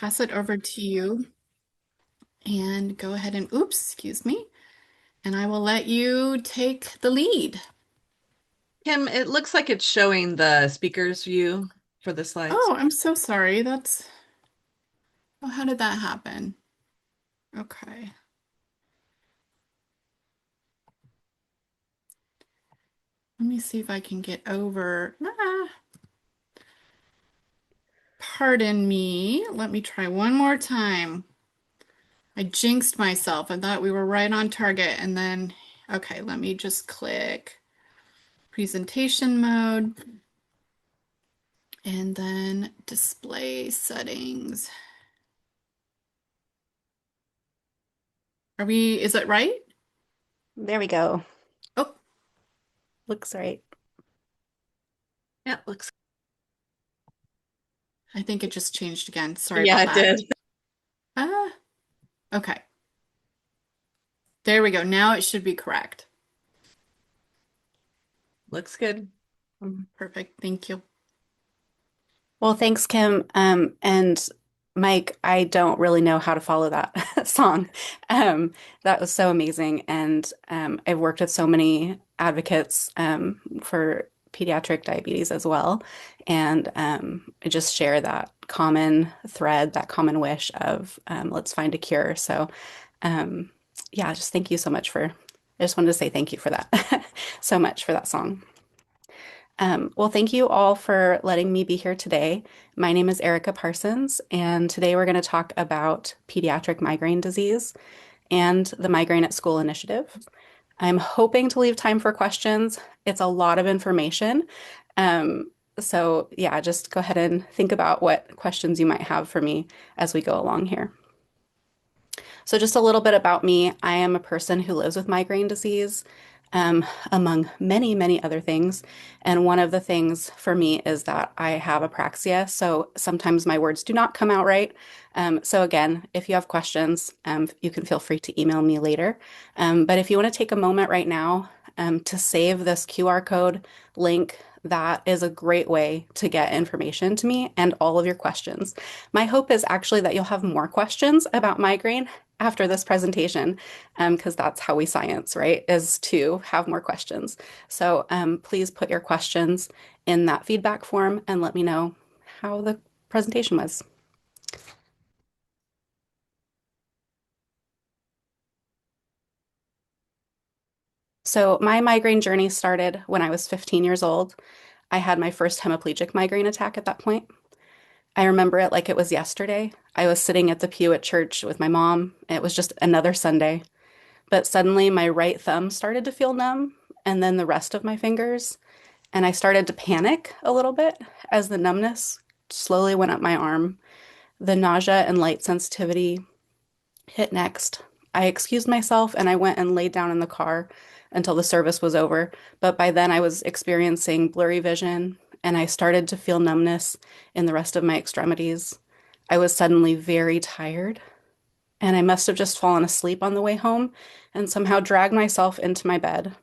pass it over to you and go ahead and, oops, excuse me, and I will let you take the lead. Kim, it looks like it's showing the speaker's view for the slides. Oh, I'm so sorry. Oh, how did that happen? Okay. Let me see if I can get over. Pardon me. Let me try one more time. I jinxed myself. I thought we were right on target. And then, okay, let me just click presentation mode and then display settings. Is it right? There we go. Oh, Looks right. Yeah, looks. I think it just changed again. Sorry Yeah, about it that. did. Ah, okay. There we go. Now it should be correct. Looks good. Perfect. Thank you. Well, thanks, Kim. And Mike, I don't really know how to follow that song. That was so amazing. And I've worked with so many advocates for pediatric diabetes as well. And I just share that common thread, that common wish of let's find a cure. So, um, yeah, just thank you so much I just wanted to say thank you for that so much for that song. Well, thank you all for letting me be here today. My name is Erica Parsons, and today we're going to talk about pediatric migraine disease and the Migraine at School initiative. I'm hoping to leave time for questions. It's a lot of information. So, yeah, just go ahead and think about what questions you might have for me as we go along here. So, just a little bit about me. I am a person who lives with migraine disease, among many, many other things. And one of the things for me is that I have apraxia. So, sometimes my words do not come out right. So, again, if you have questions, you can feel free to email me later. But if you want to take a moment right now to save this QR code link, that is a great way to get information to me and all of your questions. My hope is actually that you'll have more questions about migraine after this presentation, because that's how we science, right? Is to have more questions. So please put your questions in that feedback form and let me know how the presentation was. So my migraine journey started when I was 15 years old. I had my first hemiplegic migraine attack at that point. I remember it like it was yesterday. I was sitting at the pew at church with my mom. It was just another Sunday. But suddenly my right thumb started to feel numb, and then the rest of my fingers. And I started to panic a little bit as the numbness slowly went up my arm. The nausea and light sensitivity hit next. I excused myself and I went and laid down in the car until the service was over. But by then I was experiencing blurry vision and I started to feel numbness in the rest of my extremities. I was suddenly very tired and I must have just fallen asleep on the way home and somehow dragged myself into my bed.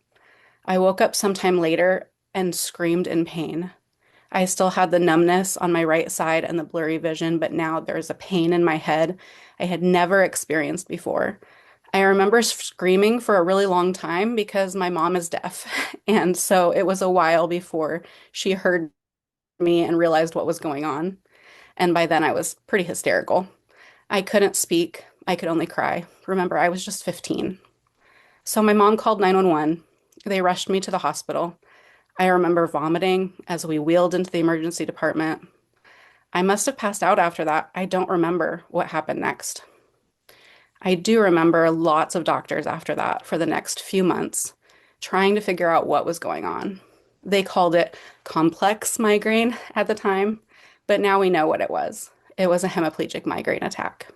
I woke up sometime later and screamed in pain. I still had the numbness on my right side and the blurry vision, but now there's a pain in my head I had never experienced before. I remember screaming for a really long time because my mom is deaf. And so it was a while before she heard me and realized what was going on. And by then I was pretty hysterical. I couldn't speak, I could only cry. Remember, I was just 15. So my mom called 911. They rushed me to the hospital. I remember vomiting as we wheeled into the emergency department. I must have passed out after that. I don't remember what happened next. I do remember lots of doctors after that for the next few months trying to figure out what was going on. They called it complex migraine at the time, but now we know what it was. It was a hemiplegic migraine attack.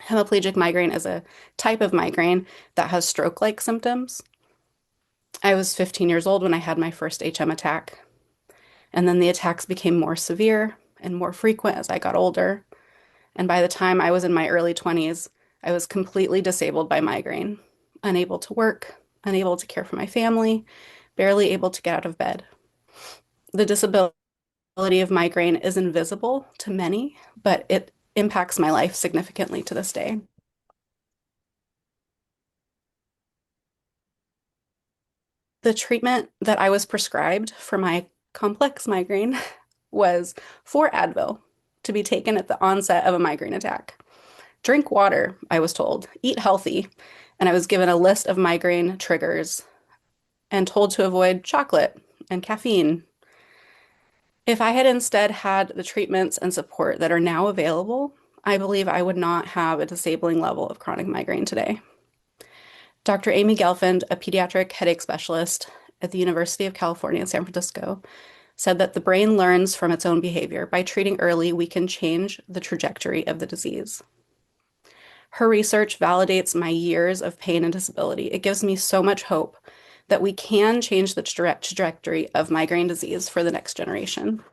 Hemiplegic migraine is a type of migraine that has stroke-like symptoms. I was 15 years old when I had my first HM attack, and then the attacks became more severe and more frequent as I got older. And by the time I was in my early 20s, I was completely disabled by migraine, unable to work, unable to care for my family, barely able to get out of bed. The disability of migraine is invisible to many, but it impacts my life significantly to this day. The treatment that I was prescribed for my complex migraine was 4 Advil to be taken at the onset of a migraine attack. Drink water, I was told, eat healthy, and I was given a list of migraine triggers and told to avoid chocolate and caffeine. If I had instead had the treatments and support that are now available, I believe I would not have a disabling level of chronic migraine today. Dr. Amy Gelfand, a pediatric headache specialist at the University of California in San Francisco, said that the brain learns from its own behavior. By treating early, we can change the trajectory of the disease. Her research validates my years of pain and disability. It gives me so much hope that we can change the trajectory of migraine disease for the next generation.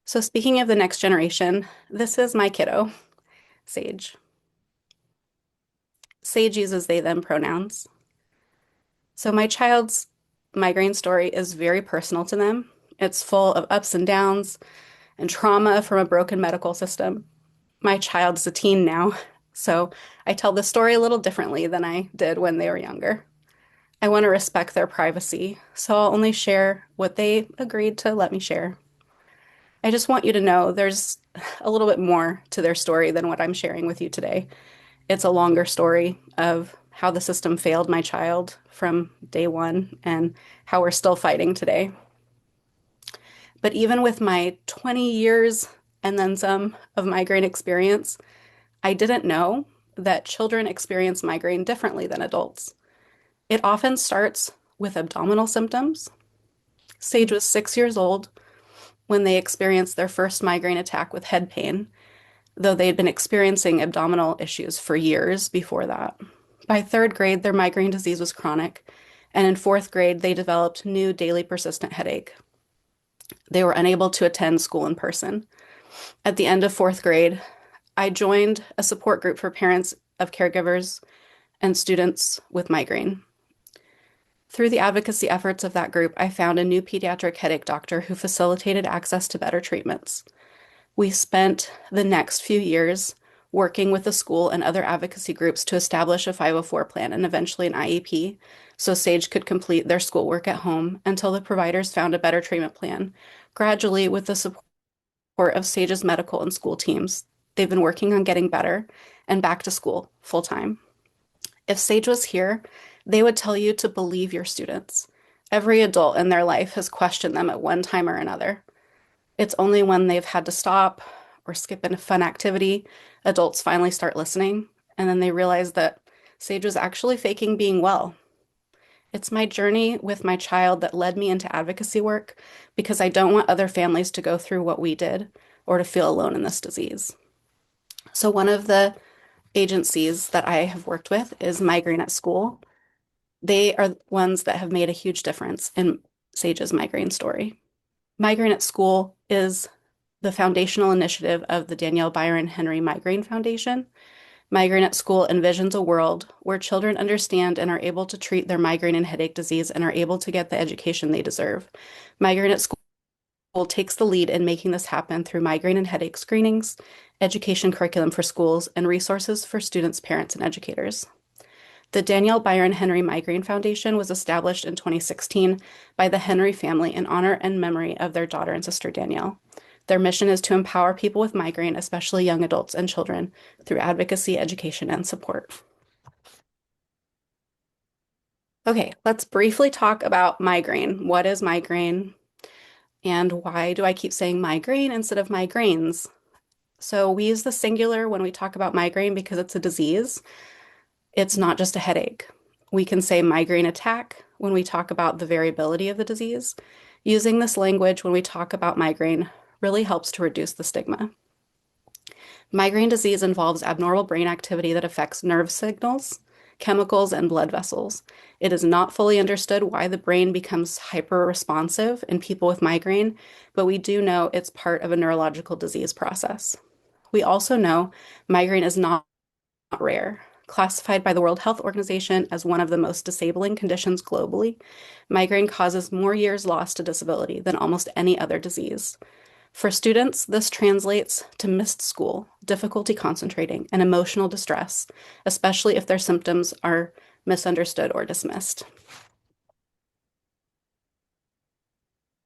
So speaking of the next generation, this is my kiddo, Sage. Sage uses they, them pronouns. So my child's migraine story is very personal to them. It's full of ups and downs and trauma from a broken medical system. My child's a teen now, so I tell the story a little differently than I did when they were younger. I want to respect their privacy, so I'll only share what they agreed to let me share. I just want you to know there's a little bit more to their story than what I'm sharing with you today. It's a longer story of how the system failed my child from day one and how we're still fighting today. But even with my 20 years and then some of migraine experience, I didn't know that children experience migraine differently than adults. It often starts with abdominal symptoms. Sage was 6 years old when they experienced their first migraine attack with head pain, though they had been experiencing abdominal issues for years before that. By 3rd grade, their migraine disease was chronic, and in 4th grade, they developed new daily persistent headache. They were unable to attend school in person. At the end of 4th grade, I joined a support group for parents of caregivers and students with migraine. Through the advocacy efforts of that group, I found a new pediatric headache doctor who facilitated access to better treatments. We spent the next few years working with the school and other advocacy groups to establish a 504 plan and eventually an IEP so Sage could complete their schoolwork at home until the providers found a better treatment plan. Gradually, with the support of Sage's medical and school teams, they've been working on getting better and back to school full time. If Sage was here, they would tell you to believe your students. Every adult in their life has questioned them at one time or another. It's only when they've had to stop or skip a fun activity, adults finally start listening, and then they realize that Sage was actually faking being well. It's my journey with my child that led me into advocacy work because I don't want other families to go through what we did or to feel alone in this disease. So one of the agencies that I have worked with is Migraine at School. They are ones that have made a huge difference in Sage's migraine story. Migraine at School is the foundational initiative of the Danielle Byron Henry Migraine Foundation. Migraine at School envisions a world where children understand and are able to treat their migraine and headache disease and are able to get the education they deserve. Migraine at School takes the lead in making this happen through migraine and headache screenings, education curriculum for schools, and resources for students, parents, and educators. The Danielle Byron Henry Migraine Foundation was established in 2016 by the Henry family in honor and memory of their daughter and sister Danielle. Their mission is to empower people with migraine, especially young adults and children, through advocacy, education, and support. Okay, let's briefly talk about migraine. What is migraine? And why do I keep saying migraine instead of migraines? So we use the singular when we talk about migraine because it's a disease. It's not just a headache. We can say migraine attack when we talk about the variability of the disease. Using this language when we talk about migraine really helps to reduce the stigma. Migraine disease involves abnormal brain activity that affects nerve signals, chemicals, and blood vessels. It is not fully understood why the brain becomes hyper-responsive in people with migraine, but we do know it's part of a neurological disease process. We also know migraine is not rare. Classified by the World Health Organization as one of the most disabling conditions globally, migraine causes more years lost to disability than almost any other disease. For students, this translates to missed school, difficulty concentrating, and emotional distress, especially if their symptoms are misunderstood or dismissed.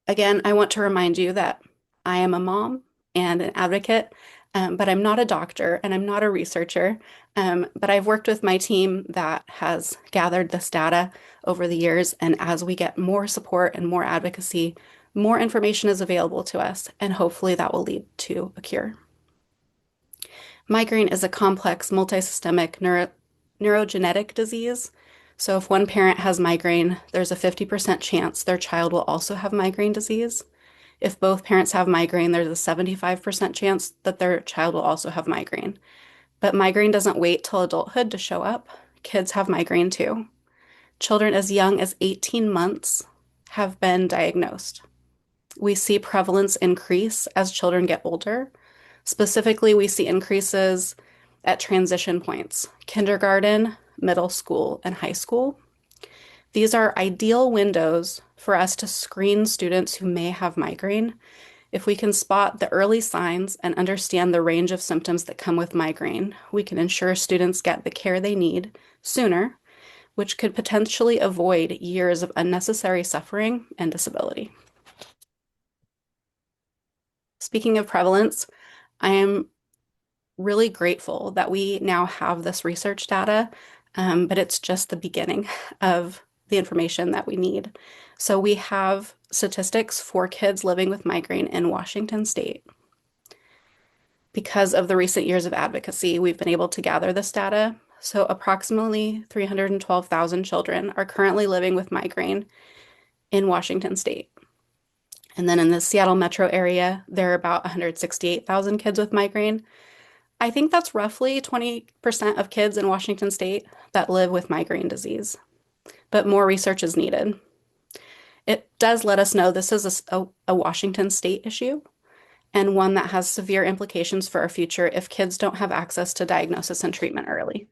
Again, I want to remind you that I am a mom and an advocate, but I'm not a doctor and I'm not a researcher. But I've worked with my team that has gathered this data over the years. And as we get more support and more advocacy, more information is available to us, and hopefully that will lead to a cure. Migraine is a complex multisystemic neurogenetic disease. So if one parent has migraine, there's a 50% chance their child will also have migraine disease. If both parents have migraine, there's a 75% chance that their child will also have migraine. But migraine doesn't wait till adulthood to show up. Kids have migraine too. Children as young as 18 months have been diagnosed. We see prevalence increase as children get older. Specifically, we see increases at transition points, kindergarten, middle school, and high school. These are ideal windows for us to screen students who may have migraine. If we can spot the early signs and understand the range of symptoms that come with migraine, we can ensure students get the care they need sooner, which could potentially avoid years of unnecessary suffering and disability. Speaking of prevalence, I am really grateful that we now have this research data, but it's just the beginning of the information that we need. So we have statistics for kids living with migraine in Washington State. Because of the recent years of advocacy, we've been able to gather this data. So approximately 312,000 children are currently living with migraine in Washington State. And then in the Seattle metro area, there are about 168,000 kids with migraine. I think that's roughly 20% of kids in Washington State that live with migraine disease, but more research is needed. It does let us know this is a Washington State issue and one that has severe implications for our future if kids don't have access to diagnosis and treatment early.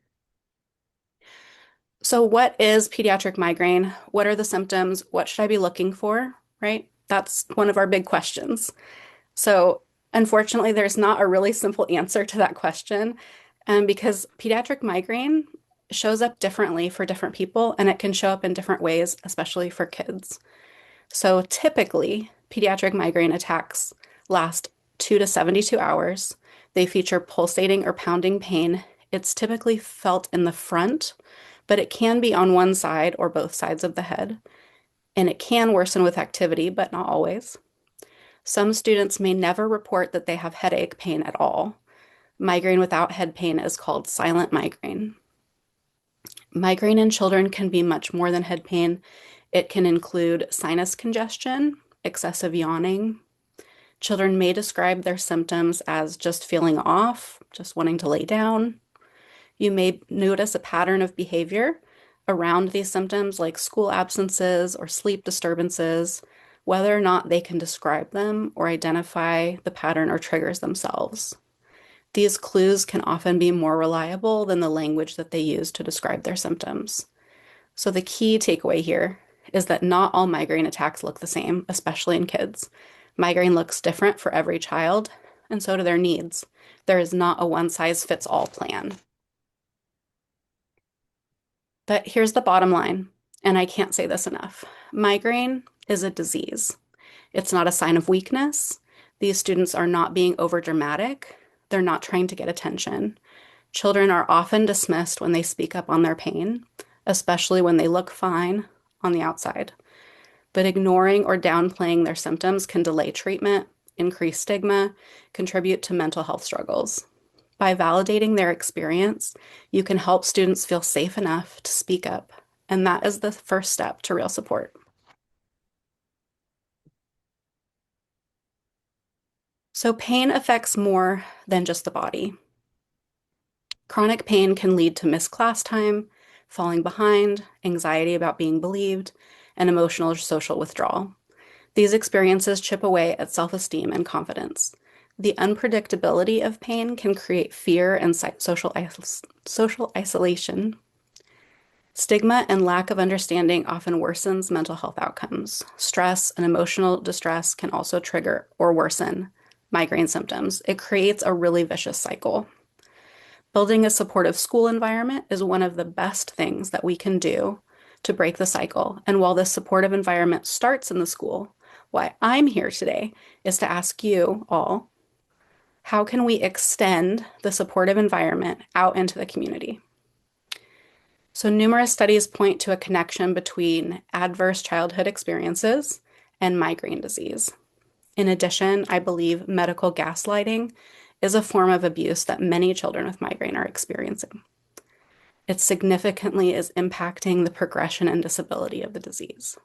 So what is pediatric migraine? What are the symptoms? What should I be looking for, right? That's one of our big questions. So unfortunately, there's not a really simple answer to that question, because pediatric migraine shows up differently for different people, and it can show up in different ways, especially for kids. So typically, pediatric migraine attacks last 2 to 72 hours. They feature pulsating or pounding pain. It's typically felt in the front, but it can be on one side or both sides of the head. And it can worsen with activity, but not always. Some students may never report that they have headache pain at all. Migraine without head pain is called silent migraine. Migraine in children can be much more than head pain. It can include sinus congestion, excessive yawning. Children may describe their symptoms as just feeling off, just wanting to lay down. You may notice a pattern of behavior around these symptoms, like school absences or sleep disturbances, whether or not they can describe them or identify the pattern or triggers themselves. These clues can often be more reliable than the language that they use to describe their symptoms. So the key takeaway here is that not all migraine attacks look the same, especially in kids. Migraine looks different for every child, and so do their needs. There is not a one-size-fits-all plan. But here's the bottom line, and I can't say this enough. Migraine is a disease. It's not a sign of weakness. These students are not being overdramatic. They're not trying to get attention. Children are often dismissed when they speak up on their pain, especially when they look fine on the outside. But ignoring or downplaying their symptoms can delay treatment, increase stigma, contribute to mental health struggles. By validating their experience, you can help students feel safe enough to speak up, and that is the first step to real support. So pain affects more than just the body. Chronic pain can lead to missed class time, falling behind, anxiety about being believed, and emotional or social withdrawal. These experiences chip away at self-esteem and confidence. The unpredictability of pain can create fear and social isolation. Stigma and lack of understanding often worsens mental health outcomes. Stress and emotional distress can also trigger or worsen migraine symptoms, it creates a really vicious cycle. Building a supportive school environment is one of the best things that we can do to break the cycle. And while this supportive environment starts in the school, why I'm here today is to ask you all, how can we extend the supportive environment out into the community? So, numerous studies point to a connection between adverse childhood experiences and migraine disease. In addition, I believe medical gaslighting is a form of abuse that many children with migraine are experiencing. It significantly is impacting the progression and disability of the disease.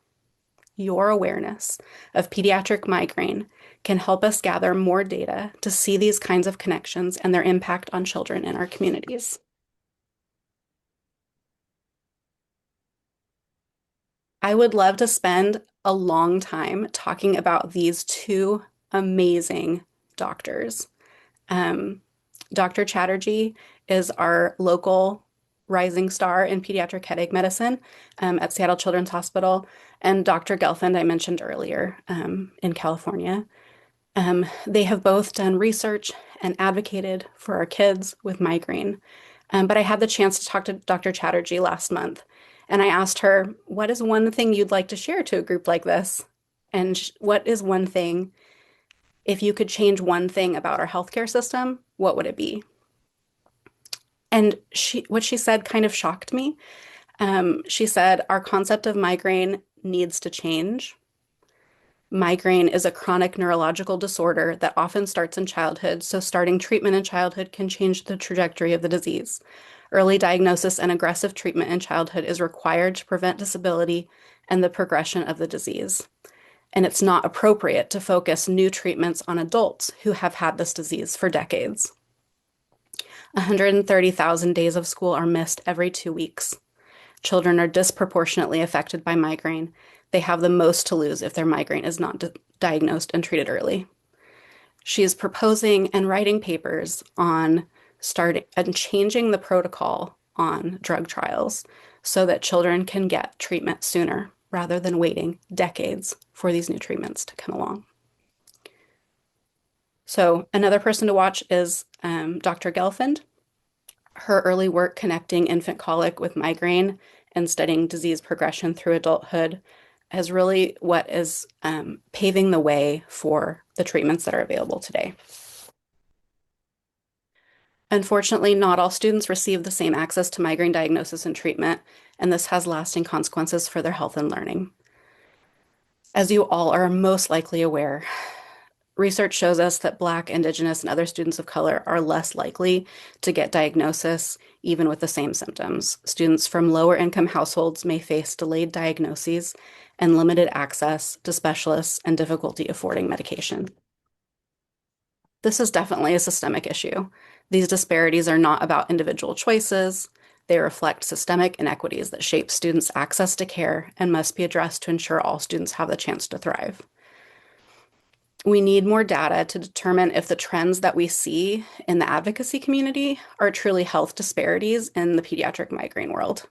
Your awareness of pediatric migraine can help us gather more data to see these kinds of connections and their impact on children in our communities. I would love to spend a long time talking about these two amazing doctors. Dr. Chatterjee is our local rising star in pediatric headache medicine at Seattle Children's Hospital, and Dr. Gelfand, I mentioned earlier, in California. They have both done research and advocated for our kids with migraine. But I had the chance to talk to Dr. Chatterjee last month, and I asked her, what is one thing you'd like to share to a group like this? And what is one thing, if you could change one thing about our healthcare system, what would it be? And what she said kind of shocked me. She said, our concept of migraine needs to change. Migraine is a chronic neurological disorder that often starts in childhood, so starting treatment in childhood can change the trajectory of the disease. Early diagnosis and aggressive treatment in childhood is required to prevent disability and the progression of the disease. And it's not appropriate to focus new treatments on adults who have had this disease for decades. 130,000 days of school are missed every 2 weeks. Children are disproportionately affected by migraine. They have the most to lose if their migraine is not diagnosed and treated early. She is proposing and writing papers on starting and changing the protocol on drug trials so that children can get treatment sooner rather than waiting decades for these new treatments to come along. So another person to watch is Dr. Gelfand. Her early work connecting infant colic with migraine and studying disease progression through adulthood is really what is paving the way for the treatments that are available today. Unfortunately, not all students receive the same access to migraine diagnosis and treatment, and this has lasting consequences for their health and learning. As you all are most likely aware, research shows us that Black, Indigenous, and other students of color are less likely to get diagnosis, even with the same symptoms. Students from lower income households may face delayed diagnoses and limited access to specialists and difficulty affording medication. This is definitely a systemic issue. These disparities are not about individual choices. They reflect systemic inequities that shape students' access to care and must be addressed to ensure all students have the chance to thrive. We need more data to determine if the trends that we see in the advocacy community are truly health disparities in the pediatric migraine world.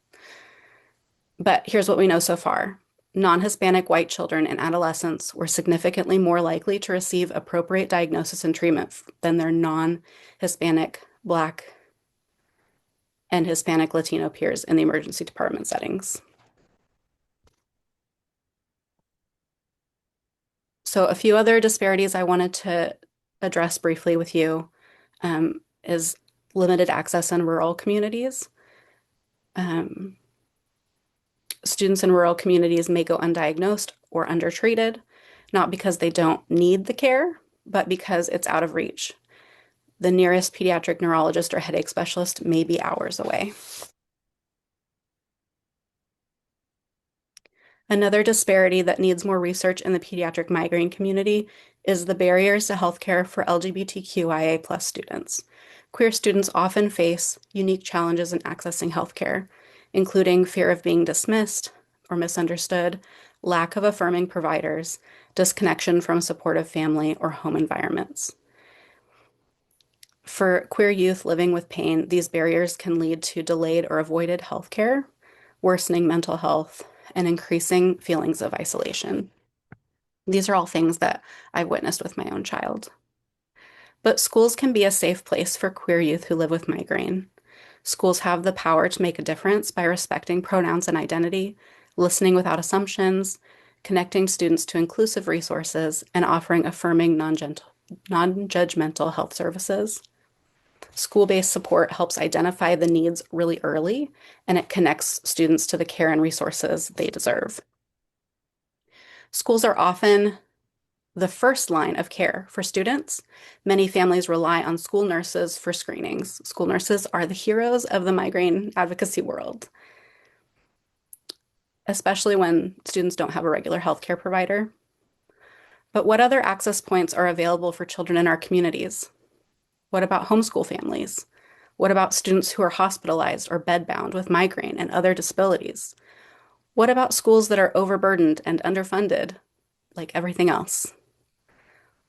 But here's what we know so far. Non-Hispanic white children and adolescents were significantly more likely to receive appropriate diagnosis and treatment than their non-Hispanic, Black, and Hispanic Latino peers in the emergency department settings. So a few other disparities I wanted to address briefly with you is limited access in rural communities. Students in rural communities may go undiagnosed or undertreated, not because they don't need the care, but because it's out of reach. The nearest pediatric neurologist or headache specialist may be hours away. Another disparity that needs more research in the pediatric migraine community is the barriers to healthcare for LGBTQIA+ students. Queer students often face unique challenges in accessing healthcare, including fear of being dismissed or misunderstood, lack of affirming providers, disconnection from supportive family or home environments. For queer youth living with pain, these barriers can lead to delayed or avoided healthcare, worsening mental health, and increasing feelings of isolation. These are all things that I've witnessed with my own child. But schools can be a safe place for queer youth who live with migraine. Schools have the power to make a difference by respecting pronouns and identity, listening without assumptions, connecting students to inclusive resources, and offering affirming, non-judgmental health services. School-based support helps identify the needs really early, and it connects students to the care and resources they deserve. Schools are often the first line of care for students. Many families rely on school nurses for screenings. School nurses are the heroes of the migraine advocacy world, especially when students don't have a regular healthcare provider. But what other access points are available for children in our communities? What about homeschool families? What about students who are hospitalized or bedbound with migraine and other disabilities? What about schools that are overburdened and underfunded, like everything else?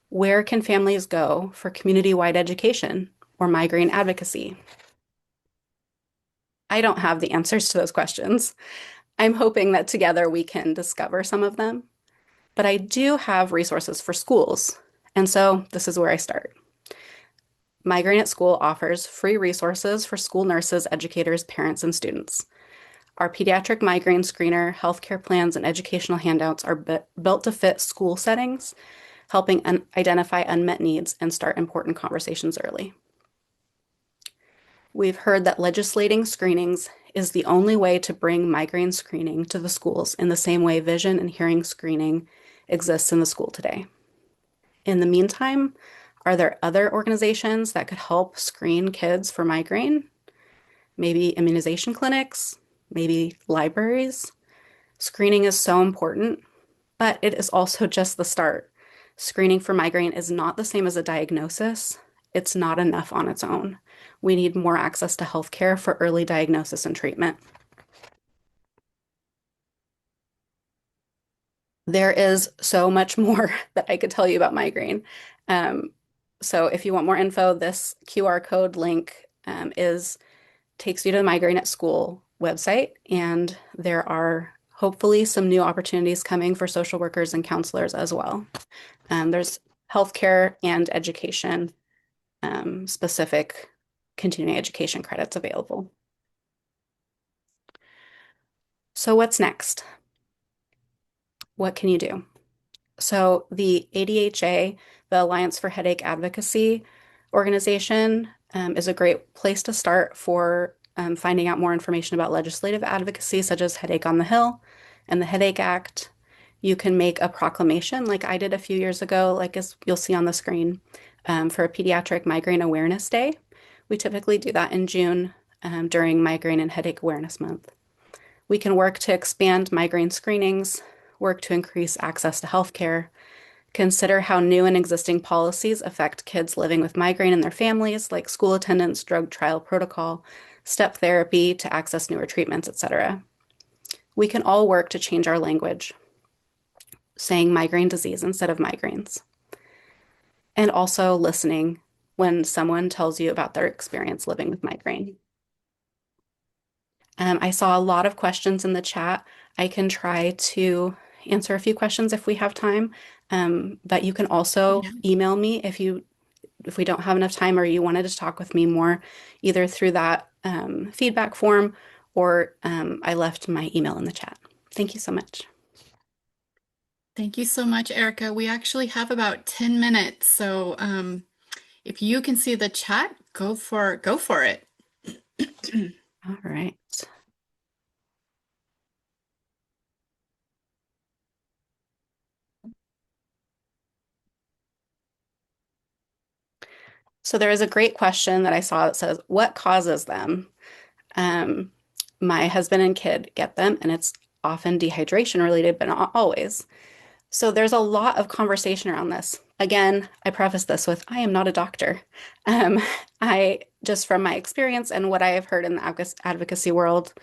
Where can families go for community-wide education or migraine advocacy? I don't have the answers to those questions. I'm hoping that together we can discover some of them, but I do have resources for schools. And so this is where I start. Migraine at School offers free resources for school nurses, educators, parents, and students. Our pediatric migraine screener, healthcare plans, and educational handouts are built to fit school settings, helping identify unmet needs and start important conversations early. We've heard that legislating screenings is the only way to bring migraine screening to the schools in the same way vision and hearing screening exists in the school today. In the meantime, are there other organizations that could help screen kids for migraine? Maybe immunization clinics, maybe libraries. Screening is so important, but it is also just the start. Screening for migraine is not the same as a diagnosis. It's not enough on its own. We need more access to healthcare for early diagnosis and treatment. There is so much more that I could tell you about migraine. So if you want more info, this QR code link takes you to the Migraine at School website, and there are hopefully some new opportunities coming for social workers and counselors as well. There's healthcare and education specific continuing education credits available. So what's next? What can you do? So the ADHA, the Alliance for Headache Advocacy organization, is a great place to start for finding out more information about legislative advocacy, such as Headache on the Hill and the Headache Act. You can make a proclamation like I did a few years ago, like as you'll see on the screen, for a Pediatric Migraine Awareness Day. We typically do that in June during Migraine and Headache Awareness Month. We can work to expand migraine screenings, work to increase access to healthcare, consider how new and existing policies affect kids living with migraine and their families, like school attendance, drug trial protocol, step therapy to access newer treatments, etc. We can all work to change our language, saying migraine disease instead of migraines, and also listening when someone tells you about their experience living with migraine. I saw a lot of questions in the chat. I can try to answer a few questions if we have time, but you can also email me if we don't have enough time or you wanted to talk with me more, either through that feedback form or I left my email in the chat. Thank you so much. Thank you so much, Erica. We actually have about 10 minutes, so if you can see the chat, go for it. All right. So there is a great question that I saw that says, what causes them? My husband and kid get them, and it's often dehydration related, but not always. So there's a lot of conversation around this. Again, I preface this with, I am not a doctor. I just from my experience and what I have heard in the advocacy world,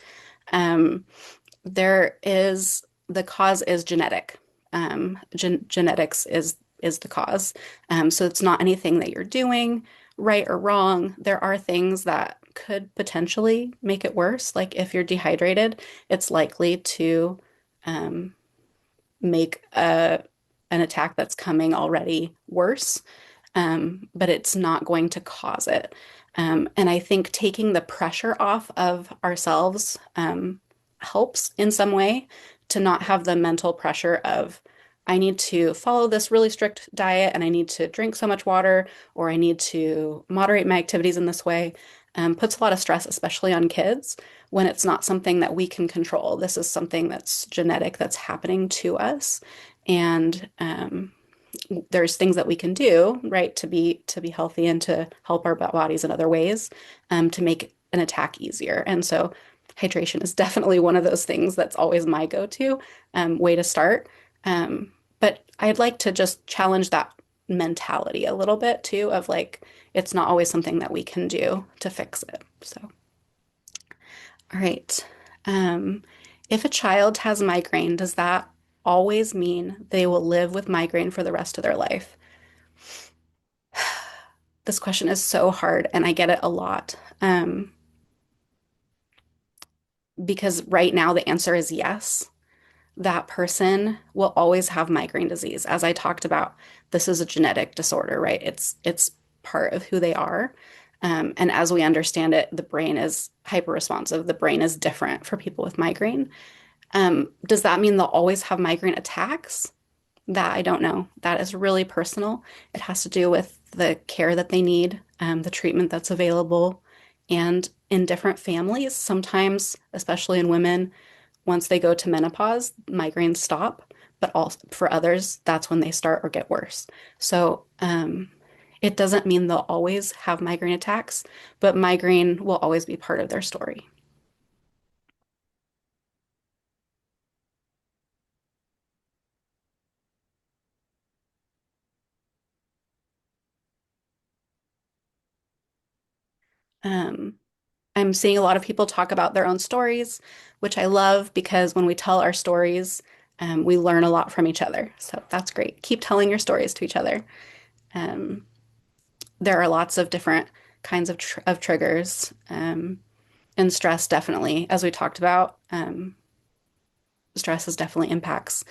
the cause is genetic. Genetics is the cause. So it's not anything that you're doing right or wrong. There are things that could potentially make it worse. Like if you're dehydrated, it's likely to make an attack that's coming already worse. but it's not going to cause it. And I think taking the pressure off of ourselves helps in some way to not have the mental pressure of, I need to follow this really strict diet and I need to drink so much water or I need to moderate my activities in this way. Puts a lot of stress, especially on kids, when it's not something that we can control. This is something that's genetic, that's happening to us. And there's things that we can do, right, to be healthy and to help our bodies in other ways, to make an attack easier. And so hydration is definitely one of those things that's always my go-to way to start. But I'd like to just challenge that mentality a little bit too, of like, it's not always something that we can do to fix it. So, all right. Um, if a child has migraine, does that always mean they will live with migraine for the rest of their life? This question is so hard, and I get it a lot. Because right now the answer is yes. That person will always have migraine disease. As I talked about, this is a genetic disorder, right? It's part of who they are. And as we understand it, the brain is hyperresponsive. The brain is different for people with migraine. Does that mean they'll always have migraine attacks? That I don't know. That is really personal. It has to do with the care that they need, the treatment that's available, and in different families, sometimes, especially in women, once they go to menopause, migraines stop, but also for others, that's when they start or get worse. So, it doesn't mean they'll always have migraine attacks, but migraine will always be part of their story. Um, I'm seeing a lot of people talk about their own stories, which I love because when we tell our stories, we learn a lot from each other. So that's great. Keep telling your stories to each other. Um, there are lots of different kinds of triggers, and stress definitely, as we talked about, stress is definitely impacts.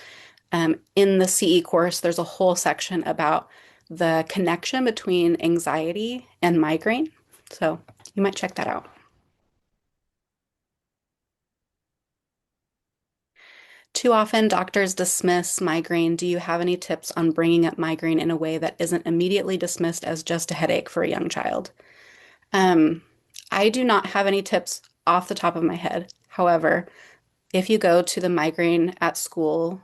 In the CE course, there's a whole section about the connection between anxiety and migraine. So you might check that out. Too often, doctors dismiss migraine. Do you have any tips on bringing up migraine in a way that isn't immediately dismissed as just a headache for a young child? Um, I do not have any tips off the top of my head. However, if you go to the Migraine at School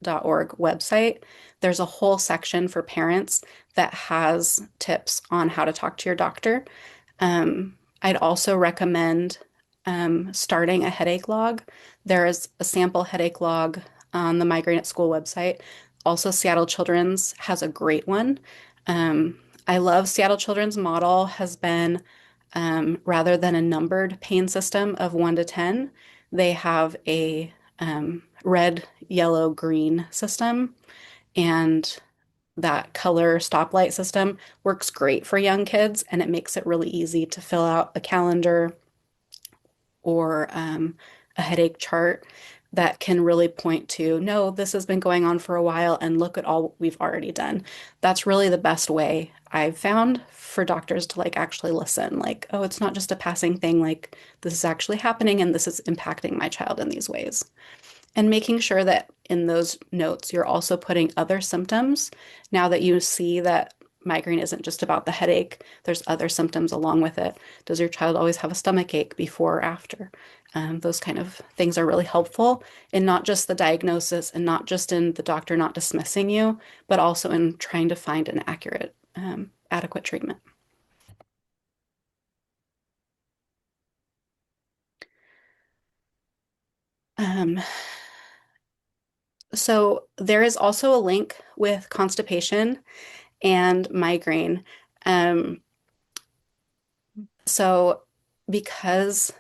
org website, there's a whole section for parents that has tips on how to talk to your doctor. I'd also recommend starting a headache log. There is a sample headache log on the Migraine at School website. Also, Seattle Children's has a great one. I love Seattle Children's model has been rather than a numbered pain system of 1 to 10, they have a red, yellow, green system. And that color stoplight system works great for young kids and it makes it really easy to fill out a calendar or a headache chart that can really point to, no, this has been going on for a while and look at all we've already done. That's really the best way I've found for doctors to like actually listen, like, oh, it's not just a passing thing, like this is actually happening and this is impacting my child in these ways. And making sure that in those notes, you're also putting other symptoms. Now that you see that migraine isn't just about the headache, there's other symptoms along with it. Does your child always have a stomach ache before or after? Those kind of things are really helpful in not just the diagnosis and not just in the doctor not dismissing you, but also in trying to find an accurate, adequate treatment. Um, so there is also a link with constipation and migraine. Um, so because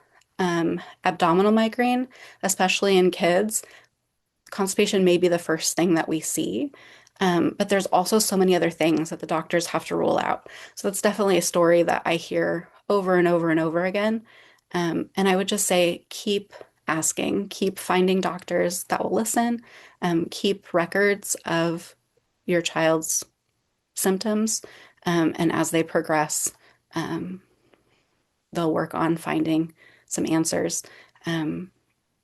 abdominal migraine, especially in kids, constipation may be the first thing that we see. But there's also so many other things that the doctors have to rule out. So that's definitely a story that I hear over and over and over again. And I would just say keep asking, keep finding doctors that will listen, keep records of your child's symptoms. And as they progress, um, they'll work on finding some answers. Um,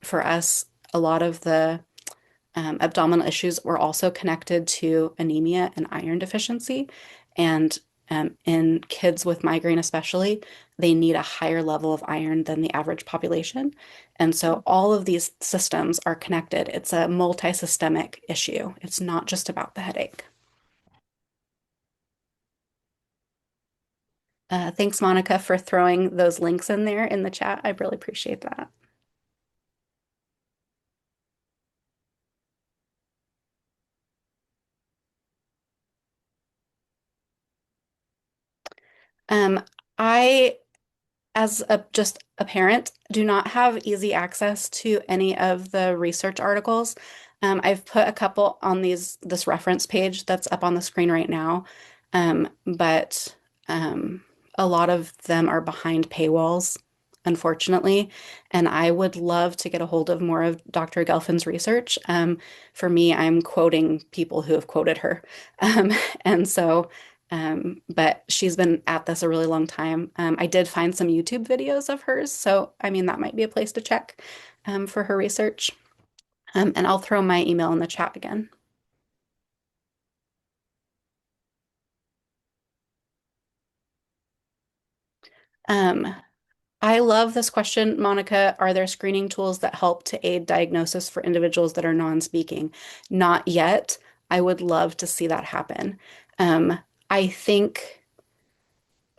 for us, a lot of the abdominal issues were also connected to anemia and iron deficiency. And in kids with migraine, especially, they need a higher level of iron than the average population. And so all of these systems are connected. It's a multi-systemic issue. It's not just about the headache. Thanks, Monica, for throwing those links in there in the chat. I really appreciate that. Um, I as just a parent, do not have easy access to any of the research articles. I've put a couple on this reference page that's up on the screen right now, but a lot of them are behind paywalls, unfortunately. And I would love to get a hold of more of Dr. Gelfin's research. For me, I'm quoting people who have quoted her. Um, and so but she's been at this a really long time. I did find some YouTube videos of hers, so I mean, that might be a place to check for her research. And I'll throw my email in the chat again. Um, I love this question, Monica. Are there screening tools that help to aid diagnosis for individuals that are non-speaking? Not yet. I would love to see that happen. I think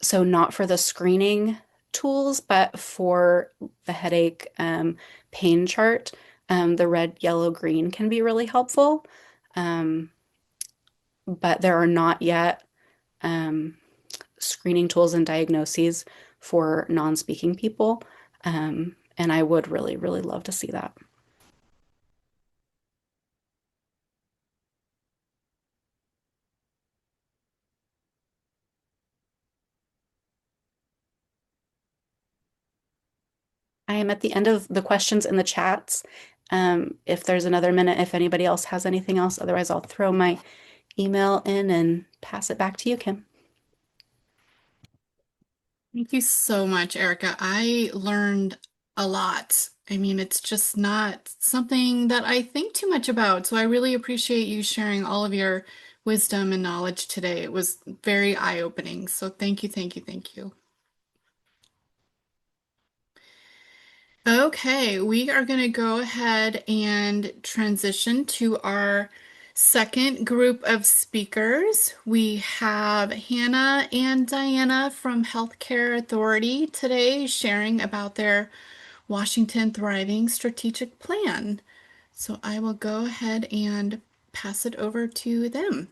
so, not for the screening tools, but for the headache pain chart, the red, yellow, green can be really helpful. Um, but there are not yet um, screening tools and diagnoses for non-speaking people. And I would really, really love to see that. I am at the end of the questions in the chats. If there's another minute, if anybody else has anything else, otherwise I'll throw my email in and pass it back to you, Kim. Thank you so much, Erica. I learned a lot. I mean, it's just not something that I think too much about. So I really appreciate you sharing all of your wisdom and knowledge today. It was very eye-opening. So thank you, thank you, thank you. Okay, we are going to go ahead and transition to our second group of speakers. We have Hannah and Diana from Healthcare Authority today sharing about their Washington Thriving Strategic Plan. So I will go ahead and pass it over to them.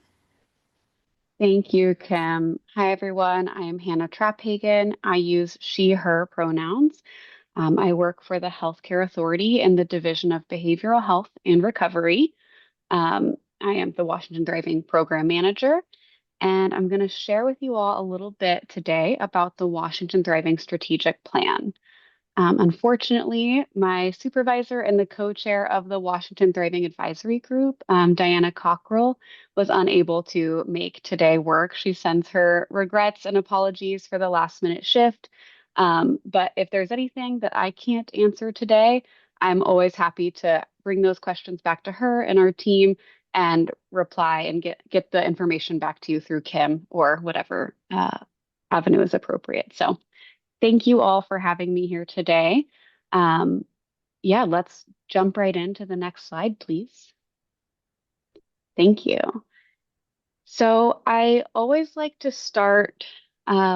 Thank you, Kim. Hi, everyone. I am Hannah Traphagen. I use she, her pronouns. I work for the Healthcare Authority in the Division of Behavioral Health and Recovery. I am the Washington Thriving Program Manager, and I'm going to share with you all a little bit today about the Washington Thriving Strategic Plan. Unfortunately, my supervisor and the co-chair of the Washington Thriving Advisory Group, Diana Cockrell, was unable to make today work. She sends her regrets and apologies for the last minute shift. But if there's anything that I can't answer today, I'm always happy to bring those questions back to her and our team and reply and get the information back to you through Kim or whatever avenue is appropriate. So thank you all for having me here today. Um, yeah, let's jump right into the next slide, please. Thank you. So I always like to start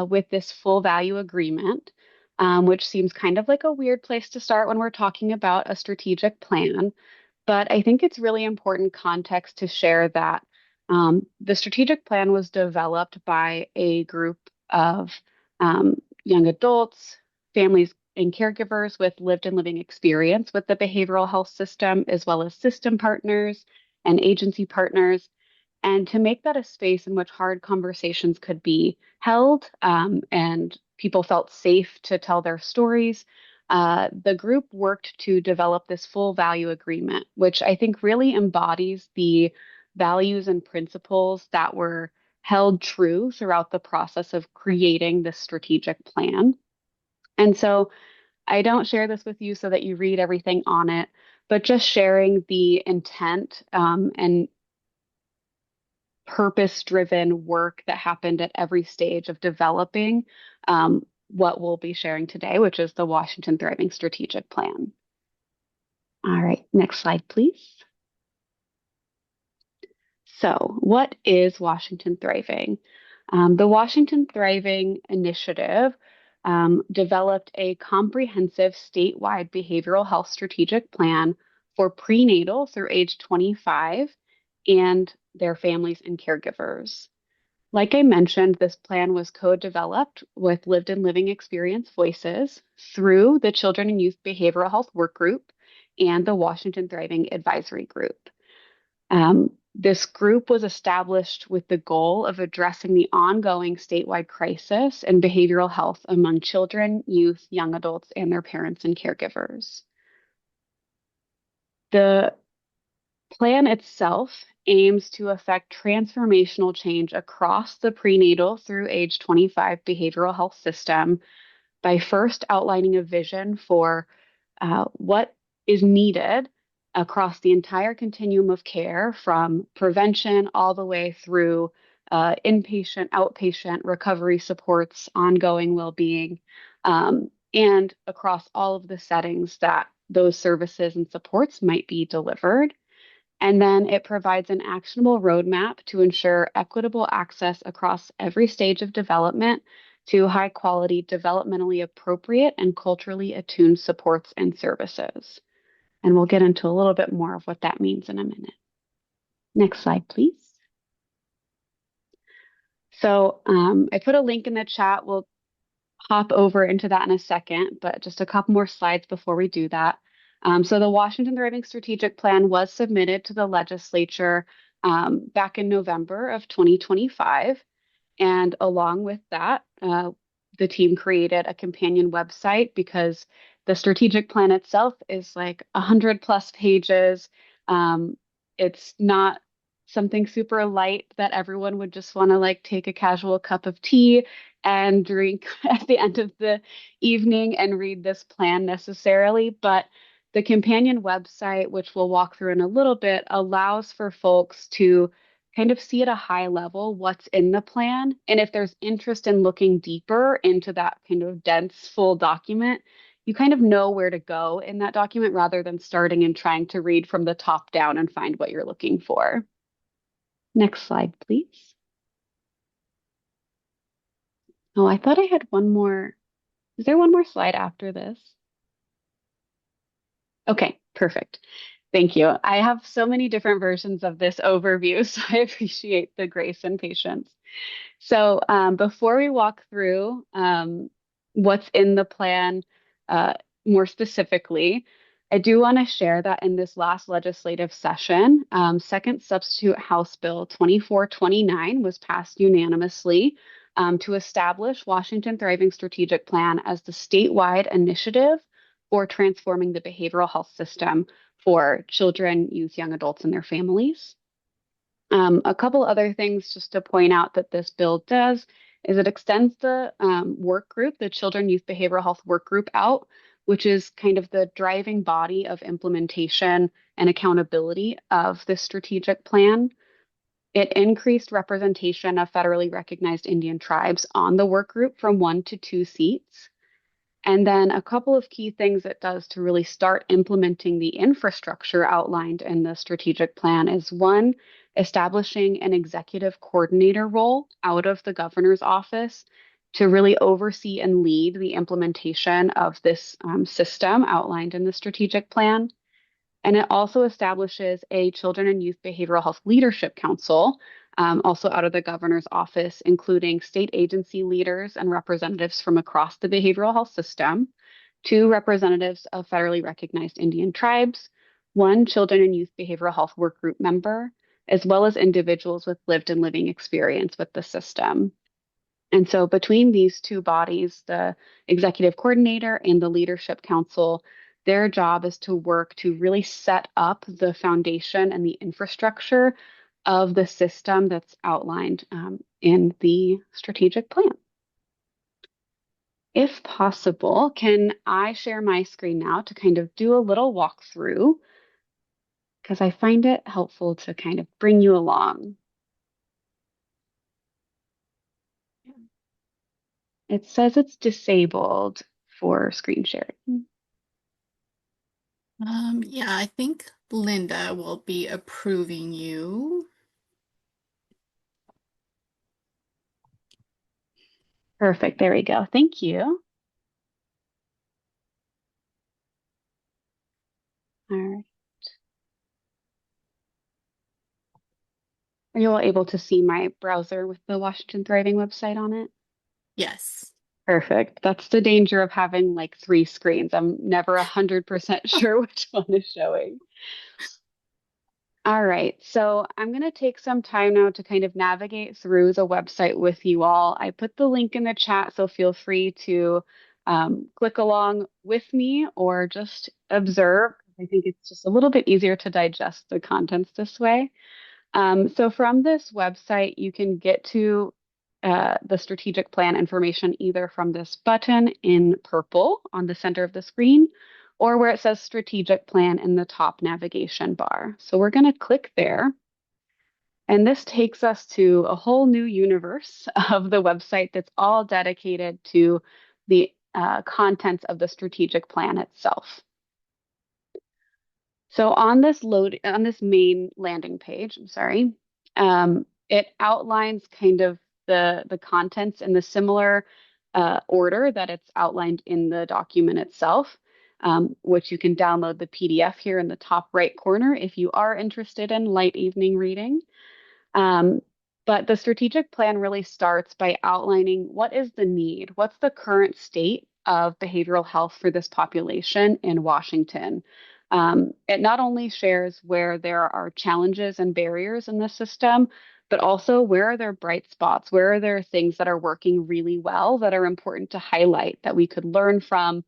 with this full value agreement, which seems kind of like a weird place to start when we're talking about a strategic plan. But I think it's really important context to share that the strategic plan was developed by a group of young adults, families, and caregivers with lived and living experience with the behavioral health system, as well as system partners and agency partners, and to make that a space in which hard conversations could be held and people felt safe to tell their stories. The group worked to develop this full value agreement, which I think really embodies the values and principles that were held true throughout the process of creating this strategic plan. And so I don't share this with you so that you read everything on it, but just sharing the intent and purpose-driven work that happened at every stage of developing what we'll be sharing today, which is the Washington Thriving Strategic Plan. All right, next slide, please. So, what is Washington Thriving? The Washington Thriving Initiative developed a comprehensive statewide behavioral health strategic plan for prenatal through age 25 and their families and caregivers. Like I mentioned, this plan was co-developed with lived and living experience voices through the Children and Youth Behavioral Health Work Group and the Washington Thriving Advisory Group. This group was established with the goal of addressing the ongoing statewide crisis in behavioral health among children, youth, young adults, and their parents and caregivers. The plan itself aims to affect transformational change across the prenatal through age 25 behavioral health system by first outlining a vision for what is needed across the entire continuum of care from prevention all the way through inpatient, outpatient recovery supports, ongoing well-being, and across all of the settings that those services and supports might be delivered. And then it provides an actionable roadmap to ensure equitable access across every stage of development to high quality, developmentally appropriate, and culturally attuned supports and services. And we'll get into a little bit more of what that means in a minute. Next slide, please. So I put a link in the chat. We'll hop over into that in a second, but just a couple more slides before we do that. So the Washington Thriving Strategic Plan was submitted to the legislature back in November of 2025. And along with that, the team created a companion website because the strategic plan itself is like 100+ pages. It's not something super light that everyone would just want to like take a casual cup of tea and drink at the end of the evening and read this plan necessarily. But the companion website, which we'll walk through in a little bit, allows for folks to kind of see at a high level what's in the plan. And if there's interest in looking deeper into that kind of dense, full document, you kind of know where to go in that document rather than starting and trying to read from the top down and find what you're looking for. Next slide, please. Oh, I thought I had one more. Is there one more slide after this? Okay, perfect. Thank you. I have so many different versions of this overview, so I appreciate the grace and patience. So before we walk through what's in the plan more specifically, I do want to share that in this last legislative session, Second Substitute House Bill 2429 was passed unanimously to establish Washington Thriving Strategic Plan as the statewide initiative for transforming the behavioral health system for children, youth, young adults, and their families. A couple other things just to point out that this bill does is it extends the work group, the Children Youth Behavioral Health Work Group out, which is kind of the driving body of implementation and accountability of this strategic plan. It increased representation of federally recognized Indian tribes on the work group from 1 to 2 seats. And then a couple of key things it does to really start implementing the infrastructure outlined in the strategic plan is one, establishing an executive coordinator role out of the governor's office to really oversee and lead the implementation of this system outlined in the strategic plan. And it also establishes a Children and Youth Behavioral Health Leadership Council, also out of the governor's office, including state agency leaders and representatives from across the behavioral health system, 2 representatives of federally recognized Indian tribes, 1 Children and Youth Behavioral Health Work Group member, as well as individuals with lived and living experience with the system. And so between these 2 bodies, the executive coordinator and the leadership council, their job is to work to really set up the foundation and the infrastructure of the system that's outlined in the strategic plan. If possible, can I share my screen now to kind of do a little walkthrough? Because I find it helpful to kind of bring you along. It says it's disabled for screen sharing. Yeah, I think Linda will be approving you. Perfect. There we go. Thank you. All right. Are you all able to see my browser with the Washington Thriving website on it? Yes. Perfect. That's the danger of having like three screens. I'm never 100% sure which one is showing. All right, so I'm going to take some time now to kind of navigate through the website with you all. I put the link in the chat, so feel free to click along with me or just observe. I think it's just a little bit easier to digest the contents this way. So from this website, you can get to the strategic plan information either from this button in purple on the center of the screen or where it says strategic plan in the top navigation bar. So we're going to click there. And this takes us to a whole new universe of the website that's all dedicated to the contents of the strategic plan itself. So on this main landing page, I'm sorry, it outlines kind of the contents in the similar order that it's outlined in the document itself, which you can download the PDF here in the top right corner if you are interested in light evening reading. But the strategic plan really starts by outlining what is the need, what's the current state of behavioral health for this population in Washington. It not only shares where there are challenges and barriers in the system, but also where are there bright spots? Where are there things that are working really well that are important to highlight that we could learn from,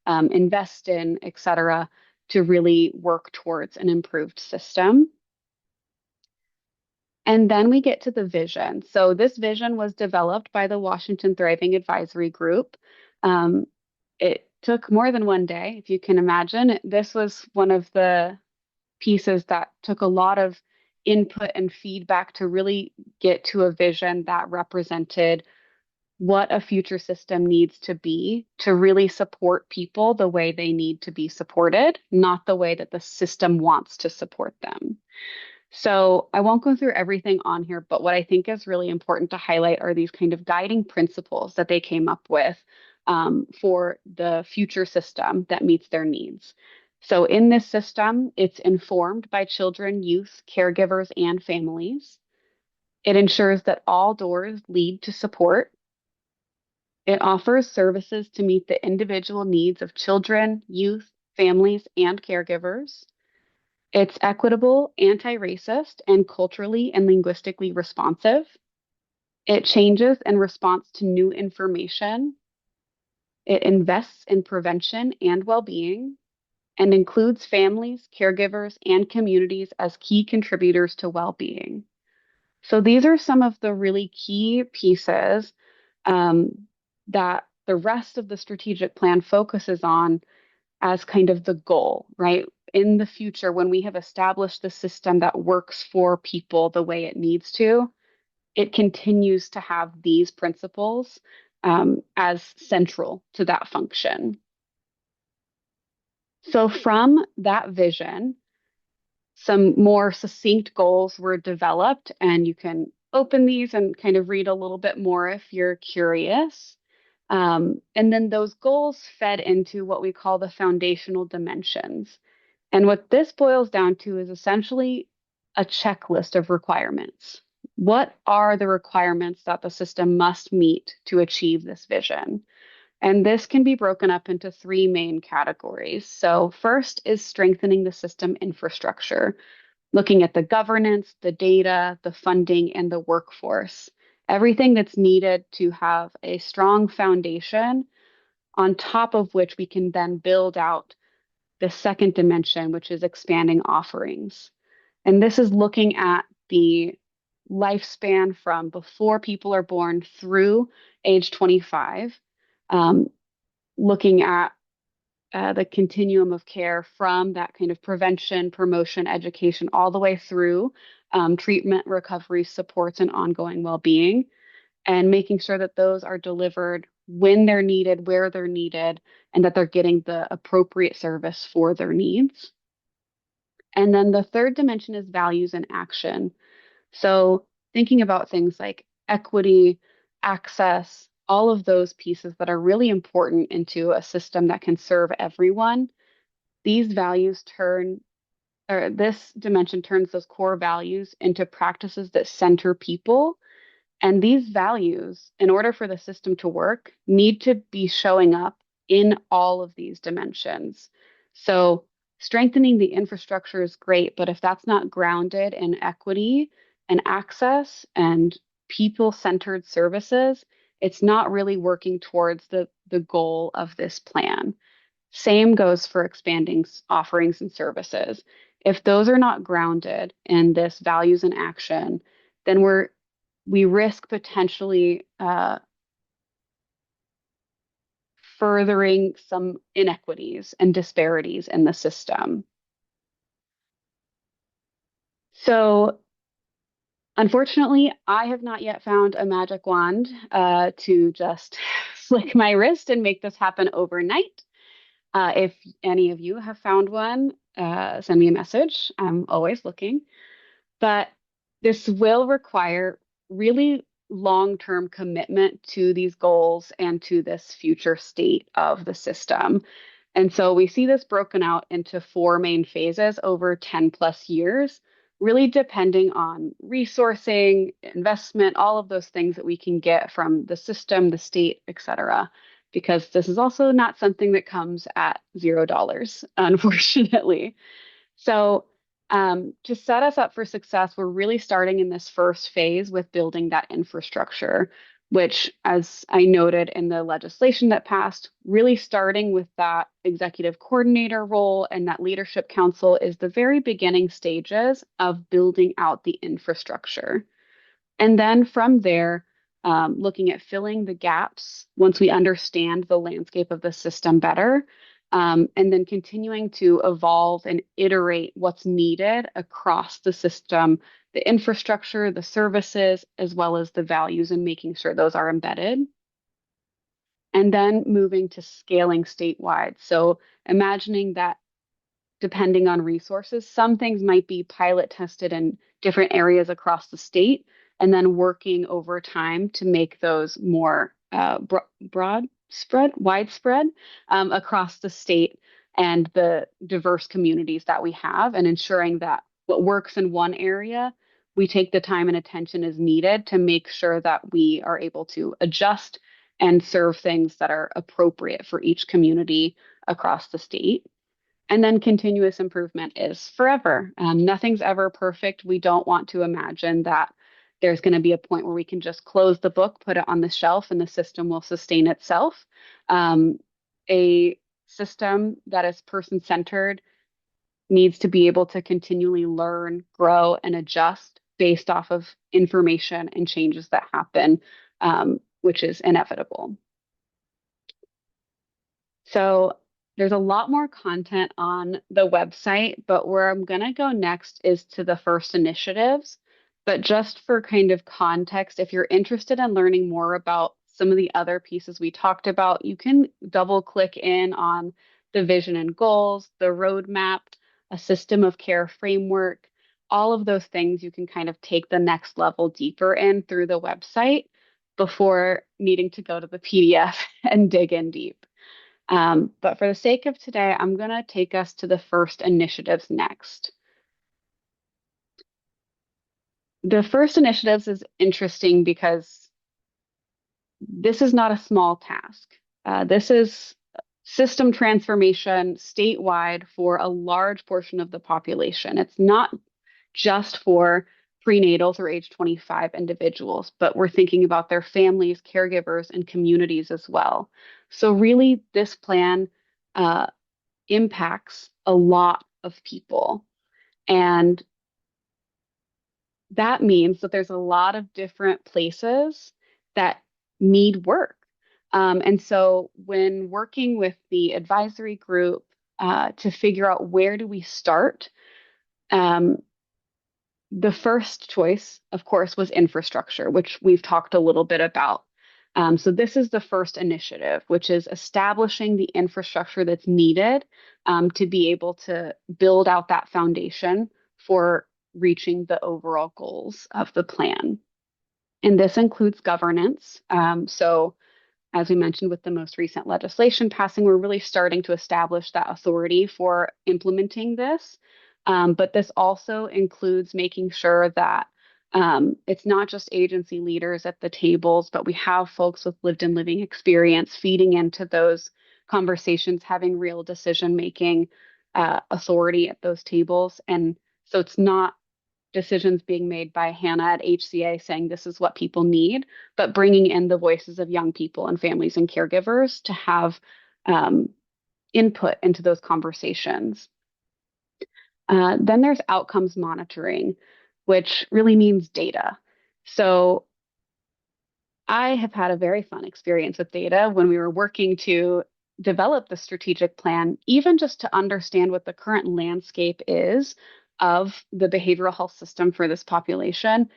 invest in, et cetera, to really work towards an improved system? And then we get to the vision. So this vision was developed by the Washington Thriving Advisory Group. It took more than one day, if you can imagine. This was one of the pieces that took a lot of input and feedback to really get to a vision that represented what a future system needs to be to really support people the way they need to be supported, not the way that the system wants to support them. So I won't go through everything on here, but what I think is really important to highlight are these kind of guiding principles that they came up with for the future system that meets their needs. So in this system, it's informed by children, youth, caregivers, and families. It ensures that all doors lead to support. It offers services to meet the individual needs of children, youth, families, and caregivers. It's equitable, anti-racist, and culturally and linguistically responsive. It changes in response to new information. It invests in prevention and well-being and includes families, caregivers, and communities as key contributors to well-being. So these are some of the really key pieces that the rest of the strategic plan focuses on as kind of the goal, right? In the future, when we have established the system that works for people the way it needs to, it continues to have these principles as central to that function. So, from that vision, some more succinct goals were developed, and you can open these and kind of read a little bit more if you're curious. And then those goals fed into what we call the foundational dimensions. And what this boils down to is essentially a checklist of requirements. What are the requirements that the system must meet to achieve this vision? And this can be broken up into three main categories. So, first is strengthening the system infrastructure, looking at the governance, the data, the funding, and the workforce. Everything that's needed to have a strong foundation on top of which we can then build out the second dimension, which is expanding offerings. And this is looking at the lifespan from before people are born through age 25, um, looking at the continuum of care from that kind of prevention, promotion, education, all the way through treatment, recovery, supports, and ongoing well-being, and making sure that those are delivered when they're needed, where they're needed, and that they're getting the appropriate service for their needs. And then the third dimension is values and action. So thinking about things like equity, access, all of those pieces that are really important into a system that can serve everyone, these values turn, or this dimension turns those core values into practices that center people. And these values, in order for the system to work, need to be showing up in all of these dimensions. So strengthening the infrastructure is great, but if that's not grounded in equity and access and people-centered services, it's not really working towards the goal of this plan. Same goes for expanding offerings and services. If those are not grounded in this values and action, then we risk potentially furthering some inequities and disparities in the system. So, unfortunately, I have not yet found a magic wand to just flick my wrist and make this happen overnight. If any of you have found one, send me a message. I'm always looking. But this will require really long-term commitment to these goals and to this future state of the system. And so we see this broken out into four main phases over 10 plus years, really depending on resourcing, investment, all of those things that we can get from the system, the state, et cetera. Because this is also not something that comes at $0, unfortunately. So, to set us up for success, we're really starting in this first phase with building that infrastructure, which, as I noted in the legislation that passed, really starting with that executive coordinator role and that leadership council is the very beginning stages of building out the infrastructure. And then from there, looking at filling the gaps once we understand the landscape of the system better, and then continuing to evolve and iterate what's needed across the system, the infrastructure, the services, as well as the values, and making sure those are embedded. And then moving to scaling statewide. So imagining that depending on resources, some things might be pilot tested in different areas across the state, and then working over time to make those more widespread across the state and the diverse communities that we have, and ensuring that what works in one area, we take the time and attention as needed to make sure that we are able to adjust and serve things that are appropriate for each community across the state. And then continuous improvement is forever. Nothing's ever perfect. We don't want to imagine that there's going to be a point where we can just close the book, put it on the shelf, and the system will sustain itself. A system that is person-centered needs to be able to continually learn, grow, and adjust based off of information and changes that happen, which is inevitable. So there's a lot more content on the website, but where I'm going to go next is to the first initiatives. But just for kind of context, if you're interested in learning more about some of the other pieces we talked about, you can double click in on the vision and goals, the roadmap, a system of care framework, all of those things you can kind of take the next level deeper in through the website before needing to go to the PDF and dig in deep. But for the sake of today, I'm going to take us to the first initiatives next. The first initiatives is interesting because this is not a small task. This is system transformation statewide for a large portion of the population. It's not just for prenatals or age 25 individuals, but we're thinking about their families, caregivers, and communities as well. So really, this plan impacts a lot of people. And that means that there's a lot of different places that need work. And so when working with the advisory group to figure out where do we start, um, the first choice, of course, was infrastructure, which we've talked a little bit about. So this is the first initiative, which is establishing the infrastructure that's needed to be able to build out that foundation for reaching the overall goals of the plan. And this includes governance. So as we mentioned with the most recent legislation passing, we're really starting to establish that authority for implementing this. But this also includes making sure that it's not just agency leaders at the tables, but we have folks with lived and living experience feeding into those conversations, having real decision-making authority at those tables. And so it's not decisions being made by Hannah at HCA saying this is what people need, but bringing in the voices of young people and families and caregivers to have um, input into those conversations. Then there's outcomes monitoring, which really means data. So I have had a very fun experience with data when we were working to develop the strategic plan, even just to understand what the current landscape is of the behavioral health system for this population.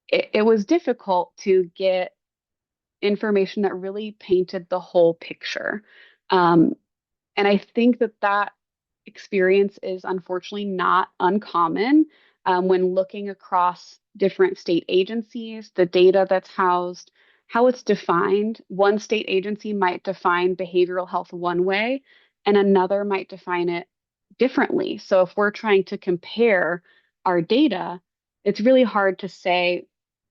It was difficult to get information that really painted the whole picture. Um, and I think that that experience is unfortunately not uncommon when looking across different state agencies, the data that's housed, how it's defined. One state agency might define behavioral health one way, and another might define it differently. So if we're trying to compare our data, it's really hard to say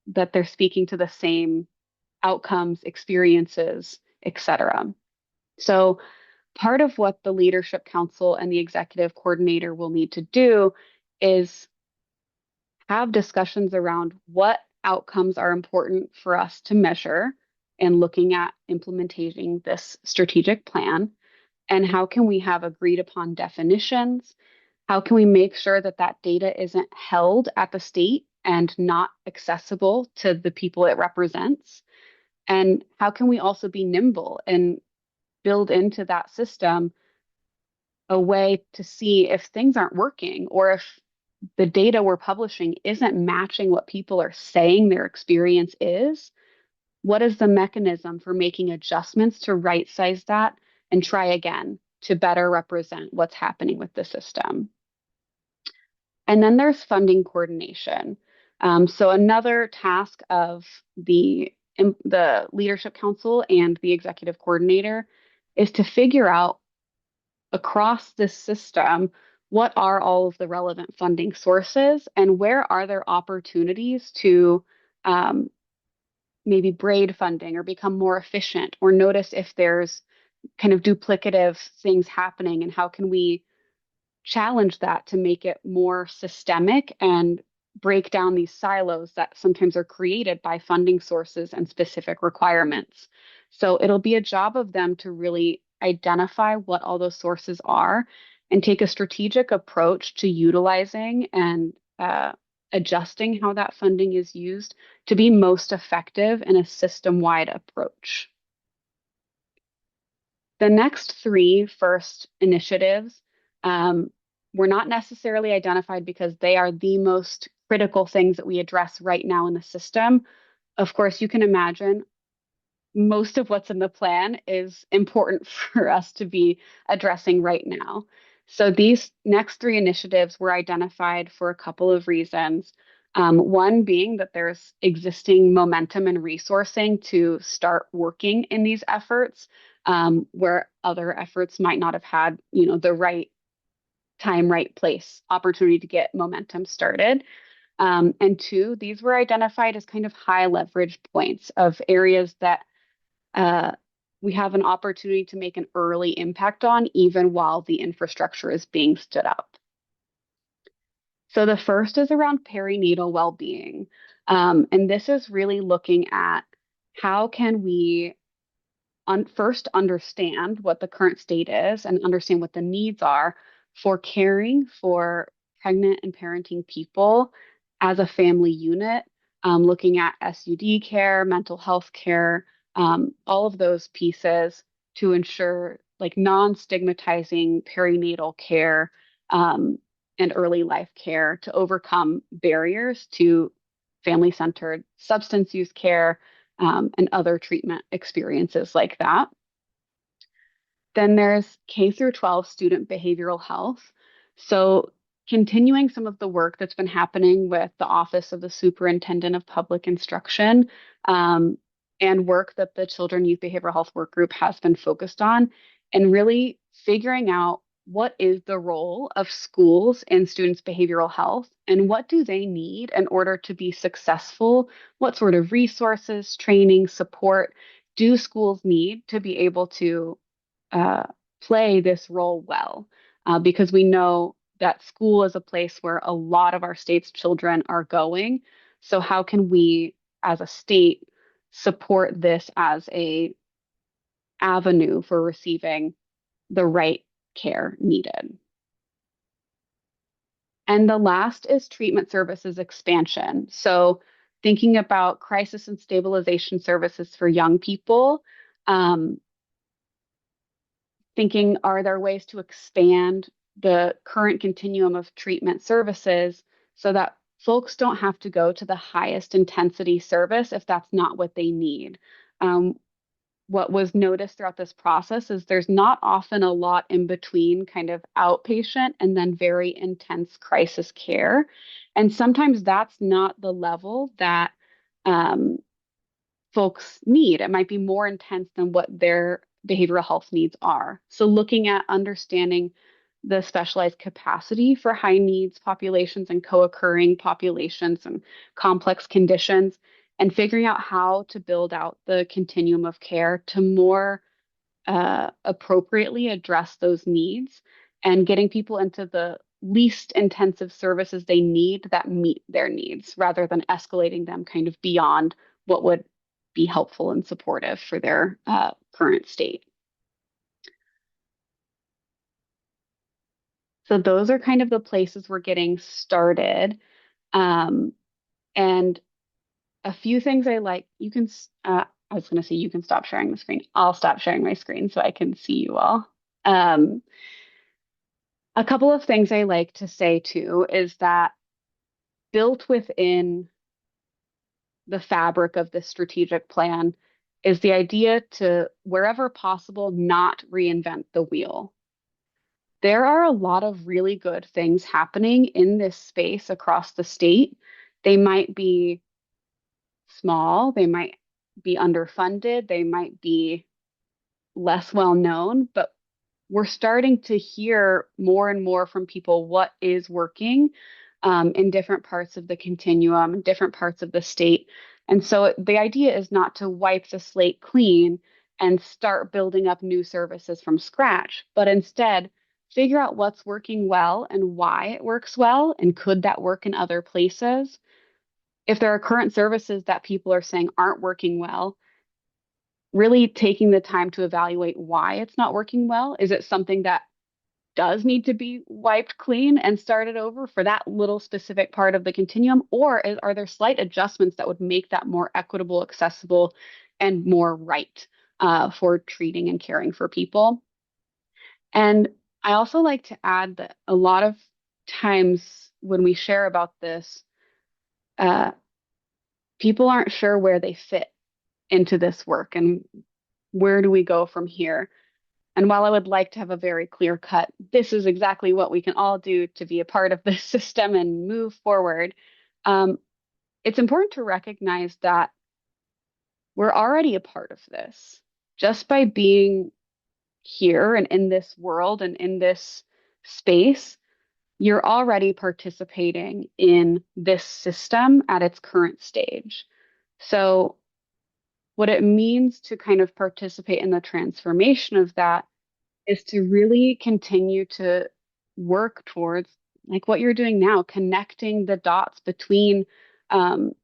that they're speaking to the same outcomes, experiences, etc. So part of what the Leadership Council and the Executive Coordinator will need to do is have discussions around what outcomes are important for us to measure and looking at implementing this strategic plan, and how can we have agreed upon definitions? How can we make sure that that data isn't held at the state and not accessible to the people it represents? And how can we also be nimble and build into that system a way to see if things aren't working or if the data we're publishing isn't matching what people are saying their experience is? What is the mechanism for making adjustments to right size that and try again to better represent what's happening with the system? And then there's funding coordination. So another task of the Leadership Council and the Executive Coordinator is to figure out across this system what are all of the relevant funding sources and where are there opportunities to um, maybe braid funding or become more efficient or notice if there's kind of duplicative things happening and how can we challenge that to make it more systemic and break down these silos that sometimes are created by funding sources and specific requirements. So it'll be a job of them to really identify what all those sources are and take a strategic approach to utilizing and adjusting how that funding is used to be most effective in a system-wide approach. The next three first initiatives were not necessarily identified because they are the most critical things that we address right now in the system. Of course, you can imagine most of what's in the plan is important for us to be addressing right now. So these next three initiatives were identified for a couple of reasons. One being that there's existing momentum and resourcing to start working in these efforts, where other efforts might not have had, the right time, right place, opportunity to get momentum started. And two, these were identified as kind of high leverage points of areas that we have an opportunity to make an early impact on, even while the infrastructure is being stood up. So the first is around perinatal well-being. And this is really looking at how can we first understand what the current state is and understand what the needs are for caring for pregnant and parenting people as a family unit, looking at SUD care, mental health care, all of those pieces to ensure like non-stigmatizing perinatal care and early life care to overcome barriers to family-centered substance use care and other treatment experiences like that. Then there's K through 12 student behavioral health. So continuing some of the work that's been happening with the Office of the Superintendent of Public Instruction um, and work that the Children Youth Behavioral Health Work Group has been focused on, and really figuring out what is the role of schools in students' behavioral health and what do they need in order to be successful? What sort of resources, training, support do schools need to be able to uh, play this role well because we know that school is a place where a lot of our state's children are going. So how can we, as a state, support this as a avenue for receiving the right care needed? And the last is treatment services expansion. So thinking about crisis and stabilization services for young people, um, thinking, are there ways to expand the current continuum of treatment services so that folks don't have to go to the highest intensity service if that's not what they need? What was noticed throughout this process is there's not often a lot in between kind of outpatient and then very intense crisis care. And sometimes that's not the level that um, folks need. It might be more intense than what their behavioral health needs are. So, looking at understanding the specialized capacity for high needs populations and co occurring populations and complex conditions, and figuring out how to build out the continuum of care to more appropriately address those needs and getting people into the least intensive services they need that meet their needs rather than escalating them kind of beyond what would be helpful and supportive for their current state. So those are kind of the places we're getting started. Um, and a few things I like, you can, I was going to say you can stop sharing the screen. I'll stop sharing my screen so I can see you all. A couple of things I like to say too is that built within the fabric of this strategic plan is the idea to, wherever possible, not reinvent the wheel. There are a lot of really good things happening in this space across the state. They might be small, they might be underfunded, they might be less well known, but we're starting to hear more and more from people what is working in different parts of the continuum, in different parts of the state. And so the idea is not to wipe the slate clean and start building up new services from scratch, but instead figure out what's working well and why it works well, and could that work in other places? If there are current services that people are saying aren't working well, really taking the time to evaluate why it's not working well. Is it something that does need to be wiped clean and started over for that little specific part of the continuum? Or are there slight adjustments that would make that more equitable, accessible, and more right for treating and caring for people? And I also like to add that a lot of times when we share about this, uh, people aren't sure where they fit into this work and where do we go from here. And while I would like to have a very clear cut, this is exactly what we can all do to be a part of this system and move forward, um, it's important to recognize that we're already a part of this. Just by being here and in this world and in this space, you're already participating in this system at its current stage. So, what it means to kind of participate in the transformation of that is to really continue to work towards like what you're doing now, connecting the dots between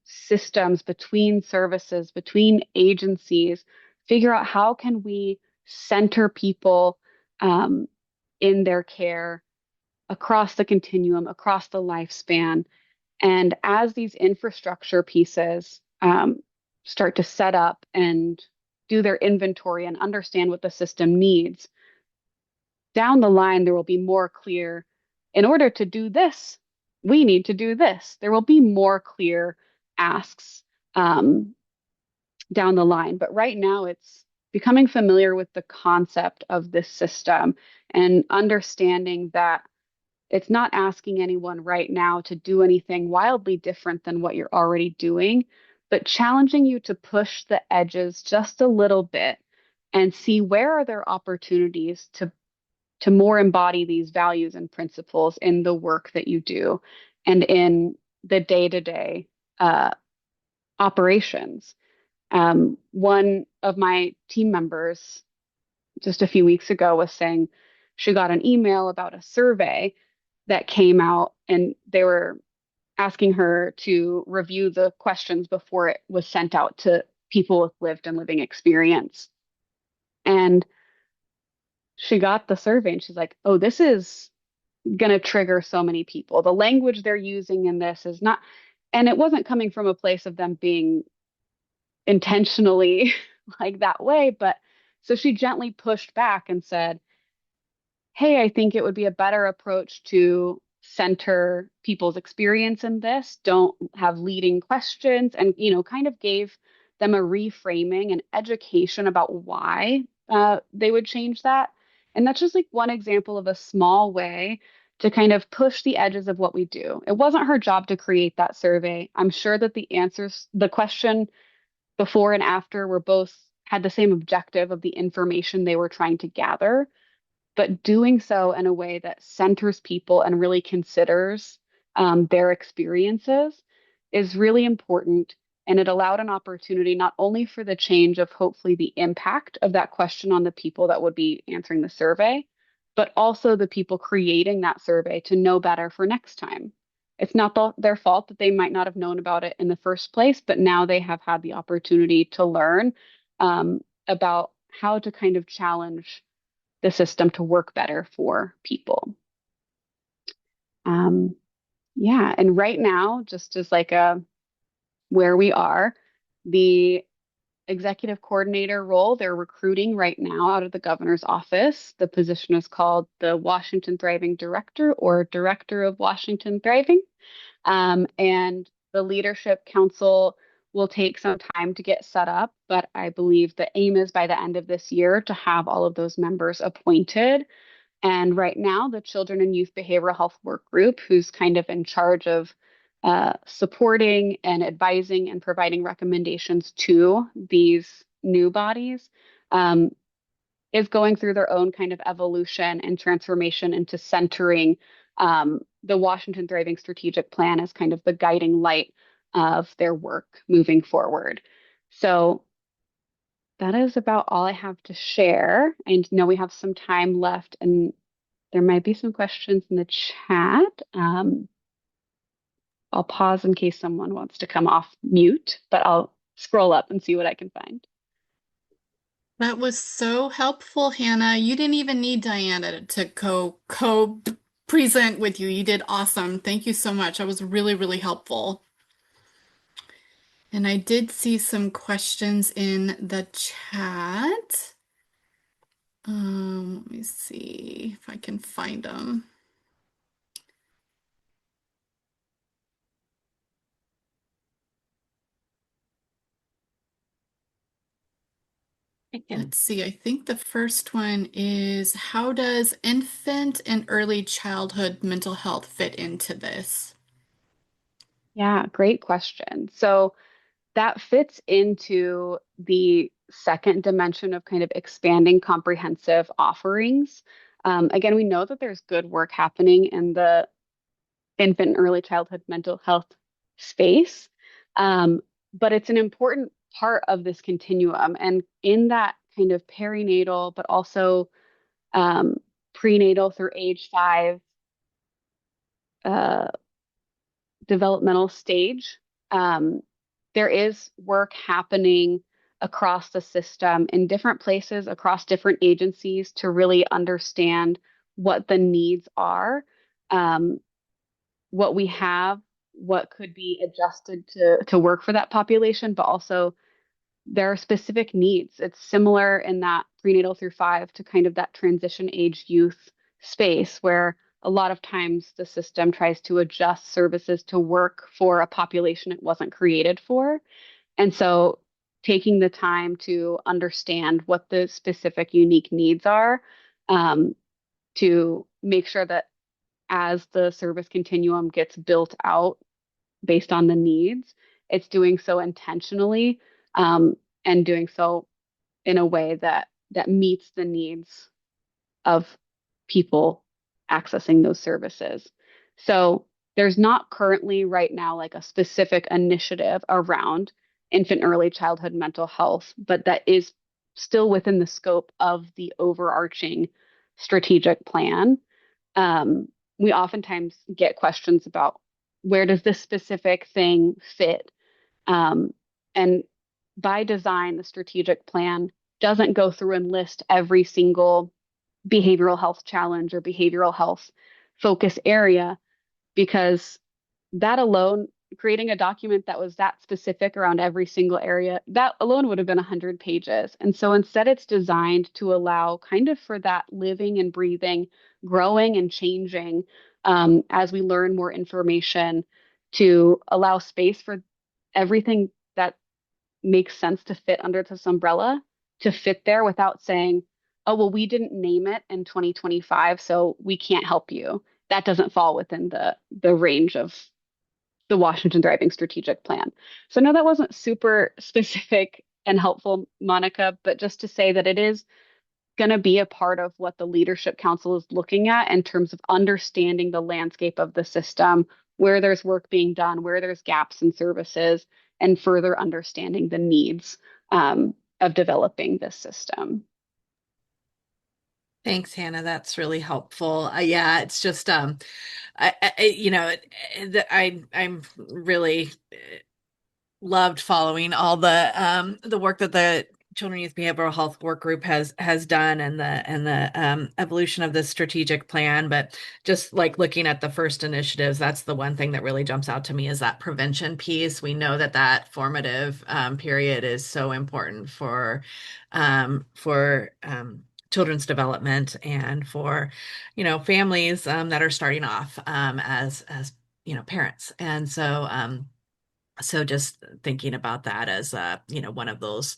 systems, between services, between agencies, figure out how can we center people um, in their care across the continuum, across the lifespan, And as these infrastructure pieces start to set up and do their inventory and understand what the system needs, down the line, there will be more clear, in order to do this, we need to do this. There will be more clear asks um, down the line. But right now, it's becoming familiar with the concept of this system and understanding that it's not asking anyone right now to do anything wildly different than what you're already doing, but challenging you to push the edges just a little bit and see where are there opportunities to more embody these values and principles in the work that you do and in the day-to-day operations. One of my team members just a few weeks ago was saying she got an email about a survey that came out, and they were asking her to review the questions before it was sent out to people with lived and living experience. And she got the survey and she's like, oh, this is going to trigger so many people. The language they're using in this is not, and it wasn't coming from a place of them being intentionally like that way, but so she gently pushed back and said, hey, I think it would be a better approach to center people's experience in this. Don't have leading questions, and, kind of gave them a reframing and education about why they would change that. And that's just like one example of a small way to kind of push the edges of what we do. It wasn't her job to create that survey. I'm sure that the answers, the question before and after were both had the same objective of the information they were trying to gather, but doing so in a way that centers people and really considers their experiences is really important. And it allowed an opportunity not only for the change of hopefully the impact of that question on the people that would be answering the survey, but also the people creating that survey to know better for next time. It's not their fault that they might not have known about it in the first place, but now they have had the opportunity to learn about how to kind of challenge the system to work better for people. Um, yeah, and right now, just as like where we are, the executive coordinator role, they're recruiting right now out of the governor's office. The position is called the Washington Thriving Director or Director of Washington Thriving. And the Leadership Council will take some time to get set up, but I believe the aim is by the end of this year to have all of those members appointed. And right now, the Children and Youth Behavioral Health Work Group, who's kind of in charge of supporting and advising and providing recommendations to these new bodies, is going through their own kind of evolution and transformation into centering the Washington Thriving Strategic Plan as kind of the guiding light of their work moving forward. So that is about all I have to share. I know we have some time left, and there might be some questions in the chat. I'll pause in case someone wants to come off mute, but I'll scroll up and see what I can find. That was so helpful, Hannah. You didn't even need Diana to co-present with you. You did awesome. Thank you so much. That was really, really helpful. And I did see some questions in the chat. Let me see if I can find them. Let's see. I think the first one is, how does infant and early childhood mental health fit into this? Yeah, great question. So that fits into the second dimension of kind of expanding comprehensive offerings. Again, we know that there's good work happening in the infant and early childhood mental health space, but it's an important part of this continuum. And in that kind of perinatal, but also prenatal through age 5 developmental stage, there is work happening across the system in different places, across different agencies to really understand what the needs are. What we have what could be adjusted to work for that population, but also there are specific needs. It's similar in that prenatal through 5 to kind of that transition age youth space where a lot of times the system tries to adjust services to work for a population it wasn't created for. And so taking the time to understand what the specific unique needs are, um, to make sure that as the service continuum gets built out based on the needs, it's doing so intentionally, um, and doing so in a way that meets the needs of people accessing those services. So there's not currently right now like a specific initiative around infant early childhood mental health, but that is still within the scope of the overarching strategic plan. We oftentimes get questions about where does this specific thing fit? And by design, the strategic plan doesn't go through and list every single behavioral health challenge or behavioral health focus area, because that alone, creating a document that was that specific around every single area, that alone would have been 100 pages. And so instead, it's designed to allow kind of for that living and breathing, growing and changing, as we learn more information, to allow space for everything that makes sense to fit under this umbrella to fit there without saying, oh, well, we didn't name it in 2025, so we can't help you. That doesn't fall within the range of the Washington Thriving Strategic Plan. So no, that wasn't super specific and helpful, Monica, but just to say that it is going to be a part of what the Leadership Council is looking at in terms of understanding the landscape of the system, where there's work being done, where there's gaps in services, and further understanding the needs, of developing this system. Thanks, Hannah. That's really helpful. Yeah, it's just I'm really loved following all the work that the Children Youth Behavioral Health Work Group has done, and the evolution of this strategic plan. But just like looking at the first initiatives, that's the one thing that really jumps out to me is that prevention piece. We know that formative period is so important for children's development and for families that are starting off as parents. And so just thinking about that as one of those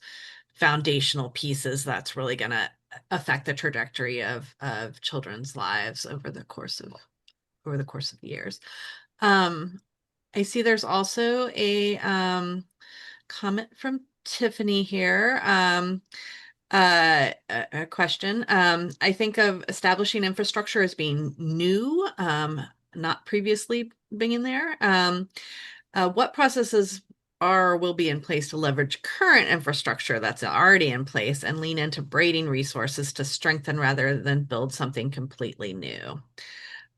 foundational pieces that's really going to affect the trajectory of children's lives over the course of years. I see there's also a comment from Tiffany here. A question. I think of establishing infrastructure as being new, not previously being in there. What processes will be in place to leverage current infrastructure that's already in place and lean into braiding resources to strengthen rather than build something completely new?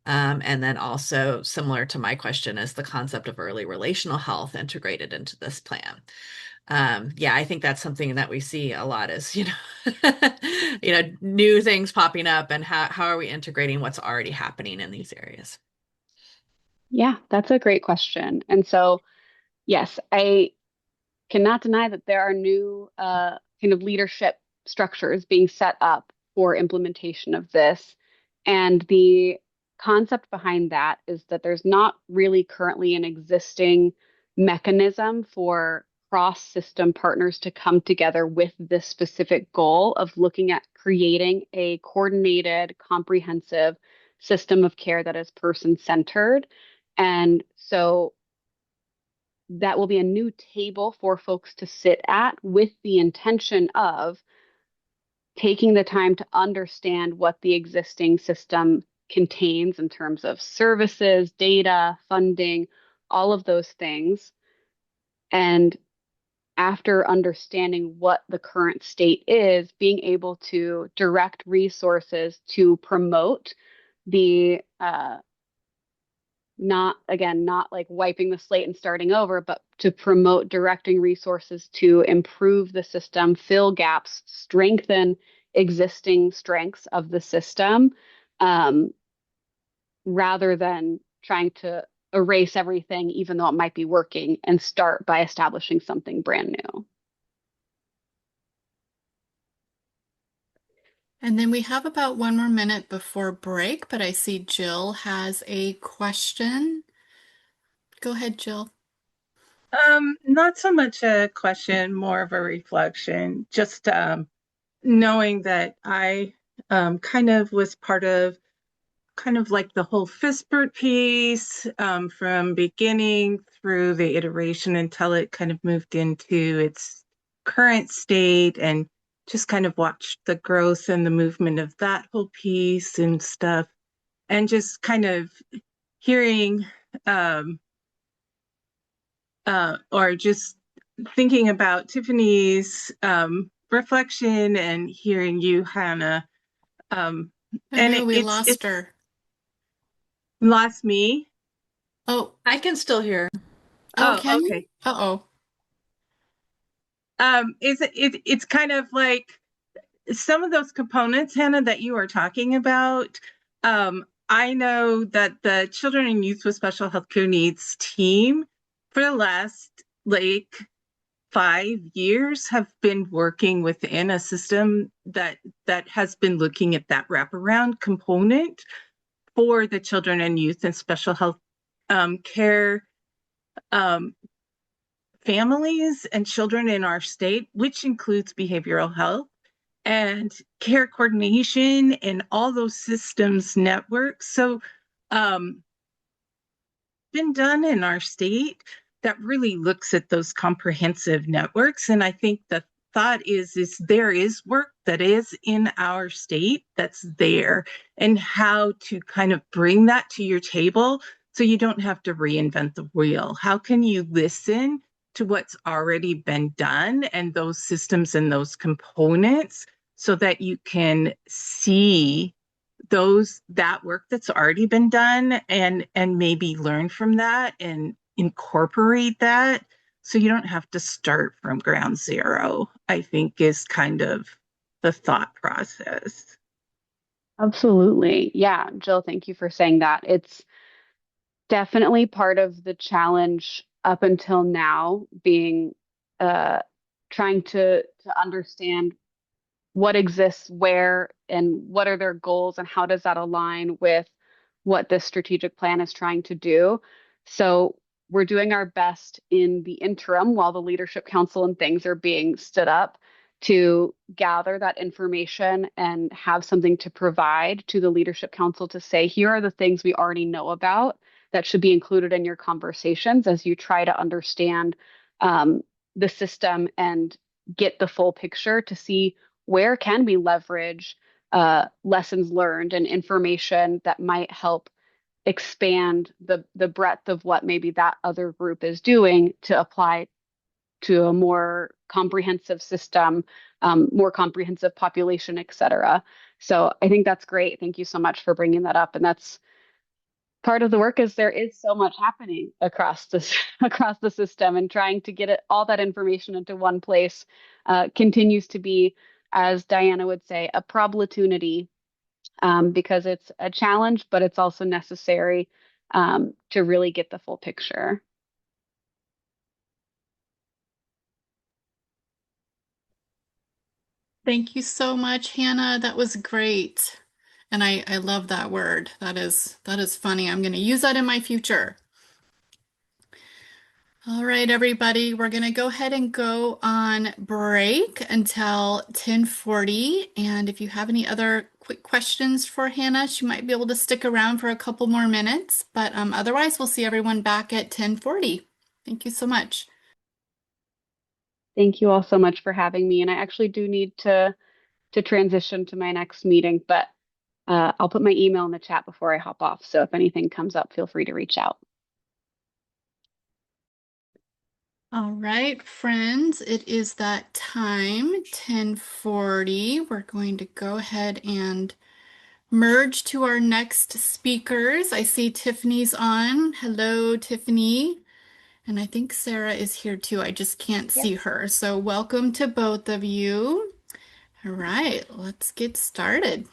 And then also similar to my question is the concept of early relational health integrated into this plan. Yeah, I think that's something that we see a lot is, new things popping up, and how are we integrating what's already happening in these areas? Yeah, that's a great question. And so, yes, I cannot deny that there are new kind of leadership structures being set up for implementation of this. And the concept behind that is that there's not really currently an existing mechanism for cross-system partners to come together with this specific goal of looking at creating a coordinated, comprehensive system of care that is person-centered. And so that will be a new table for folks to sit at with the intention of taking the time to understand what the existing system contains in terms of services, data, funding, all of those things. And after understanding what the current state is, being able to direct resources to promote the not like wiping the slate and starting over, but to promote directing resources to improve the system, fill gaps, strengthen existing strengths of the system, rather than trying to erase everything, even though it might be working, and start by establishing something brand new. And then we have about 1 more minute before break, but I see Jill has a question. Go ahead, Jill. Not so much a question, more of a reflection. Just knowing that I kind of was part of kind of like the whole FISBRT piece from beginning through the iteration until it kind of moved into its current state, and just kind of watched the growth and the movement of that whole piece and stuff, and just kind of hearing or just thinking about Tiffany's reflection and hearing you, Hannah. And Oh, we it's lost her. lost me. Oh, I can still hear. oh, Oh, can you? okay. Uh-oh. It's kind of like some of those components, Hannah, that you are talking about. I know that the Children and Youth with Special Healthcare Needs team for the last like 5 years have been working within a system that has been looking at that wraparound component for the children and youth and special health care um, families and children in our state, which includes behavioral health and care coordination and all those systems networks. So been done in our state that really looks at those comprehensive networks. And I think the thought is there is work that is in our state that's there, and how to kind of bring that to your table so you don't have to reinvent the wheel. How can you listen to what's already been done and those systems and those components so that you can see that work that's already been done, and maybe learn from that and incorporate that so you don't have to start from ground zero, I think is kind of the thought process. Absolutely. Yeah, Jill, thank you for saying that. It's definitely part of the challenge up until now, being uh, trying to understand what exists where and what are their goals and how does that align with what this strategic plan is trying to do. So we're doing our best in the interim while the leadership council and things are being stood up to gather that information and have something to provide to the leadership council to say, here are the things we already know about that should be included in your conversations as you try to understand the system and get the full picture to see where can we leverage lessons learned and information that might help expand the breadth of what maybe that other group is doing to apply to a more comprehensive system, more comprehensive population, et cetera. So I think that's great. Thank you so much for bringing that up. And that's part of the work, is there is so much happening across this across the system, and trying to get all that information into one place continues to be, as Diana would say, a problemtunity, because it's a challenge, but it's also necessary to really get the full picture. Thank you so much, Hannah. That was great. And I love that word. That is funny. I'm going to use that in my future. All right, everybody, we're going to go ahead and go on break until 10:40. And if you have any other quick questions for Hannah, she might be able to stick around for a couple more minutes. But otherwise, we'll see everyone back at 10:40. Thank you so much. Thank you all so much for having me. And I actually do need to transition to my next meeting, but I'll put my email in the chat before I hop off. So if anything comes up, feel free to reach out. All right, friends, it is that time, 10:40. We're going to go ahead and merge to our next speakers. I see Tiffany's on. Hello, Tiffany. And I think Sarah is here too. I just can't see her. So welcome to both of you. All right, let's get started.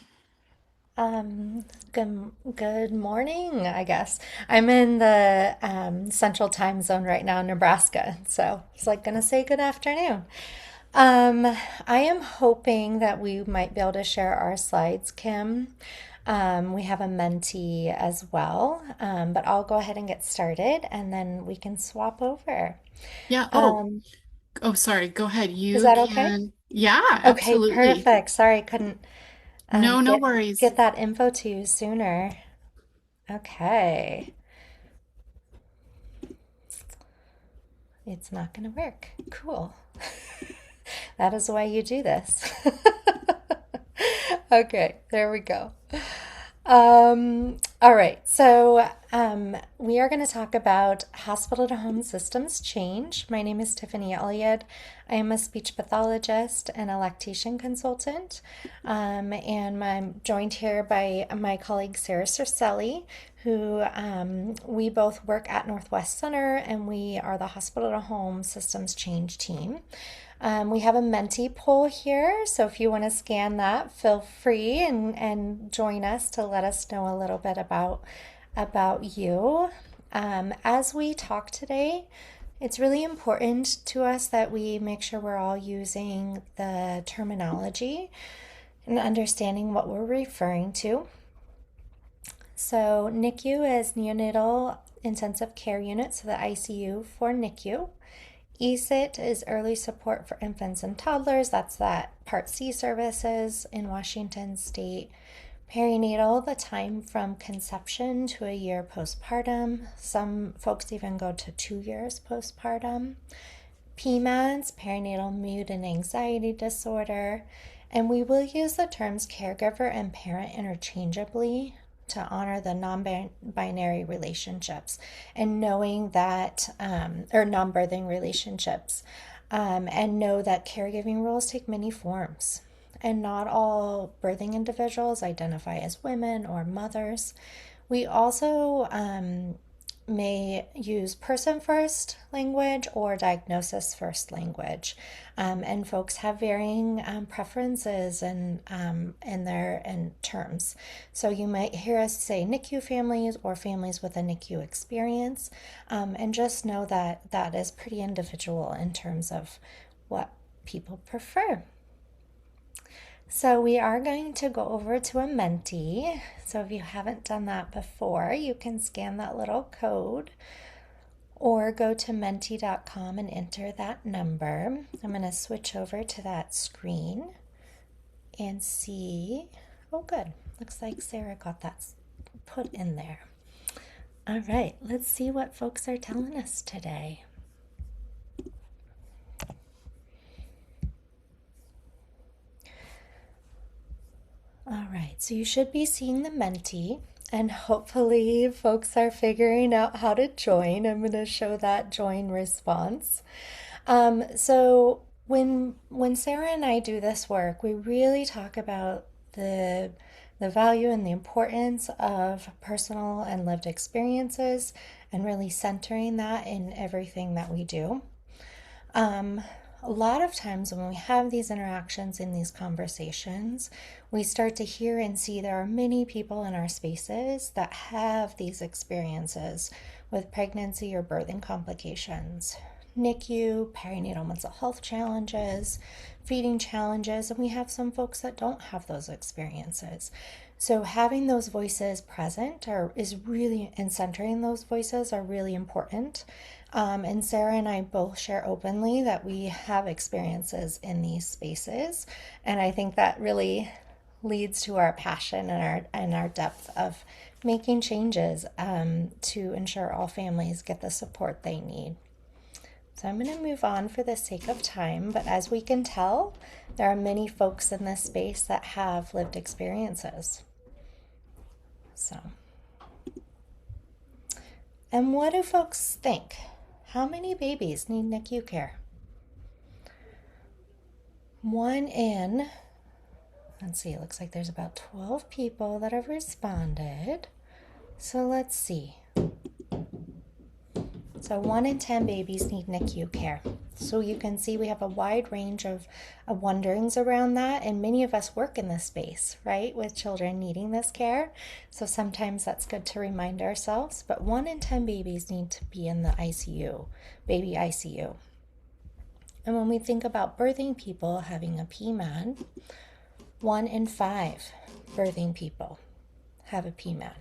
Good morning, I guess. I'm in the central time zone right now, Nebraska. So it's like gonna say good afternoon. Um, I am hoping that we might be able to share our slides, Kim. We have a mentee as well, but I'll go ahead and get started and then we can swap over. Yeah. Um, Sorry. Go ahead. is You that okay? can. Yeah, Okay, absolutely. perfect. Sorry I couldn't No, no get worries. get that info to you sooner. Okay. It's not going to work. Cool. That is why you do this. Okay, there we go. All right, so we are going to talk about hospital to home systems change. My name is Tiffany Elliott. I am a speech pathologist and a lactation consultant, and I'm joined here by my colleague Sarah Cercelli, who we both work at Northwest Center, and we are the hospital to home systems change team. We have a Menti poll here, so if you want to scan that, feel free and join us to let us know a little bit about you. As we talk today, it's really important to us that we make sure we're all using the terminology and understanding what we're referring to. So, NICU is neonatal intensive care unit, so the ICU for NICU. ESIT is early support for infants and toddlers. That's that Part C services in Washington State. Perinatal, the time from conception to a year postpartum. Some folks even go to 2 years postpartum. PMADS, perinatal mood and anxiety disorder. And we will use the terms caregiver and parent interchangeably to honor the non-binary relationships and knowing that, or non-birthing relationships, and know that caregiving roles take many forms. And not all birthing individuals identify as women or mothers. We also may use person first language or diagnosis first language. And folks have varying preferences in their terms. So you might hear us say NICU families or families with a NICU experience. And just know that that is pretty individual in terms of what people prefer. So we are going to go over to a Menti. So if you haven't done that before, you can scan that little code or go to menti.com and enter that number. I'm going to switch over to that screen and see. Oh, good. Looks like Sarah got that put in there. All right, let's see what folks are telling us today. All right, so you should be seeing the Menti, and hopefully folks are figuring out how to join. I'm going to show that join response. So when Sarah and I do this work, we really talk about the value and the importance of personal and lived experiences and really centering that in everything that we do. A lot of times when we have these interactions in these conversations, we start to hear and see there are many people in our spaces that have these experiences with pregnancy or birthing complications, NICU, perinatal mental health challenges, feeding challenges, and we have some folks that don't have those experiences. So having those voices present is really, and centering those voices are really important. And Sarah and I both share openly that we have experiences in these spaces. And I think that really leads to our passion and our depth of making changes to ensure all families get the support they need. So I'm going to move on for the sake of time, but as we can tell, there are many folks in this space that have lived experiences. So, and what do folks think? How many babies need NICU care? One in, let's see, it looks like there's about 12 people that have responded. So let's see. So 1 in 10 babies need NICU care. So you can see we have a wide range of wonderings around that, and many of us work in this space, right, with children needing this care. So sometimes that's good to remind ourselves, but 1 in 10 babies need to be in the ICU, baby ICU. And when we think about birthing people having a PMAD, 1 in 5 birthing people have a PMAD.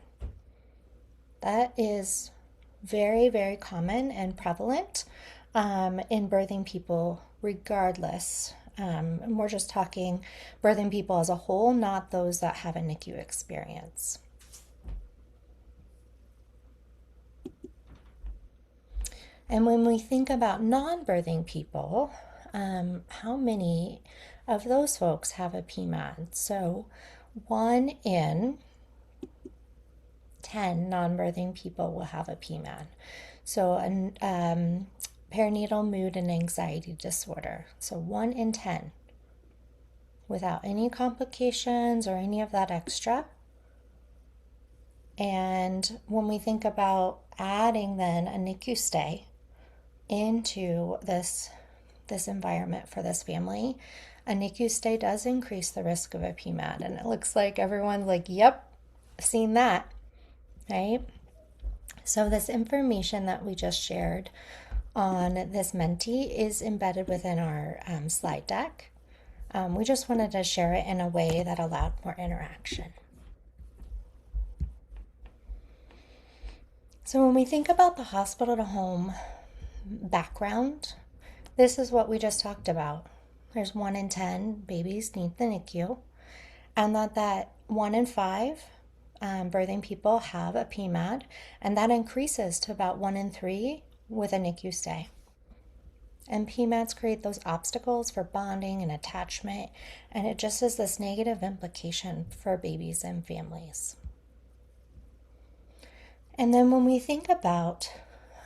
That is very, very common and prevalent in birthing people regardless. And we're just talking birthing people as a whole, not those that have a NICU experience. And when we think about non-birthing people, how many of those folks have a PMAD? So 1 in 10 non-birthing people will have a PMAD. So perinatal mood and anxiety disorder. So 1 in 10 without any complications or any of that extra. And when we think about adding then a NICU stay into this environment for this family, a NICU stay does increase the risk of a PMAD. And it looks like everyone's like, yep, seen that, right? So this information that we just shared on this Menti is embedded within our slide deck. We just wanted to share it in a way that allowed more interaction. So when we think about the hospital to home background, this is what we just talked about. There's 1 in 10 babies need the NICU, and that 1 in 5 birthing people have a PMAD, and that increases to about 1 in 3 with a NICU stay. And PMADs create those obstacles for bonding and attachment, and it just is this negative implication for babies and families. And then when we think about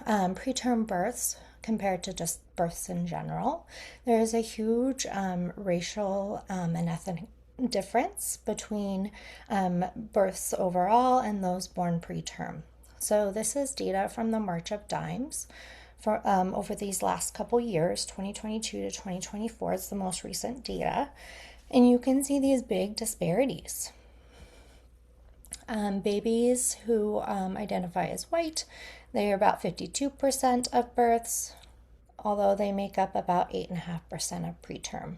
preterm births compared to just births in general, there is a huge racial and ethnic difference between births overall and those born preterm. So this is data from the March of Dimes for over these last couple years, 2022 to 2024 is the most recent data, and you can see these big disparities. Babies who identify as white, they are about 52% of births, although they make up about 8.5% of preterm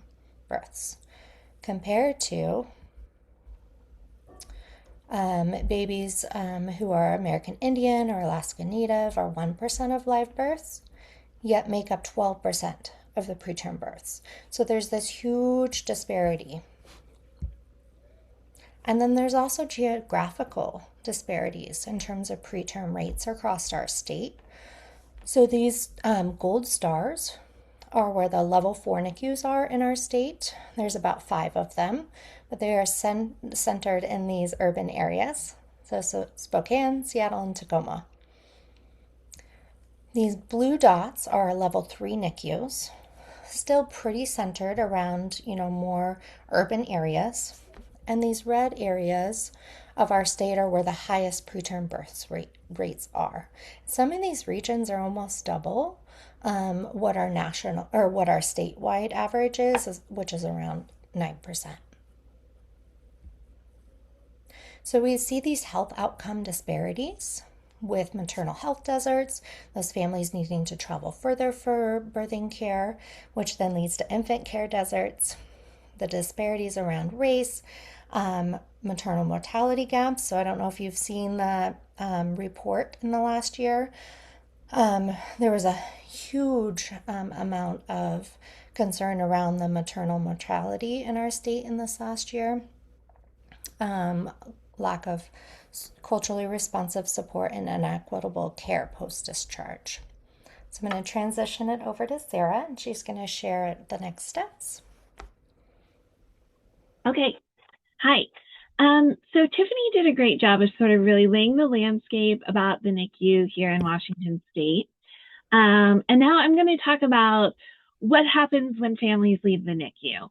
births, compared to babies who are American Indian or Alaska Native are 1% of live births, yet make up 12% of the preterm births. So there's this huge disparity. And then there's also geographical disparities in terms of preterm rates across our state. So these gold stars are where the level 4 NICUs are in our state. There's about 5 of them, but they are centered in these urban areas. So Spokane, Seattle, and Tacoma. These blue dots are level 3 NICUs, still pretty centered around, more urban areas. And these red areas of our state are where the highest preterm births rates are. Some of these regions are almost double what our national or what our statewide average is, which is around 9%. So we see these health outcome disparities with maternal health deserts, those families needing to travel further for birthing care, which then leads to infant care deserts, the disparities around race, maternal mortality gaps. So I don't know if you've seen the report in the last year. There was a huge amount of concern around the maternal mortality in our state in this last year. Lack of culturally responsive support and inequitable care post-discharge. So I'm going to transition it over to Sarah, and she's going to share the next steps. Okay. Hi. So Tiffany did a great job of sort of really laying the landscape about the NICU here in Washington State. And now I'm going to talk about what happens when families leave the NICU.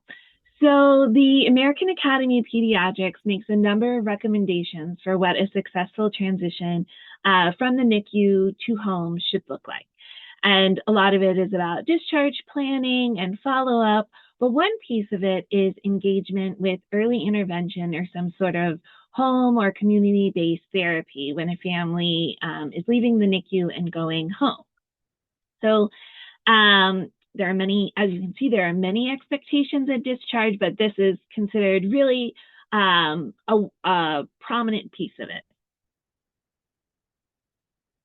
So the American Academy of Pediatrics makes a number of recommendations for what a successful transition from the NICU to home should look like. And a lot of it is about discharge planning and follow-up. But one piece of it is engagement with early intervention or some sort of home or community-based therapy when a family is leaving the NICU and going home. So there are many, as you can see, there are many expectations at discharge, but this is considered really a prominent piece of it.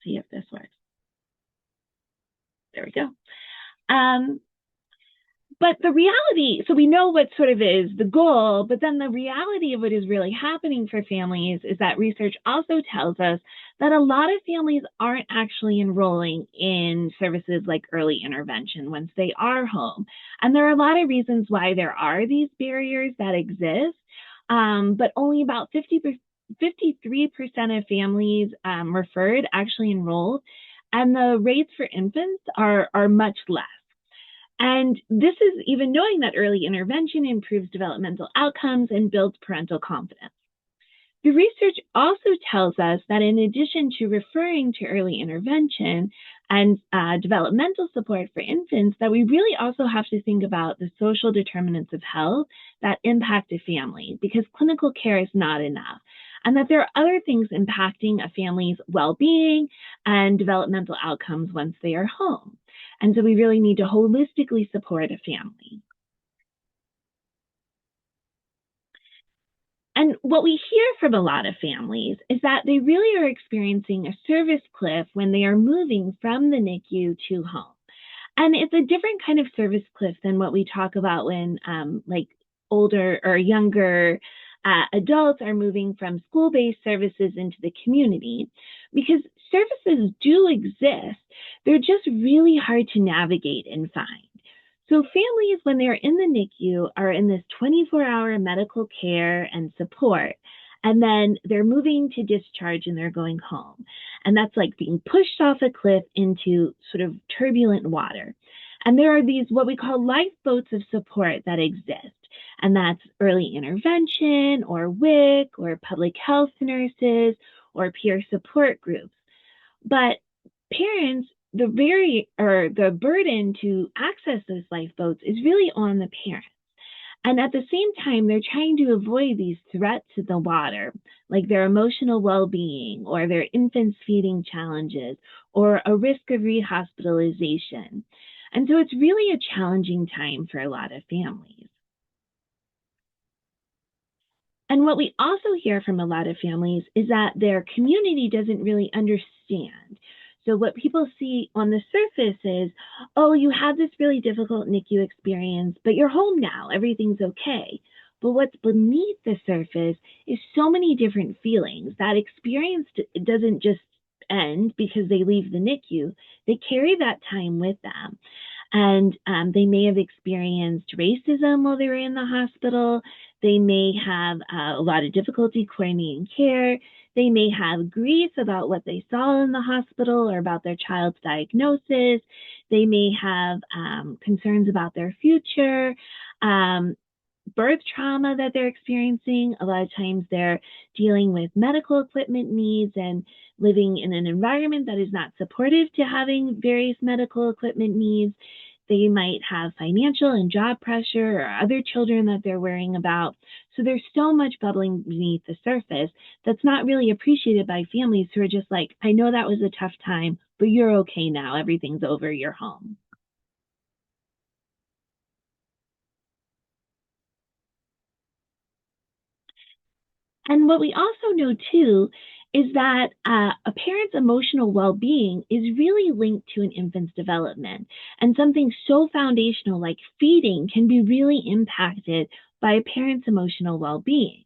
See if this works. There we go. But the reality, so we know what sort of is the goal, but then the reality of what is really happening for families is that research also tells us that a lot of families aren't actually enrolling in services like early intervention once they are home. And there are a lot of reasons why there are these barriers that exist, but only about 53% of families referred actually enrolled, and the rates for infants are much less. And this is even knowing that early intervention improves developmental outcomes and builds parental confidence. The research also tells us that in addition to referring to early intervention and developmental support for infants, that we really also have to think about the social determinants of health that impact a family, because clinical care is not enough, and that there are other things impacting a family's well-being and developmental outcomes once they are home. And so we really need to holistically support a family. And what we hear from a lot of families is that they really are experiencing a service cliff when they are moving from the NICU to home. And it's a different kind of service cliff than what we talk about when like older or younger adults are moving from school-based services into the community, because services do exist. They're just really hard to navigate and find. So families, when they're in the NICU, are in this 24-hour medical care and support, and then they're moving to discharge and they're going home. And that's like being pushed off a cliff into sort of turbulent water. And there are these, what we call lifeboats of support that exist. And that's early intervention or WIC or public health nurses or peer support groups. But parents, the burden to access those lifeboats is really on the parents. And at the same time, they're trying to avoid these threats to the water, like their emotional well-being or their infant's feeding challenges or a risk of rehospitalization. And so it's really a challenging time for a lot of families. And what we also hear from a lot of families is that their community doesn't really understand. So what people see on the surface is, oh, you had this really difficult NICU experience, but you're home now, everything's okay. But what's beneath the surface is so many different feelings. That experience doesn't just end because they leave the NICU. They carry that time with them. And they may have experienced racism while they were in the hospital. They may have a lot of difficulty coordinating care. They may have grief about what they saw in the hospital or about their child's diagnosis. They may have concerns about their future, birth trauma that they're experiencing. A lot of times they're dealing with medical equipment needs and living in an environment that is not supportive to having various medical equipment needs. They might have financial and job pressure or other children that they're worrying about. So there's so much bubbling beneath the surface that's not really appreciated by families who are just like, I know that was a tough time, but you're okay now. Everything's over. You're home. And what we also know too is that a parent's emotional well-being is really linked to an infant's development. And something so foundational like feeding can be really impacted by a parent's emotional well-being.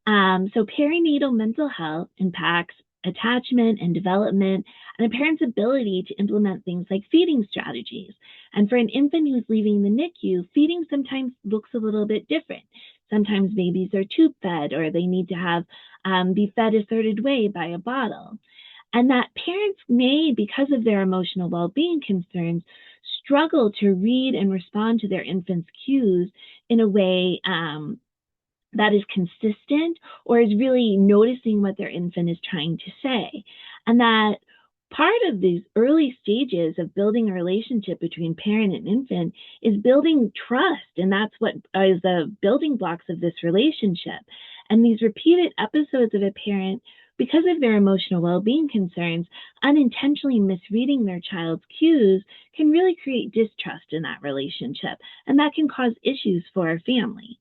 So perinatal mental health impacts attachment and development and a parent's ability to implement things like feeding strategies. And for an infant who's leaving the NICU, feeding sometimes looks a little bit different. Sometimes babies are tube fed or they need to have be fed a certain way by a bottle. And that parents may, because of their emotional well-being concerns, struggle to read and respond to their infant's cues in a way that is consistent or is really noticing what their infant is trying to say. And that part of these early stages of building a relationship between parent and infant is building trust, and that's what is the building blocks of this relationship. And these repeated episodes of a parent, because of their emotional well-being concerns, unintentionally misreading their child's cues can really create distrust in that relationship, and that can cause issues for a family.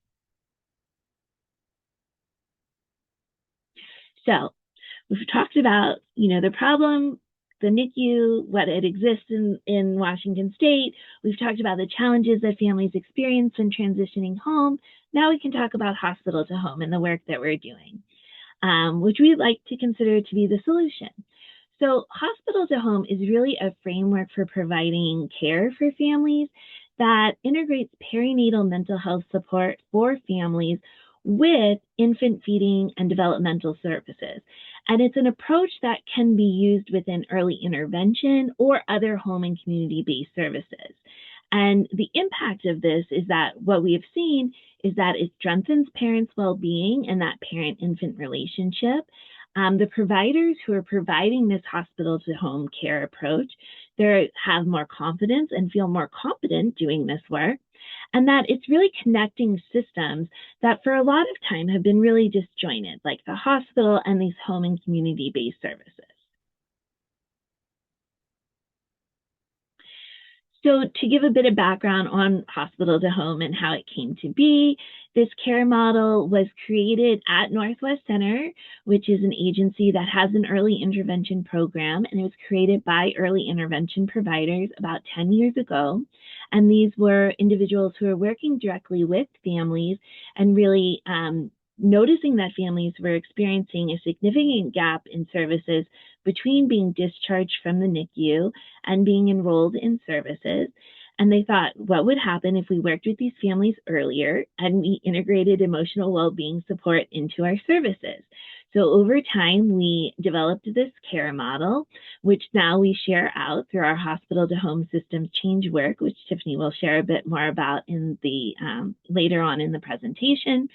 So we've talked about, the problem, the NICU, what it exists in Washington State. We've talked about the challenges that families experience when transitioning home. Now we can talk about hospital to home and the work that we're doing, which we like to consider to be the solution. So hospital to home is really a framework for providing care for families that integrates perinatal mental health support for families with infant feeding and developmental services. And it's an approach that can be used within early intervention or other home and community-based services. And the impact of this is that what we have seen is that it strengthens parents' well-being and that parent-infant relationship. The providers who are providing this hospital-to-home care approach, they have more confidence and feel more competent doing this work. And that it's really connecting systems that for a lot of time have been really disjointed, like the hospital and these home and community-based services. So to give a bit of background on hospital to home and how it came to be, this care model was created at Northwest Center, which is an agency that has an early intervention program, and it was created by early intervention providers about 10 years ago. And these were individuals who are working directly with families and really noticing that families were experiencing a significant gap in services between being discharged from the NICU and being enrolled in services. And they thought, what would happen if we worked with these families earlier and we integrated emotional well-being support into our services? So over time, we developed this care model, which now we share out through our hospital to home systems change work, which Tiffany will share a bit more about in the later on in the presentation.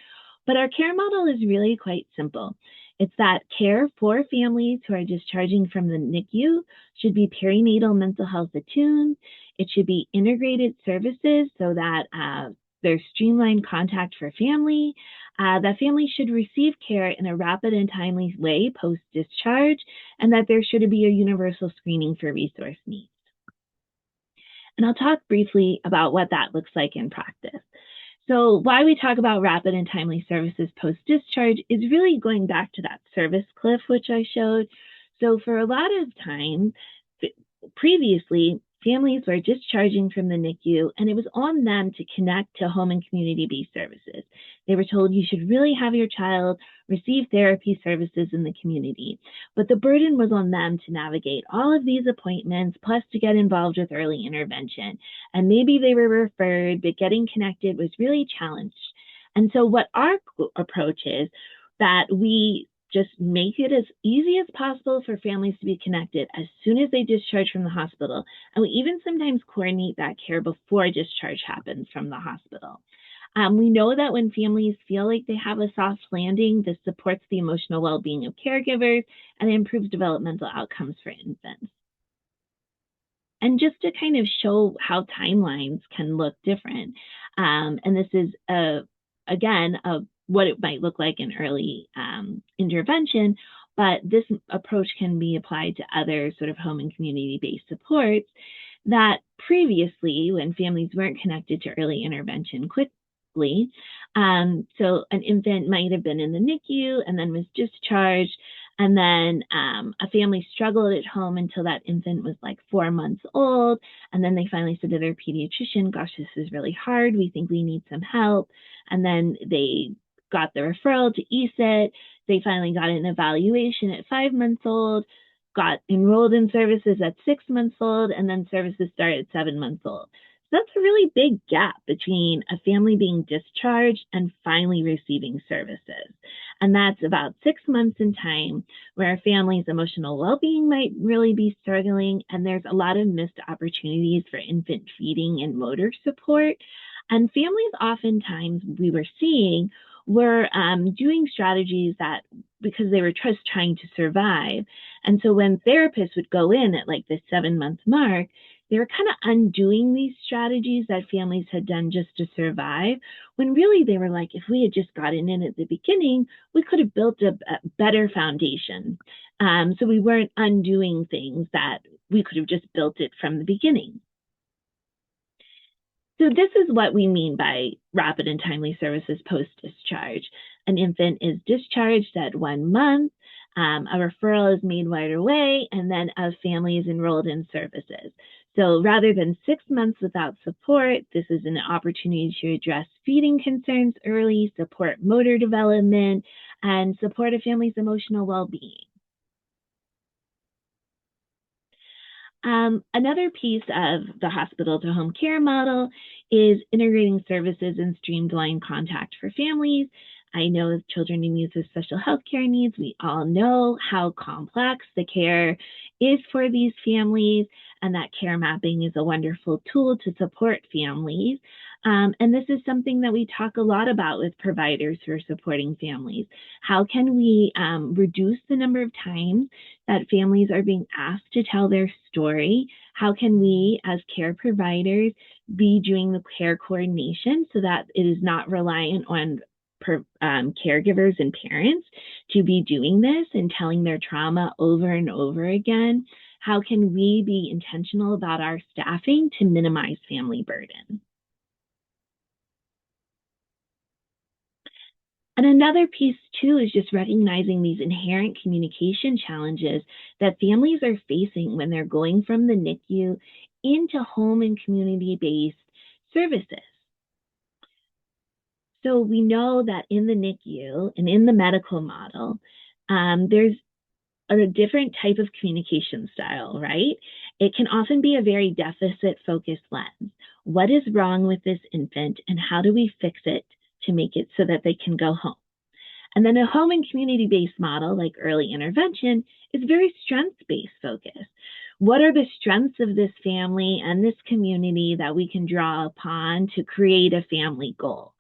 But our care model is really quite simple. It's that care for families who are discharging from the NICU should be perinatal mental health attuned. It should be integrated services so that there's streamlined contact for family. That families should receive care in a rapid and timely way post-discharge, and that there should be a universal screening for resource needs. And I'll talk briefly about what that looks like in practice. So why we talk about rapid and timely services post-discharge is really going back to that service cliff, which I showed. So for a lot of time, previously, families were discharging from the NICU, and it was on them to connect to home and community-based services. They were told you should really have your child receive therapy services in the community, but the burden was on them to navigate all of these appointments, plus to get involved with early intervention. And maybe they were referred, but getting connected was really challenged. And so what our approach is that we just make it as easy as possible for families to be connected as soon as they discharge from the hospital. And we even sometimes coordinate that care before discharge happens from the hospital. We know that when families feel like they have a soft landing, this supports the emotional well-being of caregivers and improves developmental outcomes for infants. And just to kind of show how timelines can look different, and this is, again, what it might look like in early intervention, but this approach can be applied to other sort of home and community-based supports that previously, when families weren't connected to early intervention quickly, so an infant might have been in the NICU and then was discharged, and then a family struggled at home until that infant was like 4 months old, and then they finally said to their pediatrician, gosh, this is really hard, we think we need some help, and then they got the referral to ESIT. They finally got an evaluation at 5 months old, got enrolled in services at 6 months old, and then services started at 7 months old. So that's a really big gap between a family being discharged and finally receiving services. And that's about 6 months in time where a family's emotional well-being might really be struggling, and there's a lot of missed opportunities for infant feeding and motor support. And families oftentimes we were seeing were doing strategies that, because they were just trying to survive. And so when therapists would go in at like the 7-month mark, they were kind of undoing these strategies that families had done just to survive, when really they were like, if we had just gotten in at the beginning, we could have built a better foundation. So we weren't undoing things that we could have just built it from the beginning. So this is what we mean by rapid and timely services post-discharge. An infant is discharged at 1 month, a referral is made right away, and then a family is enrolled in services. So rather than 6 months without support, this is an opportunity to address feeding concerns early, support motor development, and support a family's emotional well-being. Another piece of the hospital to home care model is integrating services and streamlined contact for families. I know as children and youth with special health care needs, we all know how complex the care is for these families, and that care mapping is a wonderful tool to support families. And this is something that we talk a lot about with providers who are supporting families. How can we reduce the number of times that families are being asked to tell their story? How can we, as care providers, be doing the care coordination so that it is not reliant on caregivers and parents to be doing this and telling their trauma over and over again? How can we be intentional about our staffing to minimize family burden? And another piece too is just recognizing these inherent communication challenges that families are facing when they're going from the NICU into home and community-based services. So we know that in the NICU and in the medical model, there's a different type of communication style, right? It can often be a very deficit-focused lens. What is wrong with this infant, and how do we fix it to make it so that they can go home? And then a home and community-based model like early intervention is very strengths-based focus. What are the strengths of this family and this community that we can draw upon to create a family goal?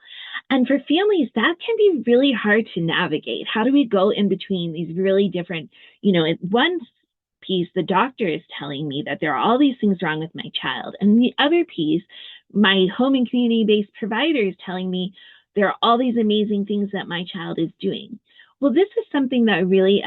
And for families, that can be really hard to navigate. How do we go in between these really different, in one piece, the doctor is telling me that there are all these things wrong with my child. And the other piece, my home and community-based provider is telling me there are all these amazing things that my child is doing. Well, this is something that really,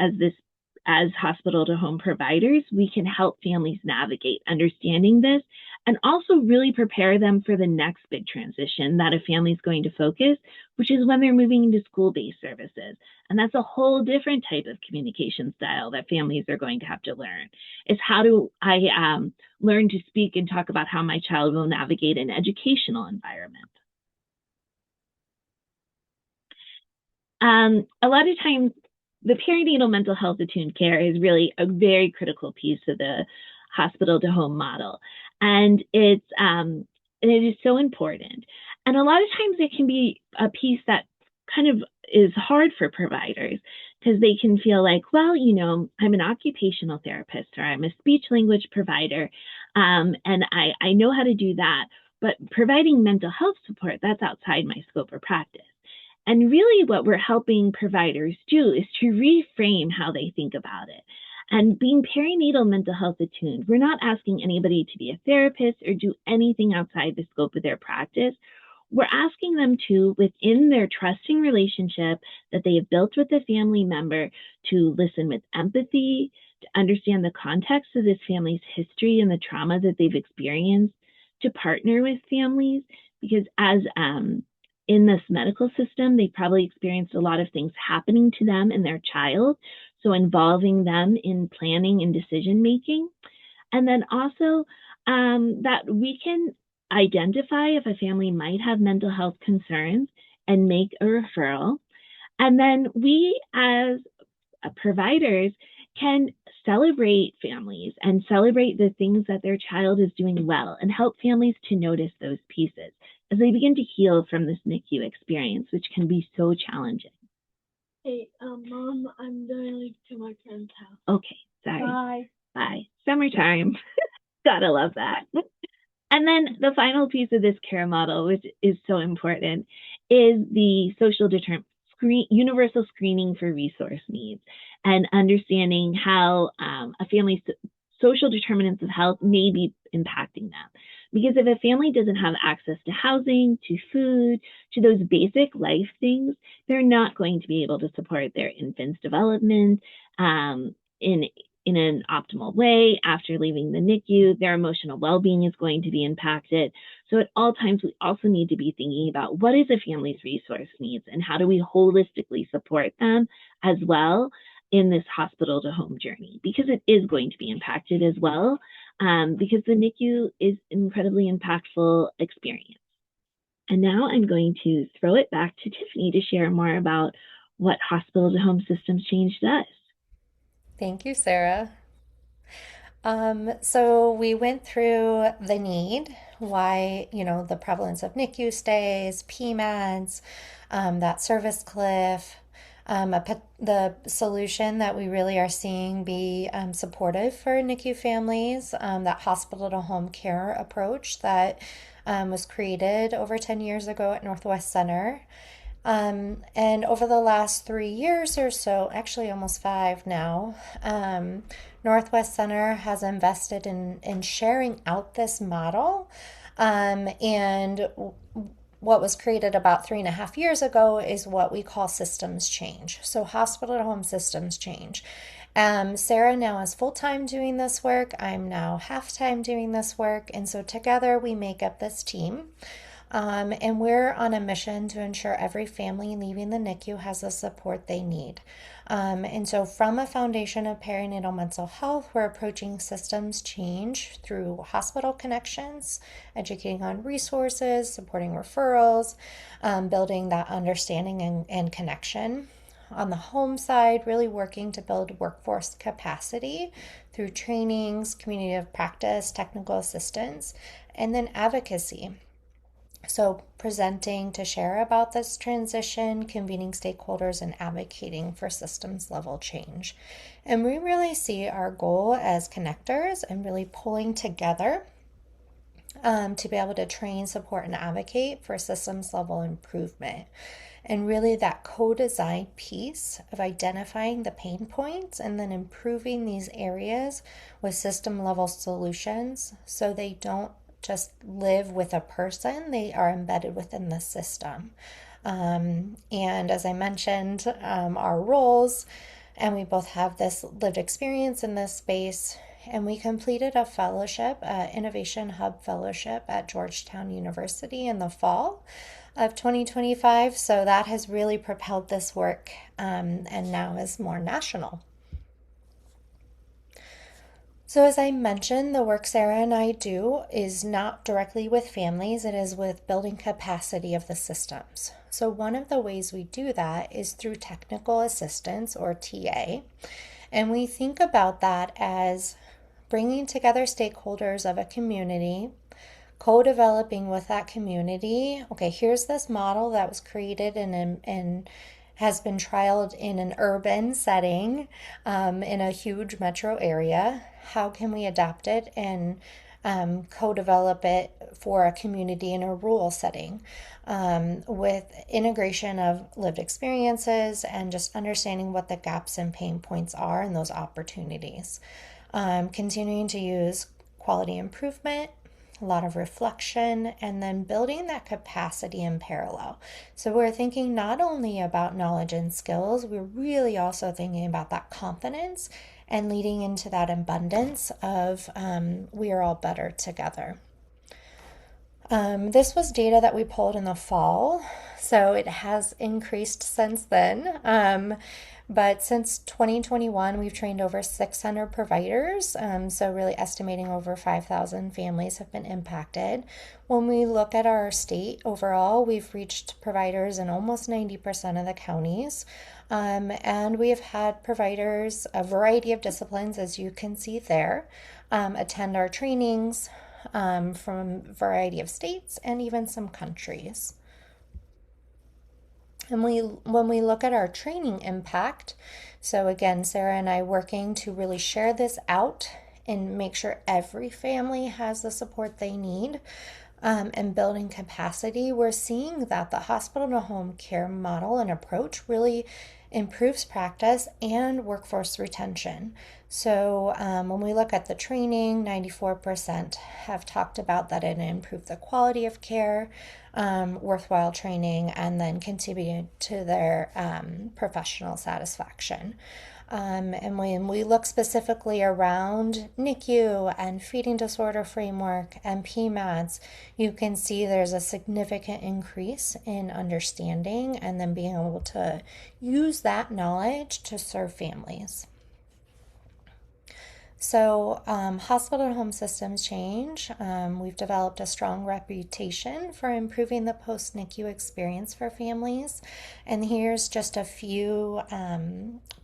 as hospital to home providers, we can help families navigate understanding this, and also really prepare them for the next big transition that a family is going to focus, which is when they're moving into school-based services. And that's a whole different type of communication style that families are going to have to learn. Is how do I learn to speak and talk about how my child will navigate an educational environment? A lot of times, the perinatal mental health attuned care is really a very critical piece of the hospital to home model. And it is so important. And a lot of times it can be a piece that kind of is hard for providers, because they can feel like, well, I'm an occupational therapist, or I'm a speech language provider, and I know how to do that, but providing mental health support, that's outside my scope of practice. And really what we're helping providers do is to reframe how they think about it. And being perinatal mental health attuned, we're not asking anybody to be a therapist or do anything outside the scope of their practice. We're asking them to, within their trusting relationship that they have built with a family member, to listen with empathy, to understand the context of this family's history and the trauma that they've experienced, to partner with families, because as in this medical system, they probably experienced a lot of things happening to them and their child. So involving them in planning and decision making. And then also that we can identify if a family might have mental health concerns and make a referral. And then we as providers can celebrate families and celebrate the things that their child is doing well, and help families to notice those pieces as they begin to heal from this NICU experience, which can be so challenging. Hey, Mom, I'm gonna leave to my friend's house. Okay, sorry. Bye. Bye. Summertime. Gotta love that. And then the final piece of this care model, which is so important, is the universal screening for resource needs, and understanding how a family's social determinants of health may be impacting them. Because if a family doesn't have access to housing, to food, to those basic life things, they're not going to be able to support their infant's development in an optimal way after leaving the NICU. Their emotional well-being is going to be impacted. So at all times, we also need to be thinking about what is a family's resource needs and how do we holistically support them as well in this hospital to home journey, because it is going to be impacted as well, because the NICU is an incredibly impactful experience. And now I'm going to throw it back to Tiffany to share more about what hospital to home systems change does. Thank you, Sarah. So we went through the need, why, the prevalence of NICU stays, PMADs, that service cliff, the solution that we really are seeing be supportive for NICU families, that hospital to home care approach that was created over 10 years ago at Northwest Center. And over the last 3 years or so, actually almost 5 now, Northwest Center has invested in sharing out this model. And what was created about 3.5 years ago is what we call systems change. So hospital to home systems change. Sarah now is full-time doing this work. I'm now half-time doing this work. And so together we make up this team. And we're on a mission to ensure every family leaving the NICU has the support they need. And so from a foundation of perinatal mental health, we're approaching systems change through hospital connections, educating on resources, supporting referrals, building that understanding and connection. On the home side, really working to build workforce capacity through trainings, community of practice, technical assistance, and then advocacy. So presenting to share about this transition, convening stakeholders, and advocating for systems level change. And we really see our goal as connectors and really pulling together to be able to train, support, and advocate for systems level improvement. And really that co-design piece of identifying the pain points and then improving these areas with system level solutions so they don't just live with a person, they are embedded within the system. And as I mentioned, our roles, and we both have this lived experience in this space, and we completed a fellowship, Innovation Hub Fellowship at Georgetown University in the fall of 2025. So that has really propelled this work and now is more national. So as I mentioned, the work Sarah and I do is not directly with families, it is with building capacity of the systems. So one of the ways we do that is through technical assistance, or TA. And we think about that as bringing together stakeholders of a community, co-developing with that community. Okay, here's this model that was created and has been trialed in an urban setting in a huge metro area. How can we adapt it and co-develop it for a community in a rural setting with integration of lived experiences and just understanding what the gaps and pain points are and those opportunities. Continuing to use quality improvement, a lot of reflection, and then building that capacity in parallel. So we're thinking not only about knowledge and skills, we're really also thinking about that confidence and leading into that abundance of we are all better together. This was data that we pulled in the fall, so it has increased since then. But since 2021, we've trained over 600 providers, so really estimating over 5,000 families have been impacted. When we look at our state overall, we've reached providers in almost 90% of the counties, and we have had providers, a variety of disciplines, as you can see there, attend our trainings from a variety of states and even some countries. And when we look at our training impact, so again, Sarah and I working to really share this out and make sure every family has the support they need. and building capacity, we're seeing that the hospital to home care model and approach really improves practice and workforce retention. So when we look at the training, 94% have talked about that it improved the quality of care, worthwhile training, and then contributed to their professional satisfaction. And when we look specifically around NICU and feeding disorder framework and PMADS, you can see there's a significant increase in understanding and then being able to use that knowledge to serve families. So, hospital to home systems change. We've developed a strong reputation for improving the post NICU experience for families. And here's just a few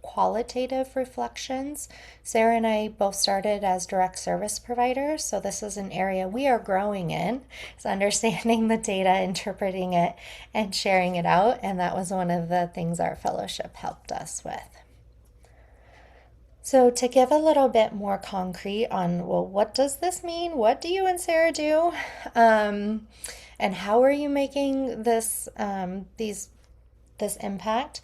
qualitative reflections. Sarah and I both started as direct service providers, so this is an area we are growing in. It's understanding the data, interpreting it, and sharing it out. And that was one of the things our fellowship helped us with. So, to give a little bit more concrete on, well, what does this mean? What do you and Sarah do? And how are you making this this impact?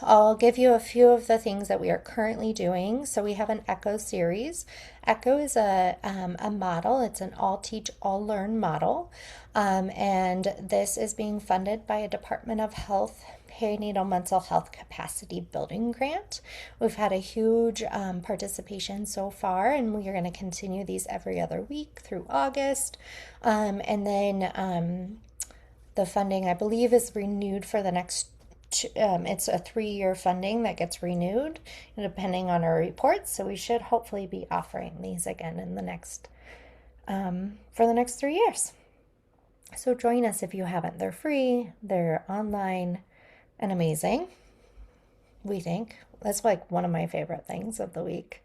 I'll give you a few of the things that we are currently doing. So we have an ECHO series. ECHO is a model. It's an all teach, all learn model. And this is being funded by a Department of Health perinatal mental health capacity building grant. We've had a huge participation so far, and we are going to continue these every other week through August. And then the funding, I believe, is renewed for the next it's a 3-year funding that gets renewed depending on our reports. So we should hopefully be offering these again in the next for the next 3 years. So join us if you haven't. They're free, they're online, and amazing. We think that's like one of my favorite things of the week.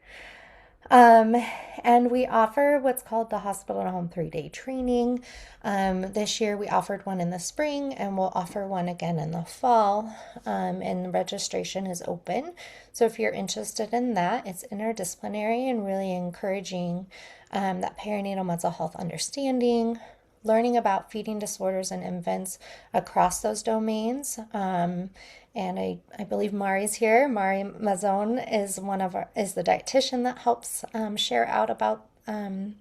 And we offer what's called the Hospital to Home 3-day training. This year we offered one in the spring, and we'll offer one again in the fall. And registration is open. So if you're interested in that, it's interdisciplinary and really encouraging that perinatal mental health understanding, learning about feeding disorders in infants across those domains. And I believe Mari's here. Mari Mazzone is the dietitian that helps share out about the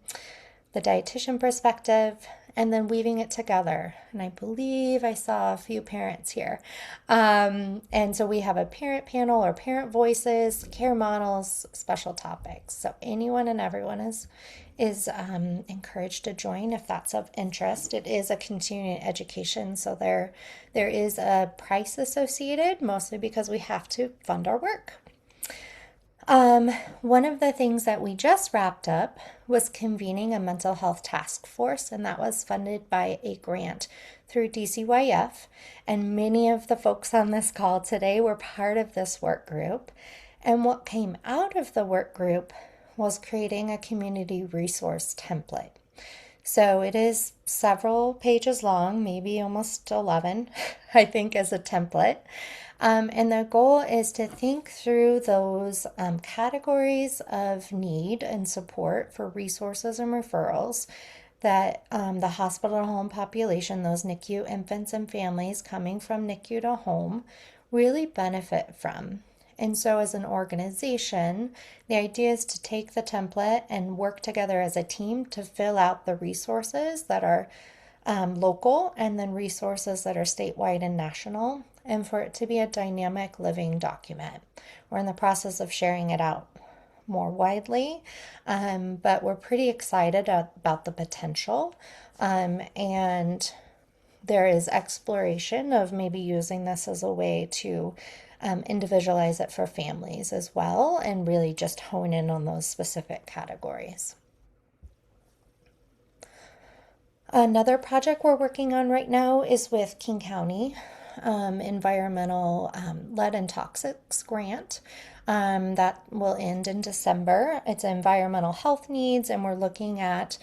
dietitian perspective, and then weaving it together. And I believe I saw a few parents here. And so we have a parent panel or parent voices, care models, special topics. So anyone and everyone is encouraged to join if that's of interest. It is a continuing education, so there is a price associated, mostly because we have to fund our work. One of the things that we just wrapped up was convening a mental health task force, and that was funded by a grant through DCYF. And many of the folks on this call today were part of this work group. And what came out of the work group was creating a community resource template. So it is several pages long, maybe almost 11, I think, as a template. And the goal is to think through those categories of need and support for resources and referrals that the hospital to home population, those NICU infants and families coming from NICU to home, really benefit from. And so as an organization, the idea is to take the template and work together as a team to fill out the resources that are local and then resources that are statewide and national, and for it to be a dynamic living document. We're in the process of sharing it out more widely, but we're pretty excited about the potential. And there is exploration of maybe using this as a way to individualize it for families as well, and really just hone in on those specific categories. Another project we're working on right now is with King County Environmental Lead and Toxics Grant that will end in December. It's environmental health needs, and we're looking at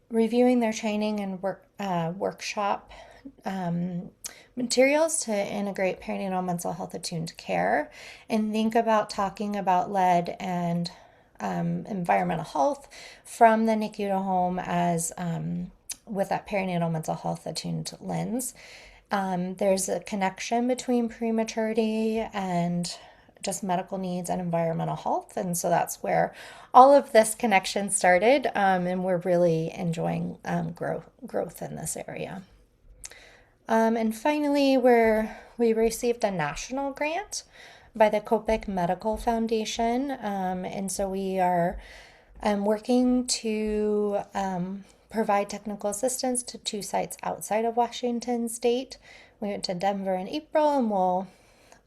reviewing their training and workshop materials to integrate perinatal mental health attuned care, and think about talking about lead and environmental health from the NICU to home as with that perinatal mental health attuned lens. There's a connection between prematurity and just medical needs and environmental health. And so that's where all of this connection started. And we're really enjoying growth in this area. And finally, we received a national grant by the Copic Medical Foundation. And so we are working to provide technical assistance to 2 sites outside of Washington State. We went to Denver in April, and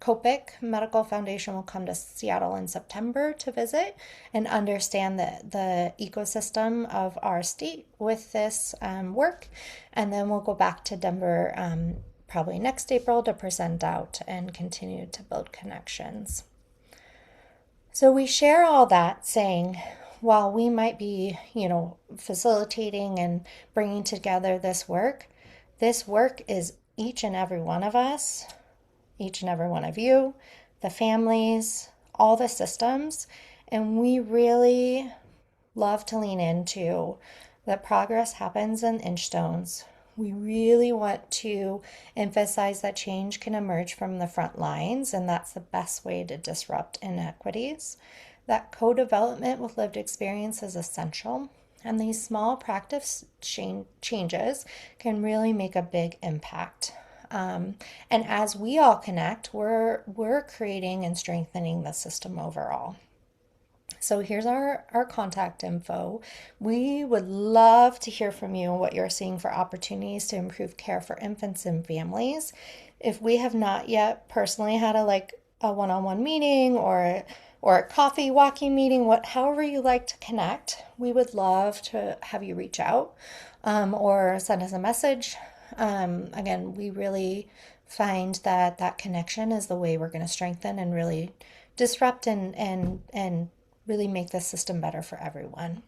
Copic Medical Foundation will come to Seattle in September to visit and understand the ecosystem of our state with this work. And then we'll go back to Denver probably next April to present out and continue to build connections. So we share all that saying, while we might be, facilitating and bringing together this work is each and every one of us, each and every one of you, the families, all the systems. And we really love to lean into that progress happens in inch stones. We really want to emphasize that change can emerge from the front lines, and that's the best way to disrupt inequities. That co-development with lived experience is essential, and these small practice changes can really make a big impact. And as we all connect, we're creating and strengthening the system overall. So here's our contact info. We would love to hear from you what you're seeing for opportunities to improve care for infants and families. If we have not yet personally had a one-on-one meeting or a coffee walking meeting, however you like to connect, we would love to have you reach out or send us a message. Again, we really find that connection is the way we're going to strengthen and really disrupt and really make the system better for everyone.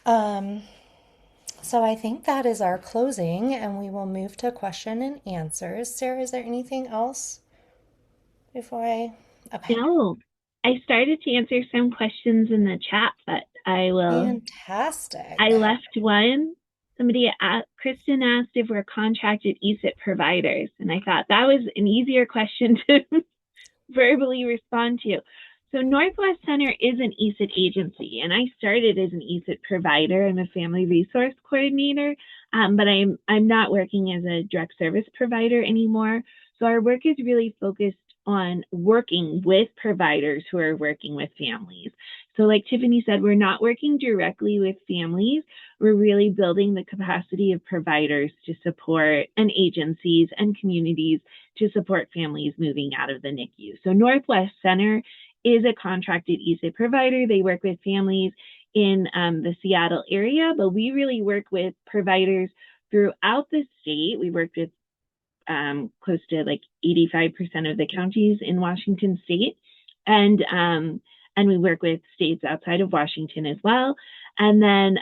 So I think that is our closing, and we will move to question and answers. Sarah, is there anything else before I? Okay. No, I started to answer some questions in the chat, but I will. Fantastic. I left one. Kristen asked if we're contracted ESIT providers, and I thought that was an easier question to verbally respond to. So Northwest Center is an ESIT agency, and I started as an ESIT provider. I'm a family resource coordinator, but I'm not working as a direct service provider anymore. So our work is really focused on working with providers who are working with families. So like Tiffany said, we're not working directly with families. We're really building the capacity of providers to support, and agencies and communities to support families moving out of the NICU. So Northwest Center is a contracted ESIT provider. They work with families in the Seattle area, but we really work with providers throughout the state. We worked with close to 85% of the counties in Washington state. And we work with states outside of Washington as well. And then,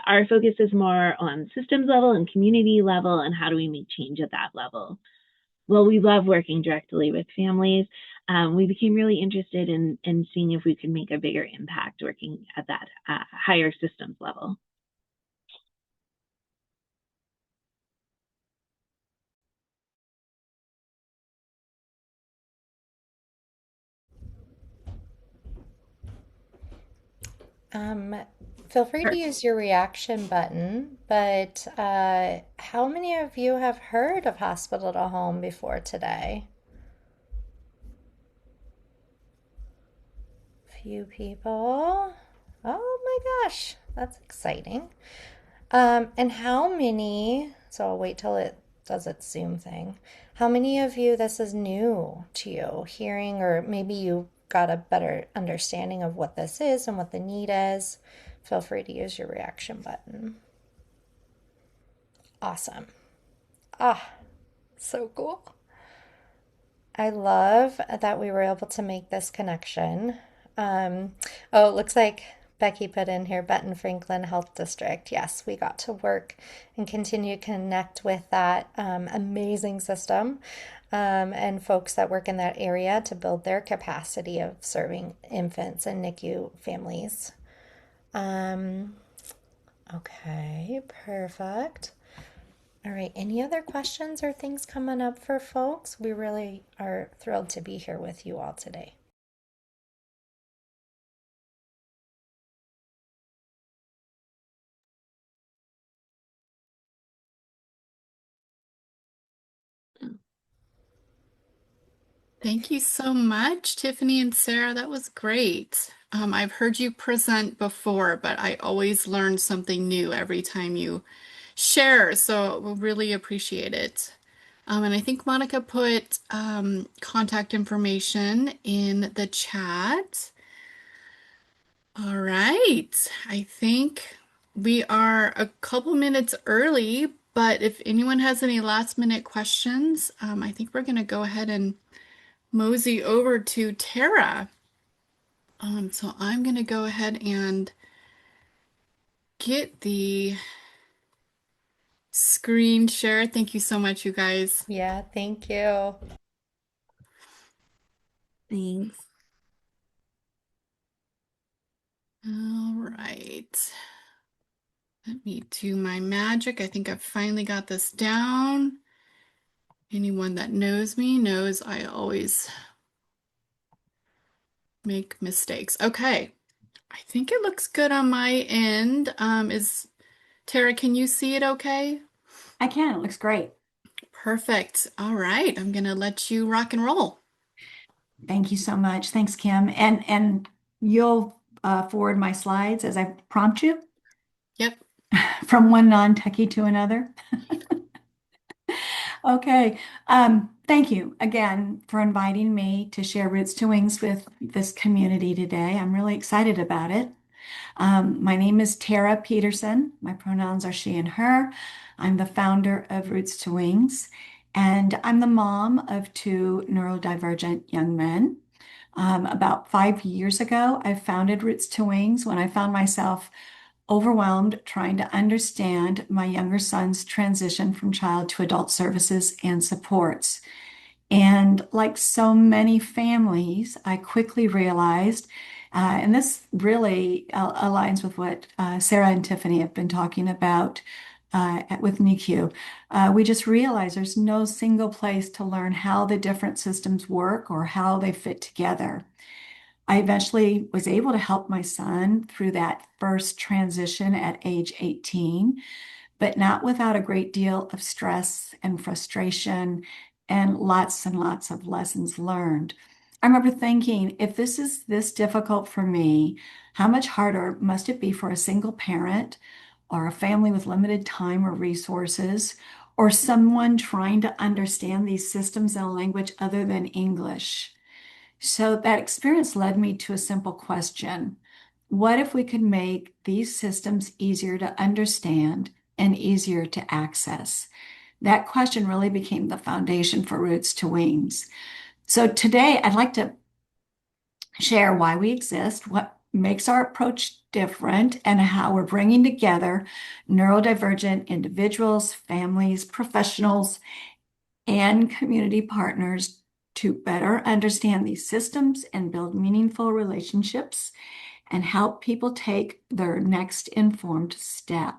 our focus is more on systems level and community level, and how do we make change at that level? Well, we love working directly with families. We became really interested in seeing if we could make a bigger impact working at that higher systems level. Feel free to use your reaction button, but how many of you have heard of hospital to home before today? Few people. Oh my gosh, that's exciting. And how many, so I'll wait till it does its Zoom thing. How many of you this is new to you, hearing, or maybe you got a better understanding of what this is and what the need is? Feel free to use your reaction button. Awesome. So cool. I love that we were able to make this connection. It looks like Becky put in here, Benton Franklin Health District. Yes, we got to work and continue to connect with that amazing system and folks that work in that area to build their capacity of serving infants and NICU families. Okay, perfect. All right, any other questions or things coming up for folks? We really are thrilled to be here with you all today. Thank you so much, Tiffany and Sarah. That was great. I've heard you present before, but I always learn something new every time you share, so we really appreciate it. And I think Monica put contact information in the chat. All right. I think we are a couple minutes early, but if anyone has any last minute questions, I think we're going to go ahead and mosey over to Tara. So I'm going to go ahead and get the screen share. Thank you so much, you guys. Yeah, thank you. Thanks. All right. Let me do my magic. I think I've finally got this down. Anyone that knows me knows I always make mistakes. Okay. I think it looks good on my end. Tara, can you see it okay? I can. It looks great. Perfect. All right. I'm going to let you rock and roll. Thank you so much. Thanks, Kim. And you'll forward my slides as I prompt you Yep. from one non-techie to another. Okay. Thank you again for inviting me to share Roots to Wings with this community today. I'm really excited about it. My name is Tara Peterson. My pronouns are she and her. I'm the founder of Roots to Wings, and I'm the mom of two neurodivergent young men. About 5 years ago, I founded Roots to Wings when I found myself overwhelmed trying to understand my younger son's transition from child to adult services and supports. And like so many families, I quickly realized, and this really aligns with what Sarah and Tiffany have been talking about with NICU. We just realized there's no single place to learn how the different systems work or how they fit together. I eventually was able to help my son through that first transition at age 18, but not without a great deal of stress and frustration and lots of lessons learned. I remember thinking, if this is this difficult for me, how much harder must it be for a single parent or a family with limited time or resources, or someone trying to understand these systems in a language other than English? So that experience led me to a simple question. What if we could make these systems easier to understand and easier to access? That question really became the foundation for Roots to Wings. So today I'd like to share why we exist, what makes our approach different, and how we're bringing together neurodivergent individuals, families, professionals, and community partners to better understand these systems and build meaningful relationships and help people take their next informed step.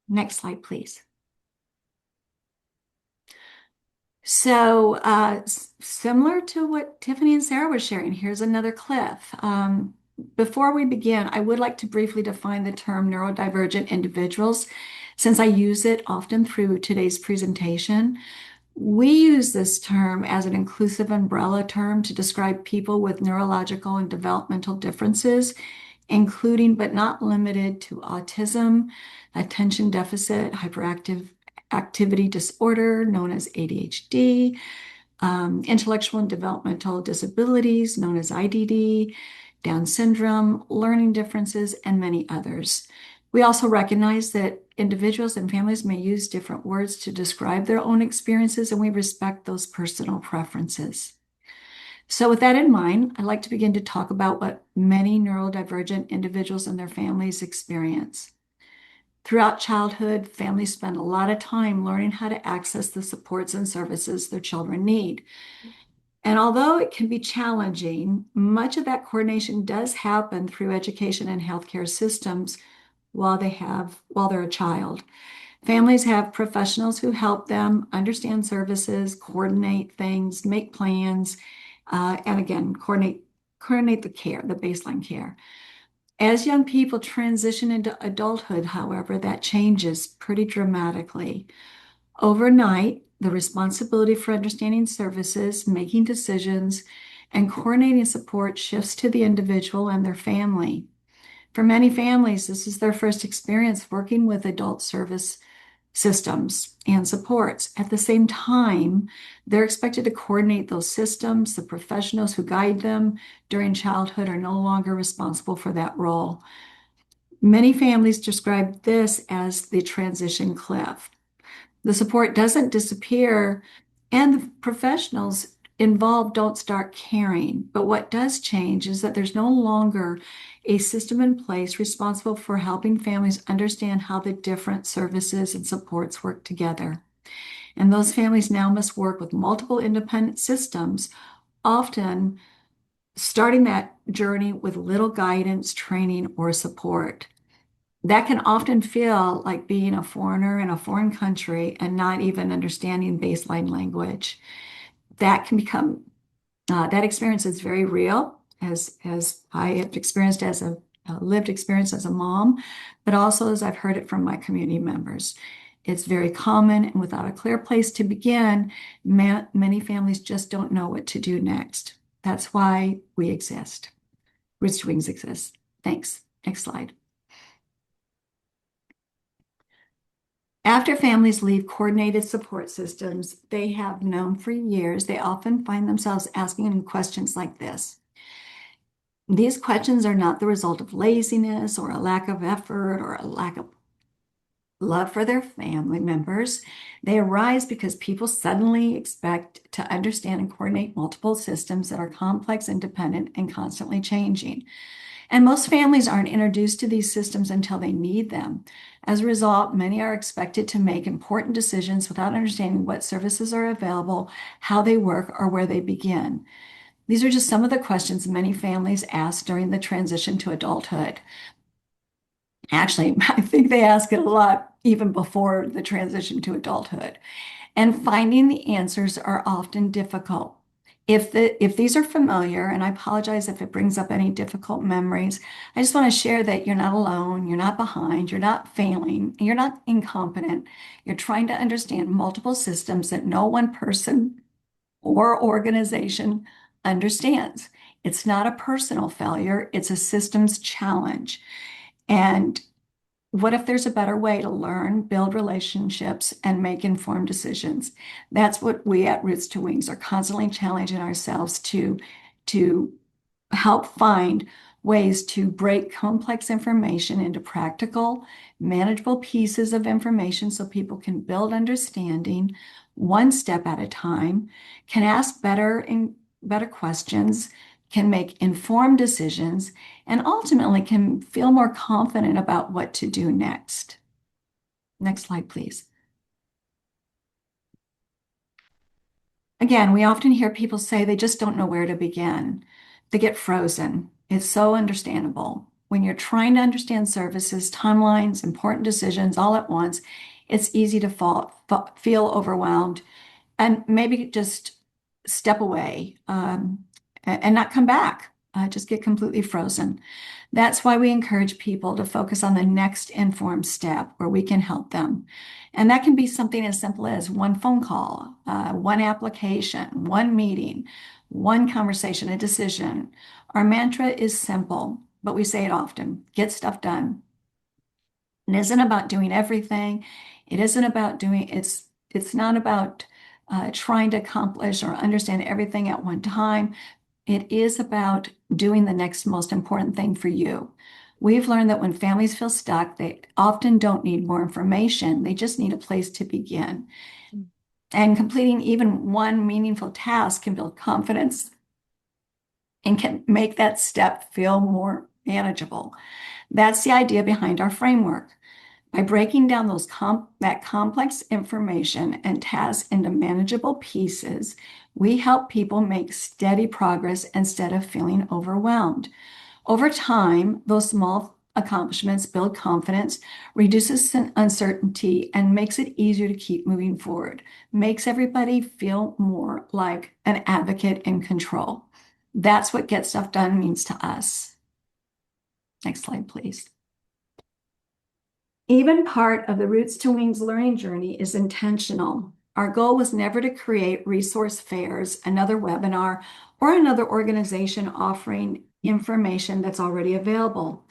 Next slide, please. So similar to what Tiffany and Sarah were sharing, here's another clip. Before we begin, I would like to briefly define the term neurodivergent individuals, since I use it often through today's presentation. We use this term as an inclusive umbrella term to describe people with neurological and developmental differences, including but not limited to autism, attention deficit hyperactivity disorder known as ADHD, intellectual and developmental disabilities known as IDD, Down syndrome, learning differences, and many others. We also recognize that individuals and families may use different words to describe their own experiences, and we respect those personal preferences. So with that in mind, I'd like to begin to talk about what many neurodivergent individuals and their families experience. Throughout childhood, families spend a lot of time learning how to access the supports and services their children need. And although it can be challenging, much of that coordination does happen through education and healthcare systems while they're a child. Families have professionals who help them understand services, coordinate things, make plans, and again, coordinate the care, the baseline care. As young people transition into adulthood, however, that changes pretty dramatically. Overnight, the responsibility for understanding services, making decisions, and coordinating support shifts to the individual and their family. For many families, this is their first experience working with adult service systems and supports. At the same time, they're expected to coordinate those systems. The professionals who guide them during childhood are no longer responsible for that role. Many families describe this as the transition cliff. The support doesn't disappear, and the professionals involved don't start caring. But what does change is that there's no longer a system in place responsible for helping families understand how the different services and supports work together. And those families now must work with multiple independent systems, often starting that journey with little guidance, training, or support. That can often feel like being a foreigner in a foreign country and not even understanding baseline language. That can become, that experience is very real, as I have experienced as a lived experience as a mom, but also as I've heard it from my community members. It's very common, and without a clear place to begin, many families just don't know what to do next. That's why we exist. Roots to Wings exists. Thanks. Next slide. After families leave coordinated support systems they have known for years, they often find themselves asking questions like this. These questions are not the result of laziness or a lack of effort or a lack of love for their family members. They arise because people suddenly expect to understand and coordinate multiple systems that are complex, independent, and constantly changing. And most families aren't introduced to these systems until they need them. As a result, many are expected to make important decisions without understanding what services are available, how they work, or where they begin. These are just some of the questions many families ask during the transition to adulthood. Actually, I think they ask it a lot even before the transition to adulthood. And finding the answers are often difficult. If these are familiar, and I apologize if it brings up any difficult memories, I just want to share that you're not alone, you're not behind, you're not failing, you're not incompetent. You're trying to understand multiple systems that no one person or organization understands. It's not a personal failure, it's a systems challenge. And what if there's a better way to learn, build relationships, and make informed decisions? That's what we at Roots to Wings are constantly challenging ourselves to help find ways to break complex information into practical, manageable pieces of information so people can build understanding one step at a time, can ask better questions, can make informed decisions, and ultimately can feel more confident about what to do next. Next slide, please. Again, we often hear people say they just don't know where to begin. They get frozen. It's so understandable. When you're trying to understand services, timelines, important decisions all at once, it's easy to feel overwhelmed and maybe just step away and not come back. Just get completely frozen. That's why we encourage people to focus on the next informed step where we can help them. And that can be something as simple as one phone call, one application, one meeting, one conversation, a decision. Our mantra is simple, but we say it often: get stuff done. It isn't about doing everything. It isn't about it's not about trying to accomplish or understand everything at one time. It is about doing the next most important thing for you. We've learned that when families feel stuck, they often don't need more information. They just need a place to begin. And completing even one meaningful task can build confidence and can make that step feel more manageable. That's the idea behind our framework. By breaking down that complex information and tasks into manageable pieces, we help people make steady progress instead of feeling overwhelmed. Over time, those small accomplishments build confidence, reduces uncertainty, and makes it easier to keep moving forward. Makes everybody feel more like an advocate in control. That's what Get Stuff Done means to us. Next slide, please. Even part of the Roots to Wings learning journey is intentional. Our goal was never to create resource fairs, another webinar, or another organization offering information that's already available.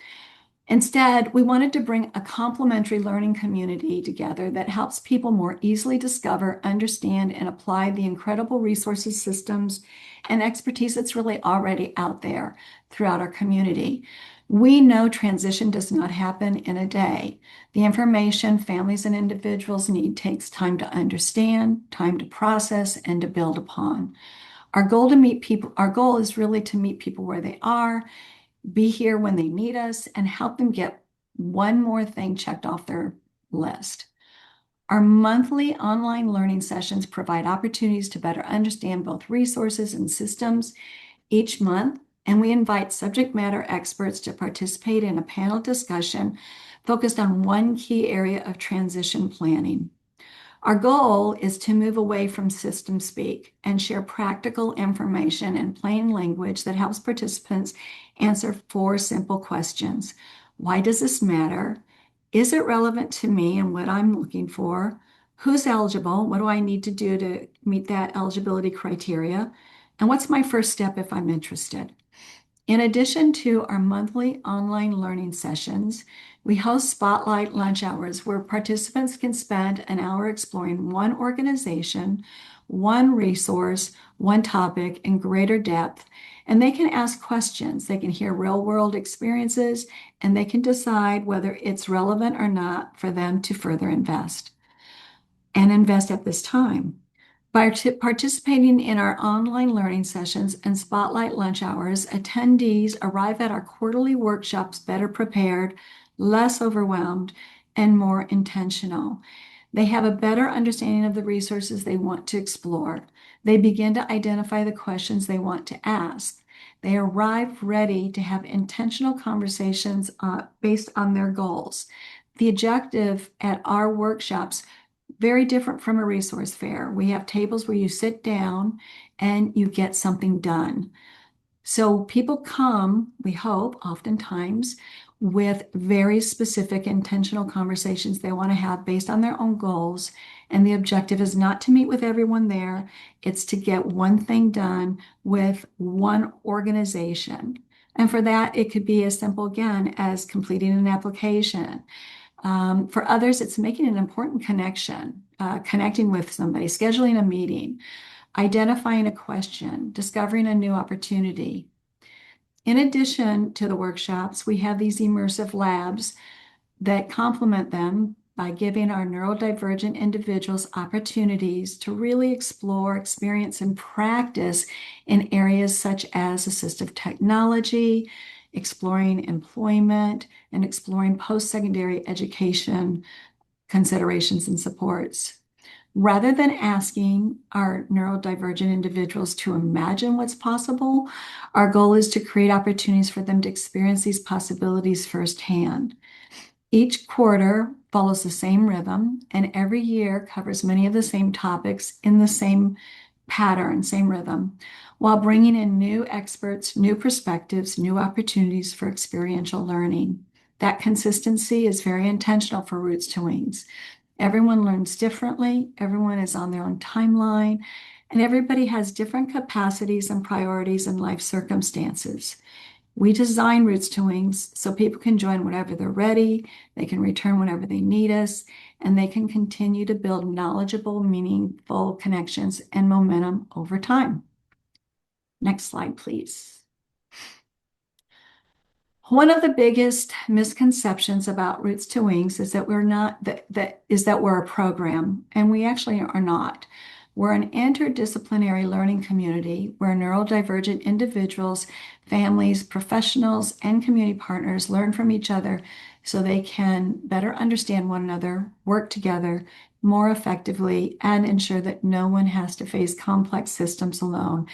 Instead, we wanted to bring a complementary learning community together that helps people more easily discover, understand, and apply the incredible resources, systems, and expertise that's really already out there throughout our community. We know transition does not happen in a day. The information families and individuals need takes time to understand, time to process, and to build upon. Our goal is really to meet people where they are, be here when they need us, and help them get one more thing checked off their list. Our monthly online learning sessions provide opportunities to better understand both resources and systems each month, and we invite subject matter experts to participate in a panel discussion focused on one key area of transition planning. Our goal is to move away from system speak and share practical information in plain language that helps participants answer 4 simple questions. Why does this matter? Is it relevant to me and what I'm looking for? Who's eligible? What do I need to do to meet that eligibility criteria? And what's my first step if I'm interested? In addition to our monthly online learning sessions, we host spotlight lunch hours where participants can spend an hour exploring one organization, one resource, one topic in greater depth, and they can ask questions. They can hear real-world experiences, and they can decide whether it's relevant or not for them to further invest at this time. By participating in our online learning sessions and spotlight lunch hours, attendees arrive at our quarterly workshops better prepared, less overwhelmed, and more intentional. They have a better understanding of the resources they want to explore. They begin to identify the questions they want to ask. They arrive ready to have intentional conversations based on their goals. The objective at our workshops very different from a resource fair. We have tables where you sit down and you get something done. So people come, we hope, oftentimes with very specific intentional conversations they want to have based on their own goals. And the objective is not to meet with everyone there. It's to get one thing done with one organization. And for that, it could be as simple, again, as completing an application. For others, it's making an important connection, connecting with somebody, scheduling a meeting, identifying a question, discovering a new opportunity. In addition to the workshops, we have these immersive labs that complement them by giving our neurodivergent individuals opportunities to really explore, experience, and practice in areas such as assistive technology, exploring employment, and exploring post-secondary education considerations and supports. Rather than asking our neurodivergent individuals to imagine what's possible, our goal is to create opportunities for them to experience these possibilities firsthand. Each quarter follows the same rhythm, and every year covers many of the same topics in the same pattern, same rhythm, while bringing in new experts, new perspectives, new opportunities for experiential learning. That consistency is very intentional for Roots to Wings. Everyone learns differently, everyone is on their own timeline, and everybody has different capacities and priorities and life circumstances. We design Roots to Wings so people can join whenever they're ready, they can return whenever they need us, and they can continue to build knowledgeable, meaningful connections and momentum over time. Next slide, please. One of the biggest misconceptions about Roots to Wings is that we're a program, and we actually are not. We're an interdisciplinary learning community where neurodivergent individuals, families, professionals, and community partners learn from each other so they can better understand one another, work together more effectively, and ensure that no one has to face complex systems alone.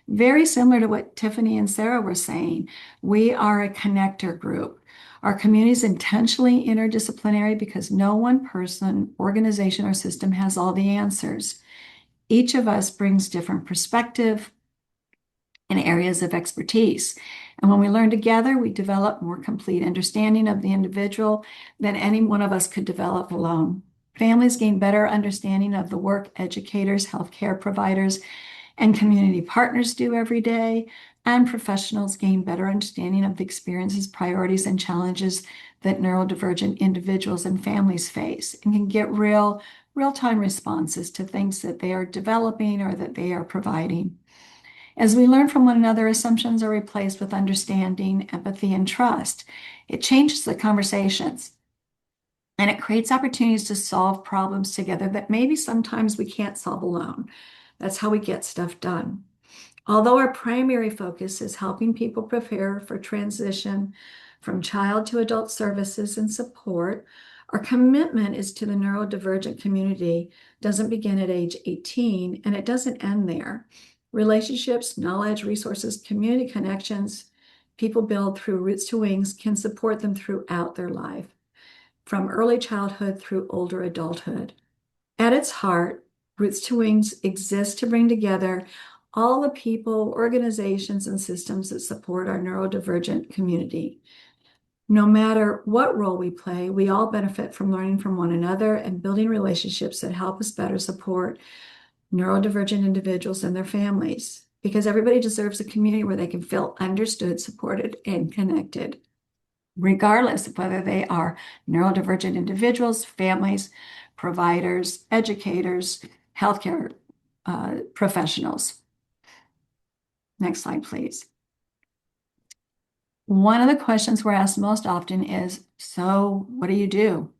Very similar to what Tiffany and Sarah were saying, we are a connector group. Our community is intentionally interdisciplinary because no one person, organization, or system has all the answers. Each of us brings different perspective and areas of expertise. And when we learn together, we develop more complete understanding of the individual than any one of us could develop alone. Families gain better understanding of the work educators, healthcare providers, and community partners do every day, and professionals gain better understanding of the experiences, priorities, and challenges that neurodivergent individuals and families face and can get real-time responses to things that they are developing or that they are providing. As we learn from one another, assumptions are replaced with understanding, empathy, and trust. It changes the conversations and it creates opportunities to solve problems together that maybe sometimes we can't solve alone. That's how we get stuff done. Although our primary focus is helping people prepare for transition from child to adult services and support, our commitment is to the neurodivergent community doesn't begin at age 18 and it doesn't end there. Relationships, knowledge, resources, community connections people build through Roots to Wings can support them throughout their life, from early childhood through older adulthood. At its heart, Roots to Wings exists to bring together all the people, organizations, and systems that support our neurodivergent community. No matter what role we play, we all benefit from learning from one another and building relationships that help us better support neurodivergent individuals and their families, because everybody deserves a community where they can feel understood, supported, and connected, regardless of whether they are neurodivergent individuals, families, providers, educators, healthcare professionals. Next slide, please. One of the questions we're asked most often is, so what do you do?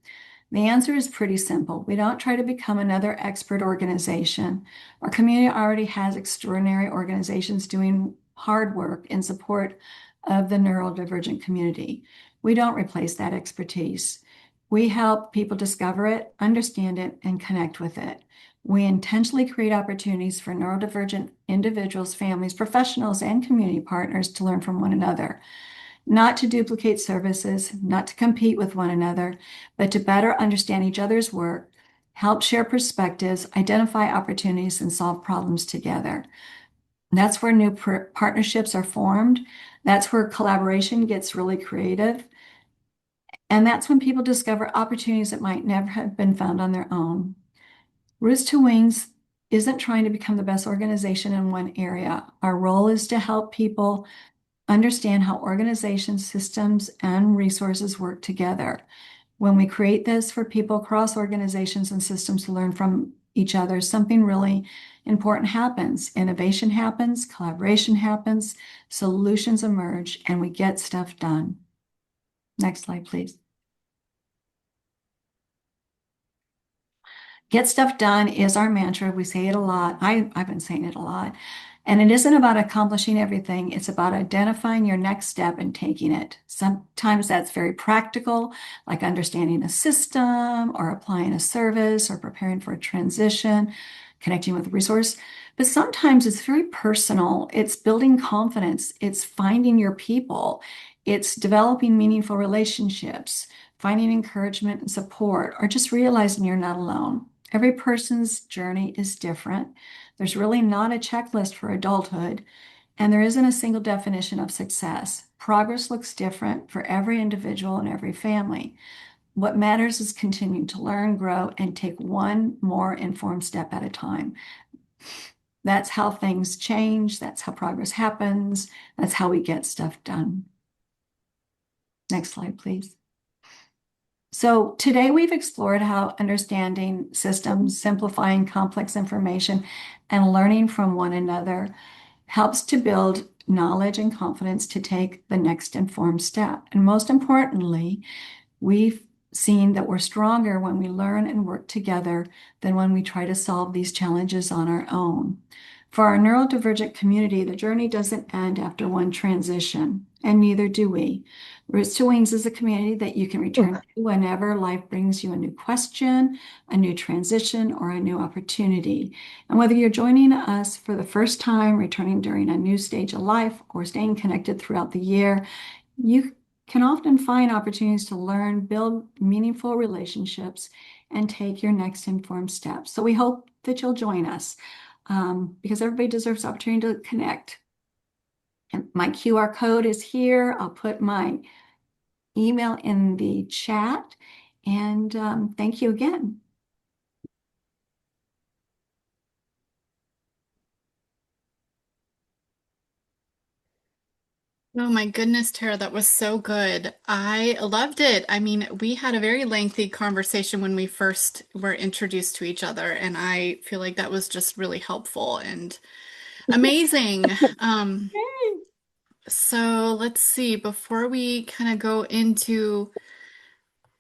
The answer is pretty simple. We don't try to become another expert organization. Our community already has extraordinary organizations doing hard work in support of the neurodivergent community. We don't replace that expertise. We help people discover it, understand it, and connect with it. We intentionally create opportunities for neurodivergent individuals, families, professionals, and community partners to learn from one another. Not to duplicate services, not to compete with one another, but to better understand each other's work, help share perspectives, identify opportunities, and solve problems together. And that's where new partnerships are formed. That's where collaboration gets really creative. And that's when people discover opportunities that might never have been found on their own. Roots to Wings isn't trying to become the best organization in one area. Our role is to help people understand how organizations, systems, and resources work together. When we create this for people across organizations and systems to learn from each other, something really important happens. Innovation happens, collaboration happens, solutions emerge, and we get stuff done. Next slide, please. Get stuff done is our mantra. We say it a lot. I've been saying it a lot. And it isn't about accomplishing everything. It's about identifying your next step and taking it. Sometimes that's very practical, like understanding a system or applying a service or preparing for a transition, connecting with a resource. But sometimes it's very personal. It's building confidence. It's finding your people. It's developing meaningful relationships, finding encouragement and support, or just realizing you're not alone. Every person's journey is different. There's really not a checklist for adulthood, and there isn't a single definition of success. Progress looks different for every individual and every family. What matters is continuing to learn, grow, and take one more informed step at a time. That's how things change. That's how progress happens. That's how we get stuff done. Next slide, please. So today we've explored how understanding systems, simplifying complex information, and learning from one another helps to build knowledge and confidence to take the next informed step. And most importantly, we've seen that we're stronger when we learn and work together than when we try to solve these challenges on our own. For our neurodivergent community, the journey doesn't end after one transition, and neither do we. Roots to Wings is a community that you can return to whenever life brings you a new question, a new transition, or a new opportunity. And whether you're joining us for the first time, returning during a new stage of life, or staying connected throughout the year, you can often find opportunities to learn, build meaningful relationships, and take your next informed steps. So we hope that you'll join us because everybody deserves the opportunity to connect. And my QR code is here. I'll put my email in the chat. And thank you again. Oh my goodness, Tara, that was so good. I loved it. I mean, we had a very lengthy conversation when we first were introduced to each other, and I feel like that was just really helpful and amazing. So let's see, before we kind of go into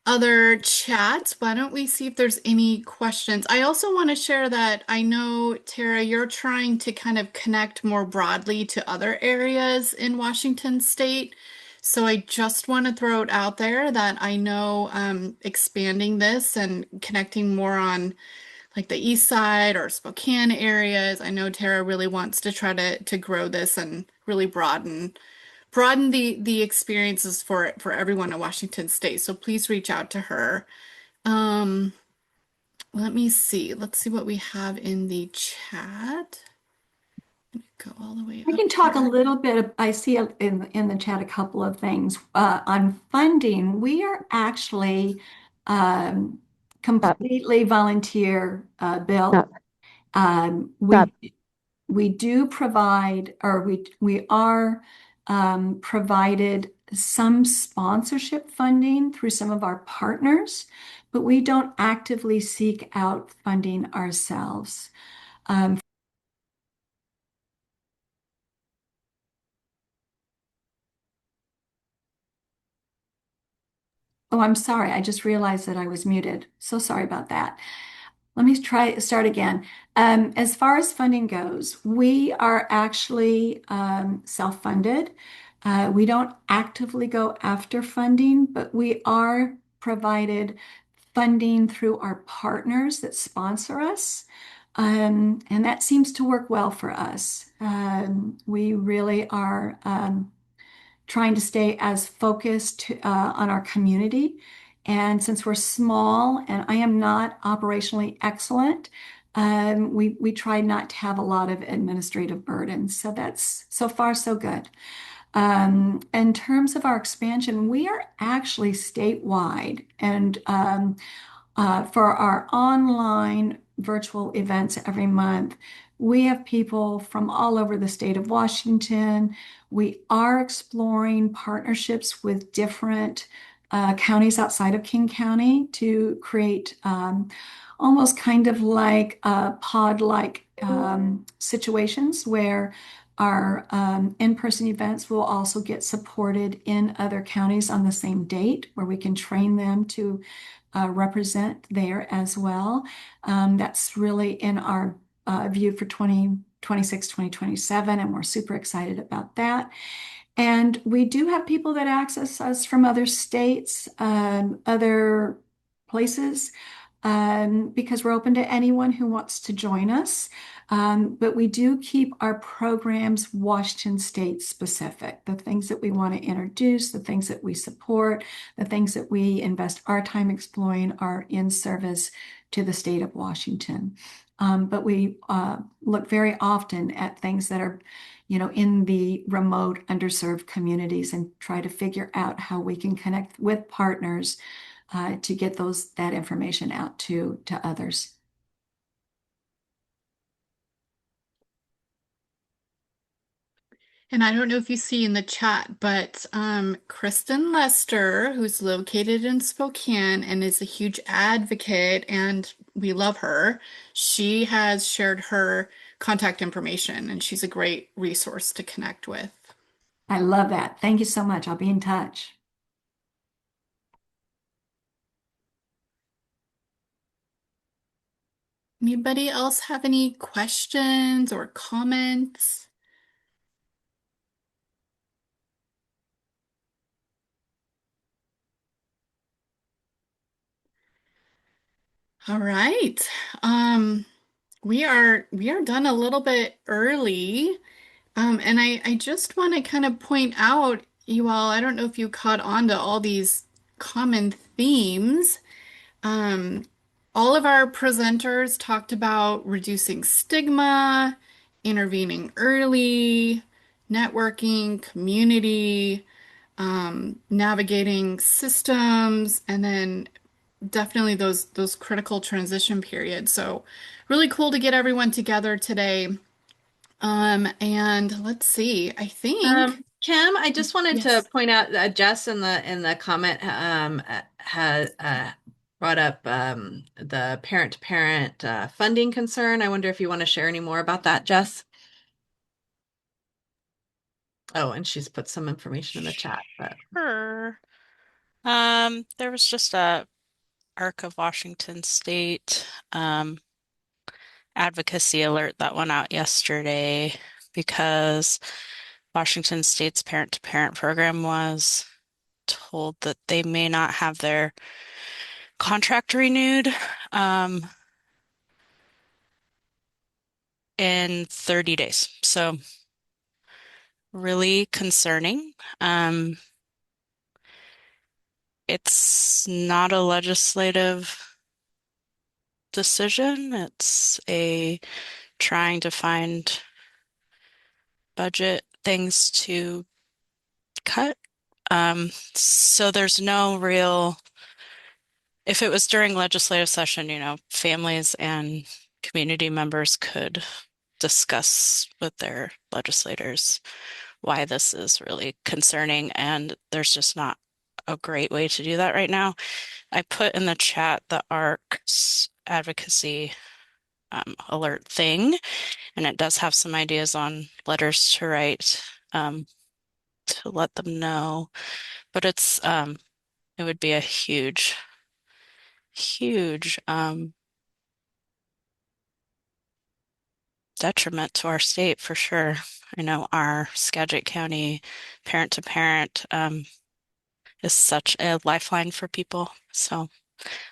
other chats, why don't we see if there's any questions? I also want to share that I know, Tara, you're trying to kind of connect more broadly to other areas in Washington State. So I just want to throw it out there that I know expanding this and connecting more on like the east side or Spokane areas. I know Tara really wants to try to grow this and really broaden the experiences for everyone in Washington State. So please reach out to her. Um, let me see. Let's see what we have in the chat. Go all the way I up can talk a here. little bit. I see in the chat a couple of things on funding. We are actually completely volunteer built. We do provide, or we are provided some sponsorship funding through some of our partners, but we don't actively seek out funding ourselves. Oh, I'm sorry. I just realized that I was muted. So sorry about that. Let me start again. As far as funding goes, we are actually self-funded. We don't actively go after funding, but we are provided funding through our partners that sponsor us. And that seems to work well for us. We really are trying to stay as focused on our community. And since we're small and I am not operationally excellent, we try not to have a lot of administrative burden. So that's so far so good. In terms of our expansion, we are actually statewide. And for our online virtual events every month, we have people from all over the state of Washington. We are exploring partnerships with different counties outside of King County to create almost kind of like pod-like situations where our in-person events will also get supported in other counties on the same date, where we can train them to represent there as well. That's really in our view for 2026, 2027, and we're super excited about that. And we do have people that access us from other states, other places, because we're open to anyone who wants to join us. But we do keep our programs Washington State specific, the things that we want to introduce, the things that we support, the things that we invest our time exploring are in service to the state of Washington. But we look very often at things that are, in the remote, underserved communities and try to figure out how we can connect with partners to get that information out to others. And I don't know if you see in the chat, but Kristen Lester, who's located in Spokane and is a huge advocate, and we love her, she has shared her contact information, and she's a great resource to connect with. I love that. Thank you so much. I'll be in touch. Anybody else have any questions or comments? All right. We are done a little bit early. And I just want to kind of point out, you all, I don't know if you caught on to all these common themes. Um, all of our presenters talked about reducing stigma, intervening early, networking, community, navigating systems, and then definitely those critical transition periods. So really cool to get everyone together today. And let's see, I think, Kim, I just wanted to yes. point out that Jess in the comment had brought up the parent-to-parent funding concern. I wonder if you want to share any more about that, Jess. Oh, and she's put some information in the chat, but Sure. There was just a ARC of Washington State advocacy alert that went out yesterday because Washington State's parent-to-parent program was told that they may not have their contract renewed in 30 days. So really concerning. It's not a legislative decision. It's a trying to find budget things to cut. So there's no real, if it was during legislative session, families and community members could discuss with their legislators why this is really concerning, and there's just not a great way to do that right now. I put in the chat the ARC's advocacy alert thing, and it does have some ideas on letters to write to let them know. But it would be a huge, huge detriment to our state for sure. I know our Skagit County parent to parent is such a lifeline for people. So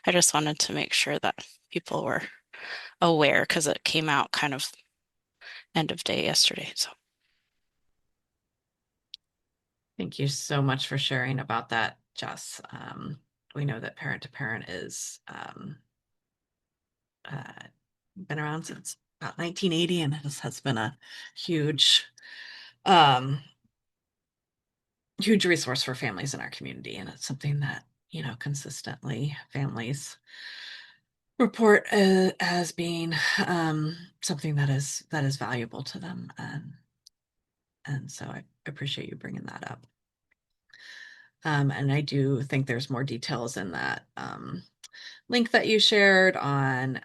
I just wanted to make sure that people were aware because it came out kind of end of day yesterday. So thank you so much for sharing about that, Jess. We know that parent to parent is been around since about 1980, and it has been a huge huge resource for families in our community, and it's something that consistently families report as being something that is valuable to them, and so I appreciate you bringing that up. And I do think there's more details in that link that you shared on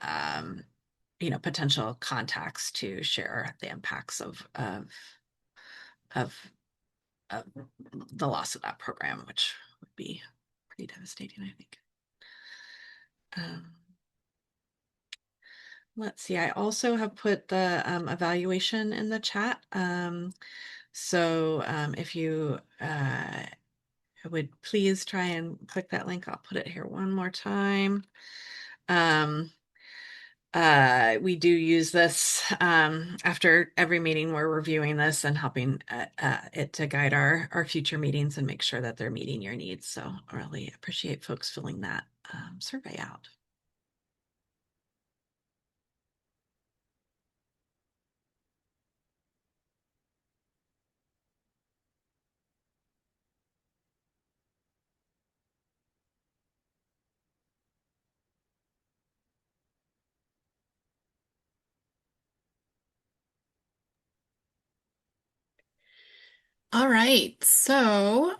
potential contacts to share the impacts of the loss of that program, which would be pretty devastating, I think. Let's see, I also have put the evaluation in the chat. So if you would please try and click that link, I'll put it here one more time. We do use this after every meeting. We're reviewing this and helping it to guide our future meetings and make sure that they're meeting your needs. So I really appreciate folks filling that survey out. All right, so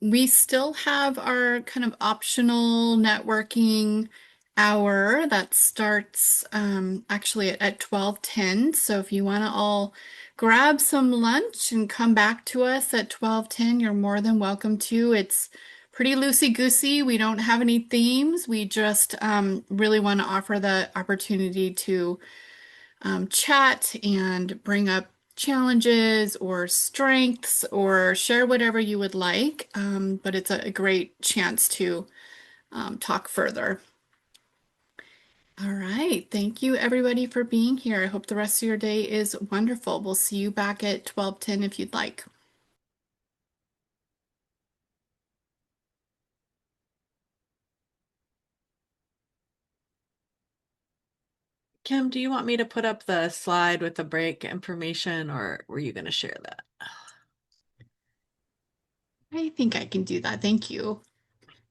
we still have our kind of optional networking hour that starts actually at 12:10. So if you want to all grab some lunch and come back to us at 12:10, you're more than welcome to. It's pretty loosey-goosey. We don't have any themes. We just really want to offer the opportunity to chat and bring up challenges or strengths or share whatever you would like. But it's a great chance to talk further. All right. Thank you, everybody, for being here. I hope the rest of your day is wonderful. We'll see you back at 12:10 if you'd like. Kim, do you want me to put up the slide with the break information, or were you going to share that? I think I can do that. Thank you.